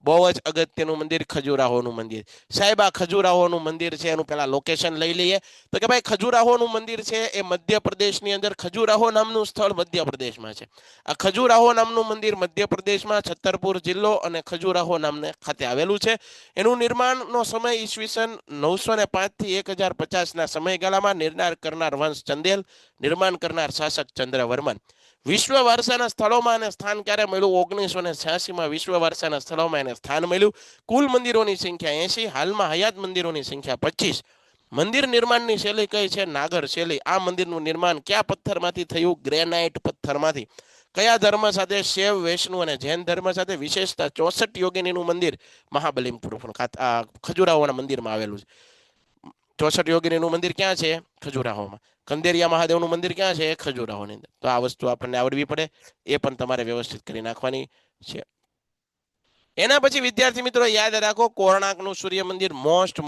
બહુ જ અગત્યનું મંદિર, ખજુરાહોનું મંદિર. સાહેબ આ ખજુરાહોનું મંદિર છે એનું પેલા લોકેશન લઈ લઈએ. તો કે ભાઈ ખજુરાહોનું મંદિર છે એ મધ્યપ્રદેશની અંદર, ખજુરાહો નામનું સ્થળ મધ્યપ્રદેશમાં છે. આ ખજુરાહો નામનું મંદિર મધ્યપ્રદેશમાં છતરપુર જિલ્લો અને ખજુરાહો નામને ખાતે આવેલું છે. એનું નિર્માણનો સમય ઈસવીસન 905 થી 1050 ના સમયગાળામાં નિર્માણ કરનાર વંશ ચંદેલ, નિર્માણ કરનાર શાસક ચંદ્રવર્મન. વિશ્વ વારસાના સ્થળોમાં એને સ્થાન ક્યારે મળ્યું? 1986માં વિશ્વ વારસાના સ્થળોમાં એને સ્થાન મળ્યું. કુલ મંદિરોની સંખ્યા 80, હાલમાં હયાત મંદિરોની સંખ્યા 25. મંદિર નિર્માણની શૈલી કઈ છે? નાગર શૈલી. આ મંદિરનું નિર્માણ કયા પથ્થરમાંથી થયું? ગ્રેનાઇટ પથ્થરમાંથી. કયા ધર્મ સાથે? શૈવ, વૈષ્ણુ અને જૈન ધર્મ સાથે. વિશેષતા 64 યોગિનીનું મંદિર મહાબલીપુરમ ખજુરાહોના મંદિરમાં આવેલું છે. 64 યોગિનીનું મંદિર ક્યાં છે? ખજુરાહોમાં. કંદેરિયા મહાદેવનું મંદિર ક્યાં છે? ખજુરાહોની અંદર. તો આ વસ્તુ આપણને આવડવી પડે, એ પણ તમારે વ્યવસ્થિત કરી નાખવાની છે. એના પછી વિદ્યાર્થી મિત્રો યાદ રાખો, કોર્ણાકનું સૂર્ય મંદિર. મોસ્ટ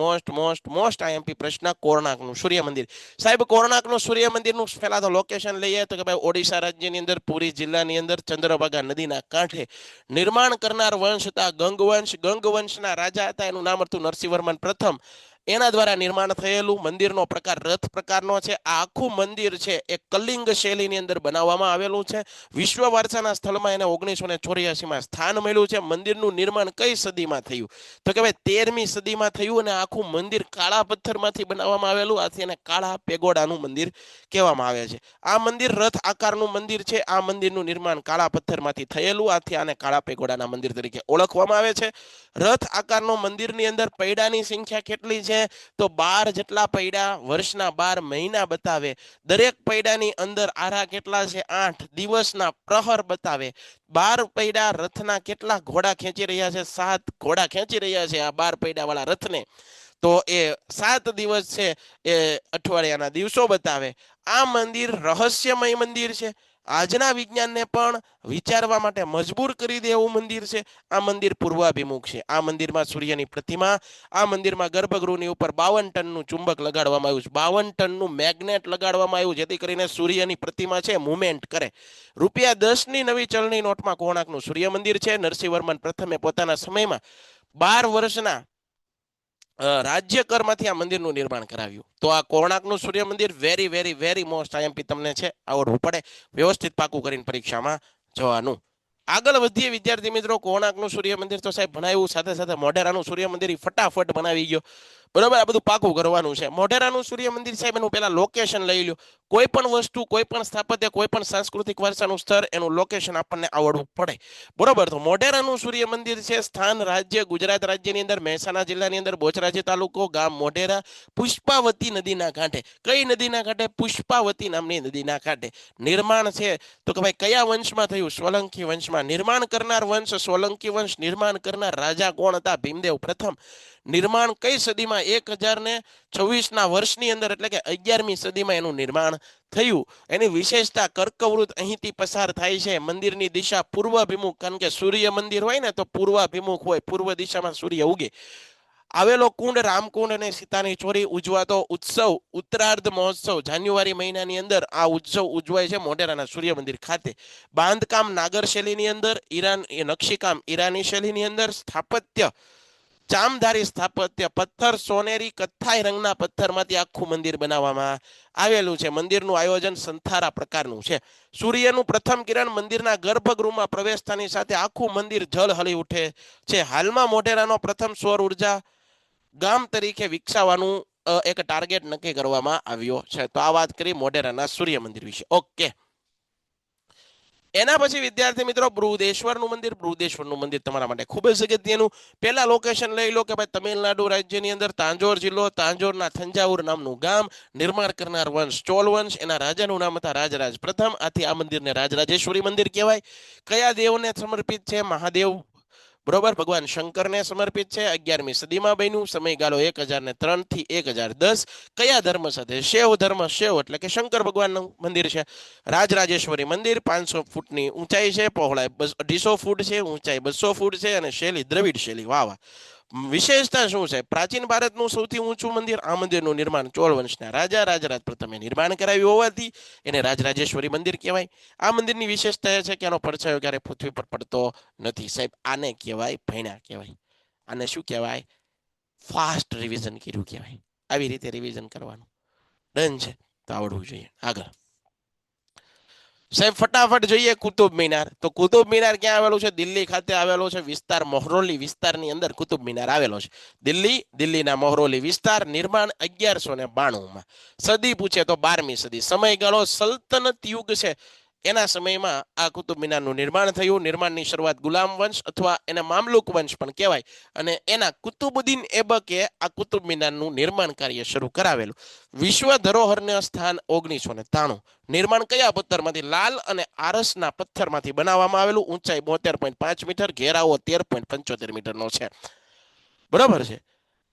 આઈએમપી પ્રશ્ન, કોર્ણાકનું સૂર્ય મંદિર. સાહેબ કોર્ણાકનું સૂર્ય મંદિરનું પહેલા તો લોકેશન લઈએ તો કે ભાઈ ઓડિશા રાજ્યની અંદર, પુરી જિલ્લાની અંદર, ચંદ્રભાગા નદીના કાંઠે. નિર્માણ કરનાર વંશ હતા ગંગવંશ. ગંગવંશના રાજા હતા, એનું નામ હતું નરસિંહવર્મન પ્રથમ. એના દ્વારા નિર્માણ થયેલું. મંદિરનો પ્રકાર રથ પ્રકારનો છે. આ આખું મંદિર છે એ કલિંગ શૈલીની અંદર બનાવવામાં આવેલું છે. વિશ્વ વારસાના સ્થળમાં એને 1984માં સ્થાન મળ્યું છે. મંદિરનું નિર્માણ કઈ સદીમાં થયું? તો કે ભાઈ 13મી સદીમાં થયું. અને આખું મંદિર કાળા પથ્થરમાંથી બનાવવામાં આવેલું. આથી એને કાળા પેગોડાનું મંદિર કહેવામાં આવે છે. આ મંદિર રથ આકારનું મંદિર છે. આ મંદિરનું નિર્માણ કાળા પથ્થરમાંથી થયેલું, આથી આને કાળા પેગોડાના મંદિર તરીકે ઓળખવામાં આવે છે. રથ આકારનો મંદિરની અંદર પૈડાની સંખ્યા કેટલી છે? તો 12 જેટલા પૈડા, વર્ષના 12 મહિના બતાવે. દરેક પૈડાની અંદર આરા કેટલા છે? 8 દિવસના પ્રહર બતાવે. 12 પૈડા રથના કેટલા ઘોડા ખેંચી રહ્યા છે? 7 ઘોડા ખેંચી રહ્યા છે આ 12 પૈડા વાળા રથને. તો એ 7 દિવસ છે એ અઠવાડિયાના દિવસો બતાવે. આ મંદિર રહસ્યમય મંદિર છે. આજના વિજ્ઞાનને પણ વિચારવા માટે મજબૂર કરી દે એવું મંદિર છે. આ મંદિર પૂર્વાભિમુખ છે. આ મંદિરમાં સૂર્યની પ્રતિમા. આ મંદિરમાં ગર્ભગૃહની ઉપર 52 ટનનું ચુંબક લગાડવામાં આવ્યું છે. 52 ટનનું મેગ્નેટ લગાડવામાં આવ્યું, જેથી કરીને સૂર્યની પ્રતિમા છે મુવમેન્ટ કરે. ₹10ની નવી ચલણી નોટમાં કોણાકનું સૂર્ય મંદિર છે. નરસિંહવર્મન પ્રથમે પોતાના સમયમાં 12 વર્ષના રાજ્ય કરમાંથી આ મંદિરનું નિર્માણ કરાવ્યું. તો આ કોણાકનું સૂર્ય મંદિર વેરી મોસ્ટ આઈએમપી તમને છે, આવડવું પડે. વ્યવસ્થિત પાકું કરીને પરીક્ષામાં જવાનું. આગળ વધીએ વિદ્યાર્થી મિત્રો. કોણાકનું સૂર્ય મંદિર તો સાહેબ ભણાવ્યું, સાથે સાથે મોઢેરાનું સૂર્ય મંદિર ફટાફટ બનાવી ગયો. બરોબર, આ બધું પાકું કરવાનું છે. મોઢેરાનું સૂર્ય મંદિર સાહેબ એનું પેલા લોકેશન લઈ લો. કોઈ પણ વસ્તુ, કોઈ પણ સ્થાપત્ય, કોઈ પણ સાંસ્કૃતિક વારસાનું સ્તર, એનું લોકેશન આપણને આવડવું પડે. બરોબર, તો મોઢેરાનું સૂર્ય મંદિર છે. સ્થાન રાજ્ય ગુજરાત રાજ્યની અંદર, મહેસાણા જિલ્લાની અંદર, બોચરાજી તાલુકો, ગામ મોઢેરા, પુષ્પાવતી નદીના કાંઠે. કઈ નદીના કાંઠે? પુષ્પાવતી નામની નદીના કાંઠે. નિર્માણ છે તો કે ભાઈ કયા વંશમાં થયું? સોલંકી વંશમાં. નિર્માણ કરનાર વંશ સોલંકી વંશ. નિર્માણ કરનાર રાજા કોણ હતા? ભીમદેવ પ્રથમ. નિર્માણ કઈ સદીમાં 1026ના વર્ષની અંદર એટલે કે 11મી સદીમાં એનું નિર્માણ થયું. એની વિશેષતા કર્કવૃત અહીંથી પસાર થાય છે. મંદિરની દિશા પૂર્વાભિમુખ, કારણ કે સૂર્ય મંદિર હોય ને તો પૂર્વાભિમુખ હોય, પૂર્વ દિશામાં સૂર્ય ઉગે. આવેલો કુંડ રામકુંડ અને સીતાની ચોરી ઉજવાતો ઉત્સવ ઉત્તરાર્ધ મહોત્સવ જાન્યુઆરી મહિનાની અંદર આ ઉત્સવ ઉજવાય છે મોઢેરાના સૂર્ય મંદિર ખાતે. બાંધકામ નાગર શૈલીની અંદર, નકશીકામ ઈરાની શૈલીની અંદર, સ્થાપત્ય ચામધારી સ્થાપત્ય, પથ્થર સોનેરી કથ્થાઈ રંગના પથ્થરમાંથી આખું મંદિર બનાવવામાં આવેલું છે. મંદિરનું આયોજન સંથારા પ્રકારનું છે. સૂર્યનું પ્રથમ કિરણ મંદિરના ગર્ભગૃહમાં પ્રવેશતાની સાથે આખું મંદિર ઝળહળી ઉઠે છે. હાલમાં મોઢેરાનો પ્રથમ સૌર ઉર્જા ગામ તરીકે વિકસાવવાનું એક ટાર્ગેટ નક્કી કરવામાં આવ્યો છે. તો આ વાત કરી મોઢેરાના સૂર્ય મંદિર વિશે. ઓકે, એના પછી વિદ્યાર્થી મિત્રો બૃહદેશ્વરનું મંદિર. બૃહદેશ્વરનું મંદિર તમારા માટે ખૂબ જ અગત્યનું. પહેલા લોકેશન લઈ લો કે ભાઈ તમિલનાડુ રાજ્યની અંદર તાંજોર જિલ્લો, તાંજોરના થંજાવુર નામનું ગામ. નિર્માણ કરનાર વંશ ચોલ વંશ, એના રાજાનું નામ હતા રાજરાજ પ્રથમ. આથી આ મંદિરને રાજરાજેશ્વરી મંદિર કહેવાય. કયા દેવને સમર્પિત છે? મહાદેવ, બરોબર, ભગવાન શંકરને સમર્પિત છે. 11મી સદીમાં બન્યું. સમયગાળો 1003 થી 1010. કયા ધર્મ સાથે? શૈવ ધર્મ. શૈવ એટલે કે શંકર ભગવાનનું મંદિર છે. રાજરાજેશ્વરી મંદિર 500 ફૂટની ઊંચાઈ છે, પહોળાઈ 250 ફૂટ છે, ઊંચાઈ 200 ફૂટ છે અને શૈલી દ્રવિડ શૈલી. વાહ વાહ. વિશેષતા શું છે? પ્રાચીન ભારતનું સૌથી ઊંચું મંદિર. આ મંદિરનું નિર્માણ ચોળ વંશના રાજા રાજરાજ પ્રથમે નિર્માણ કરાવ્યું હોવાથી એને રાજરાજેશ્વરી મંદિર કહેવાય. આ મંદિરની વિશેષતા એ છે કે આનો પડછાયો ક્યારે પૃથ્વી પર પડતો નથી. સાહેબ, આને કહેવાય ભણ્યા કહેવાય. આને શું કહેવાય? ફાસ્ટ રિવિઝન કર્યું કહેવાય. આવી રીતે રિવિઝન કરવાનું. ડન છે? તો આવડવું જોઈએ. આગળ સાહેબ ફટાફટ જોઈએ કુતુબ મિનાર. તો કુતુબ મિનાર ક્યાં આવેલું છે? દિલ્હી ખાતે આવેલો છે. વિસ્તાર મોહરોલી વિસ્તારની અંદર કુતુબ મિનાર આવેલો છે. દિલ્હીના મોહરોલી વિસ્તાર. નિર્માણ 1192માં. સદી પૂછે તો 12મી સદી. સમયગાળો સલ્તનત યુગ છે. એના સમયમાં આ કુતુબ મિનારનું નિર્માણ થયું. નિર્માણની શરૂઆત ગુલામ વંશ અથવા એને મામલુક વંશ પણ કહેવાય અને એના કુતુબુદ્દીન એબકે આ કુતુબ મિનારનું નિર્માણ કાર્ય શરૂ કરાવેલું. વિશ્વ ધરોહરને સ્થાન 1993. નિર્માણ કયા પથ્થરમાંથી? લાલ અને આરસના પથ્થરમાંથી બનાવવામાં આવેલું. ઊંચાઈ 72.5 મીટર, ઘેરાવો 13.75 મીટરનો છે. બરોબર છે.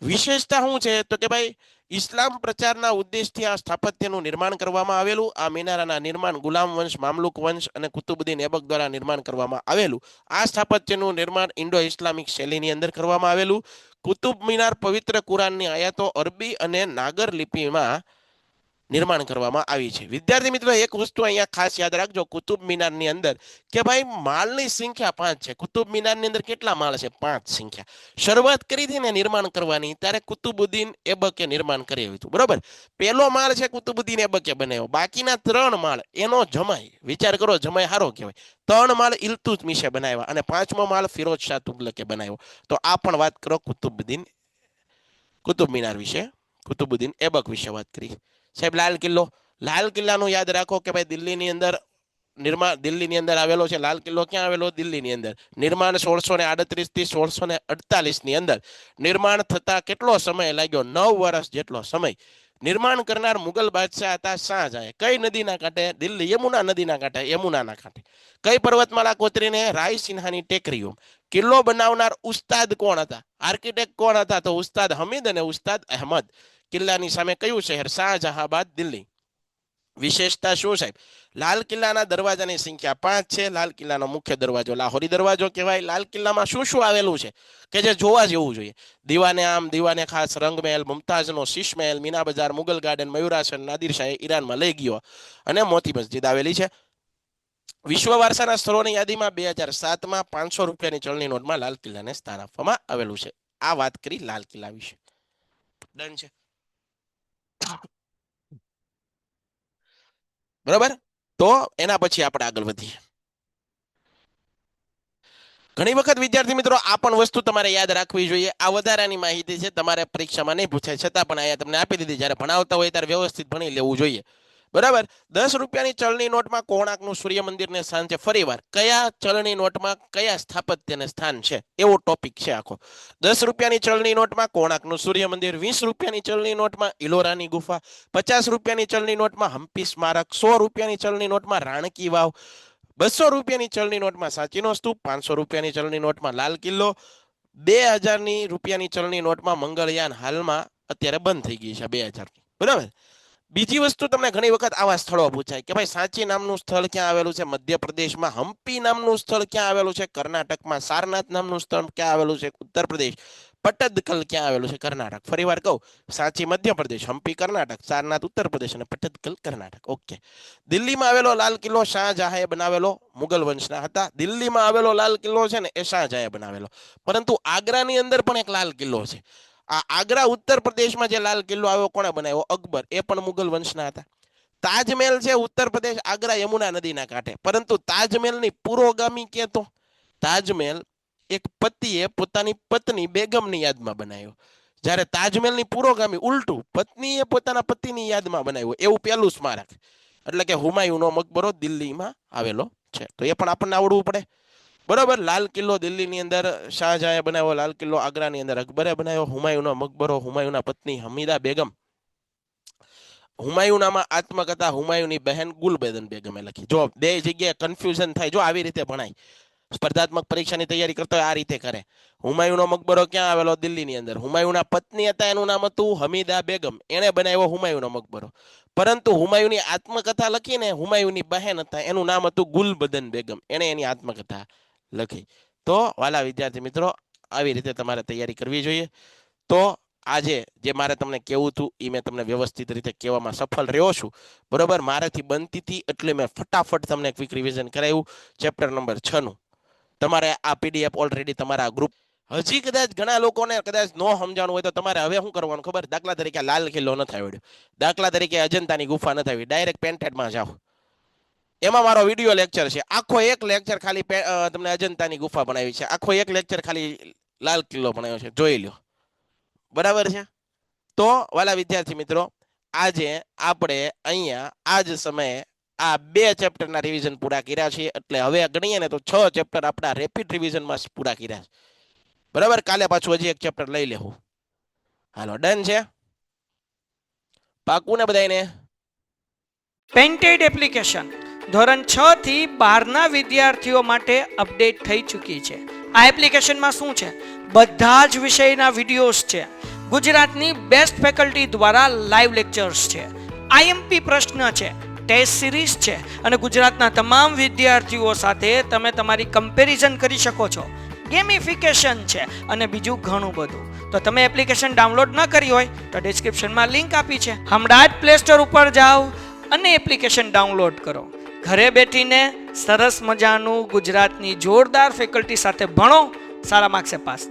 વિશેષતા શું છે? તો કે ભાઈ ઇસ્લામ પ્રચારના ઉદ્દેશથી આ સ્થાપત્યનું નિર્માણ કરવામાં આવેલું. આ મિનારાના નિર્માણ ગુલામ વંશ, મામલુક વંશ અને કુતુબુદ્દીન એબક દ્વારા નિર્માણ કરવામાં આવેલું. આ સ્થાપત્યનું નિર્માણ ઇન્ડો ઇસ્લામિક શૈલીની અંદર કરવામાં આવેલું. કુતુબ મિનાર પવિત્ર કુરાનની આયાતો અરબી અને નાગર લિપિમાં નિર્માણ કરવામાં આવી છે. વિદ્યાર્થી મિત્રો એક વસ્તુ અહીંયા ખાસ યાદ રાખજો કુતુબ મિનારની અંદર કે ભાઈ માળની સંખ્યા 5 છે. કુતુબ મિનારની અંદર કેટલા માળ છે? 5 સંખ્યા. શરૂઆત કરી હતી ને નિર્માણ કરવાની ત્યારે કુતુબુદ્દીન એબકે નિર્માણ કર્યું હતું. બરોબર, પહેલો માળ છે કુતુબુદ્દીન એબકે બનાવ્યો. બાકીના 3 માળ એનો જમાઈ, વિચાર કરો જમાઈ હારો કહેવાય. 3 માળ ઇલ્તુત્મિશે બનાવ્યા અને 5મો માળ ફિરોજ શાહ તુગલકે બનાવ્યો. તો આ પણ વાત કરો કુતુબ મિનાર વિશે, કુતુબુદ્દીન એબક વિશે વાત કરી. સાહેબ લાલ કિલ્લો. લાલ કિલ્લાનું યાદ રાખો કે ભાઈ દિલ્હીની અંદર આવેલો છે. લાલ કિલ્લો ક્યાં આવેલો? દિલ્હીની અંદર. નિર્માણ 1638 થી 1648 ની અંદર. નિર્માણ થતા કેટલો સમય લાગ્યો? 9 વર્ષ જેટલો સમય. નિર્માણ કરનાર મુગલ બાદશાહ હતા શાહજહાં. કઈ નદીના કાંઠે? દિલ્હી યમુના નદીના કાંઠે, યમુનાના કાંઠે. કઈ પર્વતમાળા કોતરીને? રાયસિન્હાની ટેકરીઓ. કિલ્લો બનાવનાર ઉસ્તાદ કોણ હતા? આર્કિટેક્ટ કોણ હતા? તો ઉસ્તાદ હમીદ અને ઉસ્તાદ અહેમદ. કિલ્લાની સામે કયું શહેર? શાહજહાબાદ, દિલ્હી. વિશેષતા શું સાહેબ? લાલ કિલ્લાના દરવાજાની સંખ્યા 5 છે. લાલ કિલ્લાનો મુખ્ય દરવાજો લાહોરી દરવાજો કહેવાય. લાલ કિલ્લામાં શું શું આવેલું છે કે જે જોવા જેવું જોઈએ? દીવાને આમ, દીવાને ખાસ, રંગમહેલ, મુમતાઝનો શીશ મહેલ, મીના બજાર, મુગલ ગાર્ડન, મયુરાસન, નાદિર શાહે ઈરાનમાં લઈ ગયો અને મોતી મસ્જિદ આવેલી છે. વિશ્વ વારસાના સ્થળોની યાદીમાં 2007માં 500 રૂપિયાની ચલણી નોટમાં લાલ કિલ્લાને સ્થાન આપવામાં આવેલું છે. આ વાત કરી લાલ કિલ્લા વિશે. ડન છે? બરાબર, તો એના પછી આપણે આગળ વધીએ. ઘણી વખત વિદ્યાર્થી મિત્રો આ પણ વસ્તુ તમારે યાદ રાખવી જોઈએ. આ વધારાની માહિતી છે, તમારે પરીક્ષામાં નહીં પૂછાય છતાં પણ અહીંયા તમને આપી દીધી. જ્યારે ભણાવતા હોય ત્યારે વ્યવસ્થિત ભણી લેવું જોઈએ. બરાબર. 10 રૂપિયાની ચલણી નોટમાં કોણાર્કનું સૂર્ય મંદિરને સ્થાન છે. ફરીવાર કયા ચલણી નોટમાં કયા સ્થાપત્યને સ્થાન છે એવો ટોપિક છે આખો. 10 રૂપિયાની ચલણી નોટમાં કોણાર્કનું સૂર્ય મંદિર, 20 રૂપિયાની ચલણી નોટમાં ઇલોરાની ગુફા, 50 રૂપિયાની ચલણી નોટમાં હમ્પી સ્મારક, 100 રૂપિયાની ચલણી નોટમાં રાણકી વાવ, 200 રૂપિયાની ચલણી નોટમાં સાંચીનો સ્તૂપ, 500 રૂપિયાની ચલણી નોટમાં લાલ કિલ્લો, 2000 રૂપિયાની ચલણી નોટમાં મંગળયાન હાલમાં અત્યારે બંધ થઈ ગઈ છે 2000 બરાબર. બીજી વસ્તુ તમને ઘણી વખત આવા સ્થળો પૂછાય કે ભાઈ સાંચી નામનું સ્થળ ક્યાં આવેલું છે મધ્યપ્રદેશમાં, હમ્પી નામનું સ્થળ ક્યાં આવેલું છે કર્ણાટકમાં, સારનાથ નામનું સ્થળ ક્યાં આવેલું છે ઉત્તર પ્રદેશ, પટ્ટદકલ ક્યાં આવેલું છે કર્ણાટક. ફરી વાર કહું, સાંચી મધ્યપ્રદેશ, હમ્પી કર્ણાટક, સારનાથ ઉત્તર પ્રદેશ અને પટ્ટદકલ કર્ણાટક. ઓકે. દિલ્હીમાં આવેલો લાલ કિલ્લો શાહજહાએ બનાવેલો, મુગલ વંશના હતા. દિલ્હીમાં આવેલો લાલ કિલ્લો છે ને એ શાહજહાએ બનાવેલો. પરંતુ આગ્રાની અંદર પણ એક લાલ કિલ્લો છે. આ આગ્રા ઉત્તર પ્રદેશમાં જે લાલ કિલ્લો આવ્યો કોણે બનાવ્યો? અકબર, એ પણ મુગલ વંશના હતા. તાજમહેલ છે ઉત્તર પ્રદેશ, આગ્રા યમુના નદીના કાંઠે. પરંતુ તાજમહેલની પુરોગામી કે તો તાજમહેલ એક પતિએ પોતાની પત્ની બેગમની યાદમાં બનાવ્યો, જ્યારે તાજમહેલની પુરોગામી ઉલટું, પત્નીએ પોતાના પતિની યાદમાં બનાવ્યો. એવું પહેલું સ્મારક એટલે કે હુમાયુનો મકબરો દિલ્હીમાં આવેલો છે. તો એ પણ આપણને આવડવું પડે. બરોબર. લાલ કિલ્લો દિલ્હીની અંદર શાહજહાએ બનાવ્યો, લાલ કિલ્લો આગ્રાની અંદર અકબરે બનાવ્યો, હુમાયુનો મકબરો હુમાયુના પત્ની હમીદા બેગમ. હુમાયુનામાં આત્મકથા હુમાયુની બહેન ગુલબેદન બેગમે લખી. જો બે જગ્યાએ કન્ફ્યુઝન થાય, જો આવી રીતે ભણાય. સ્પર્ધાત્મક પરીક્ષાની તૈયારી કરતો હોય આ રીતે કરે. હુમાયુનો મકબરો ક્યાં આવેલો? દિલ્હીની અંદર. હુમાયુના પત્ની હતા, એનું નામ હતું હમીદા બેગમ, એણે બનાવ્યો હુમાયુનો મકબરો. પરંતુ હુમાયુની આત્મકથા લખીને હુમાયુની બહેન હતા, એનું નામ હતું ગુલબદન બેગમ, એણે એની આત્મકથા લખી. તો વાલા વિદ્યાર્થી મિત્રો, આવી રીતે તમારે તૈયારી કરવી જોઈએ. તો આજે જે મારે તમને કહેવું હતું એ મેં તમને વ્યવસ્થિત રીતે કહેવામાં સફળ રહ્યો છું. બરોબર. મારાથી બનતી હતી એટલે મેં ફટાફટ તમને ક્વિક રિવિઝન કરાવ્યું ચેપ્ટર નંબર 6 નું. તમારે આ પીડીએફ ઓલરેડી તમારા ગ્રુપ, હજી કદાચ ઘણા લોકોને કદાચ ન સમજાણું હોય તો તમારે હવે શું કરવાનું ખબર? દાખલા તરીકે લાલ કિલ્લો નથી આવડ્યો, દાખલા તરીકે અજંતાની ગુફા નથી આવી, ડાયરેક્ટ પેન્ટેડમાં જાઓ. એમાં મારો વિડીયો લેક્ચર છે, આખો એક લેક્ચર ખાલી તમને અજંતાની ગુફા બનાવી છે, આખો એક લેક્ચર ખાલી લાલ કિલ્લો બનાવ્યો છે, જોઈ લો. બરાબર છે. તો વાલા વિદ્યાર્થી મિત્રો, આજે આપણે અહીંયા આ જ સમયે આ 2 ચેપ્ટરના રિવિઝન પૂરા કર્યા છે. એટલે હવે ગણીએ ને તો 6 ચેપ્ટર આપણા રેપિડ રિવિઝનમાં પૂરા કર્યા છે. બરાબર. કાલે પાછું હજી એક ચેપ્ટર લઈ લેવું. હાલો, ડન છે? પાકું ને બધાને? પેન્ટેડ એપ્લિકેશન ધોરણ 6 થી 12ના વિદ્યાર્થીઓ માટે અપડેટ થઈ ચૂકી છે. આ એપ્લિકેશનમાં શું છે? બધા જ વિષયના વિડીયોઝ છે. ગુજરાતની બેસ્ટ ફેકલ્ટી દ્વારા લાઈવ લેક્ચર્સ છે, આઈએમપી પ્રશ્ન છે, ટેસ્ટ સિરીઝ છે અને ગુજરાતના તમામ વિદ્યાર્થીઓ સાથે તમે તમારી કમ્પેરિઝન કરી શકો છો. ગેમિફિકેશન છે અને બીજું ઘણું બધું. તો તમે એપ્લિકેશન ડાઉનલોડ ન કરી હોય તો ડિસ્ક્રિપ્શનમાં લિંક આપી છે, હમણાં જ પ્લે સ્ટોર ઉપર જાઓ અને એપ્લિકેશન ડાઉનલોડ કરો. ઘરે બેઠીને સરસ મજાનું ગુજરાતની જોરદાર ફેકલ્ટી સાથે ભણો, સારા માર્ક્સે પાસ થાઓ.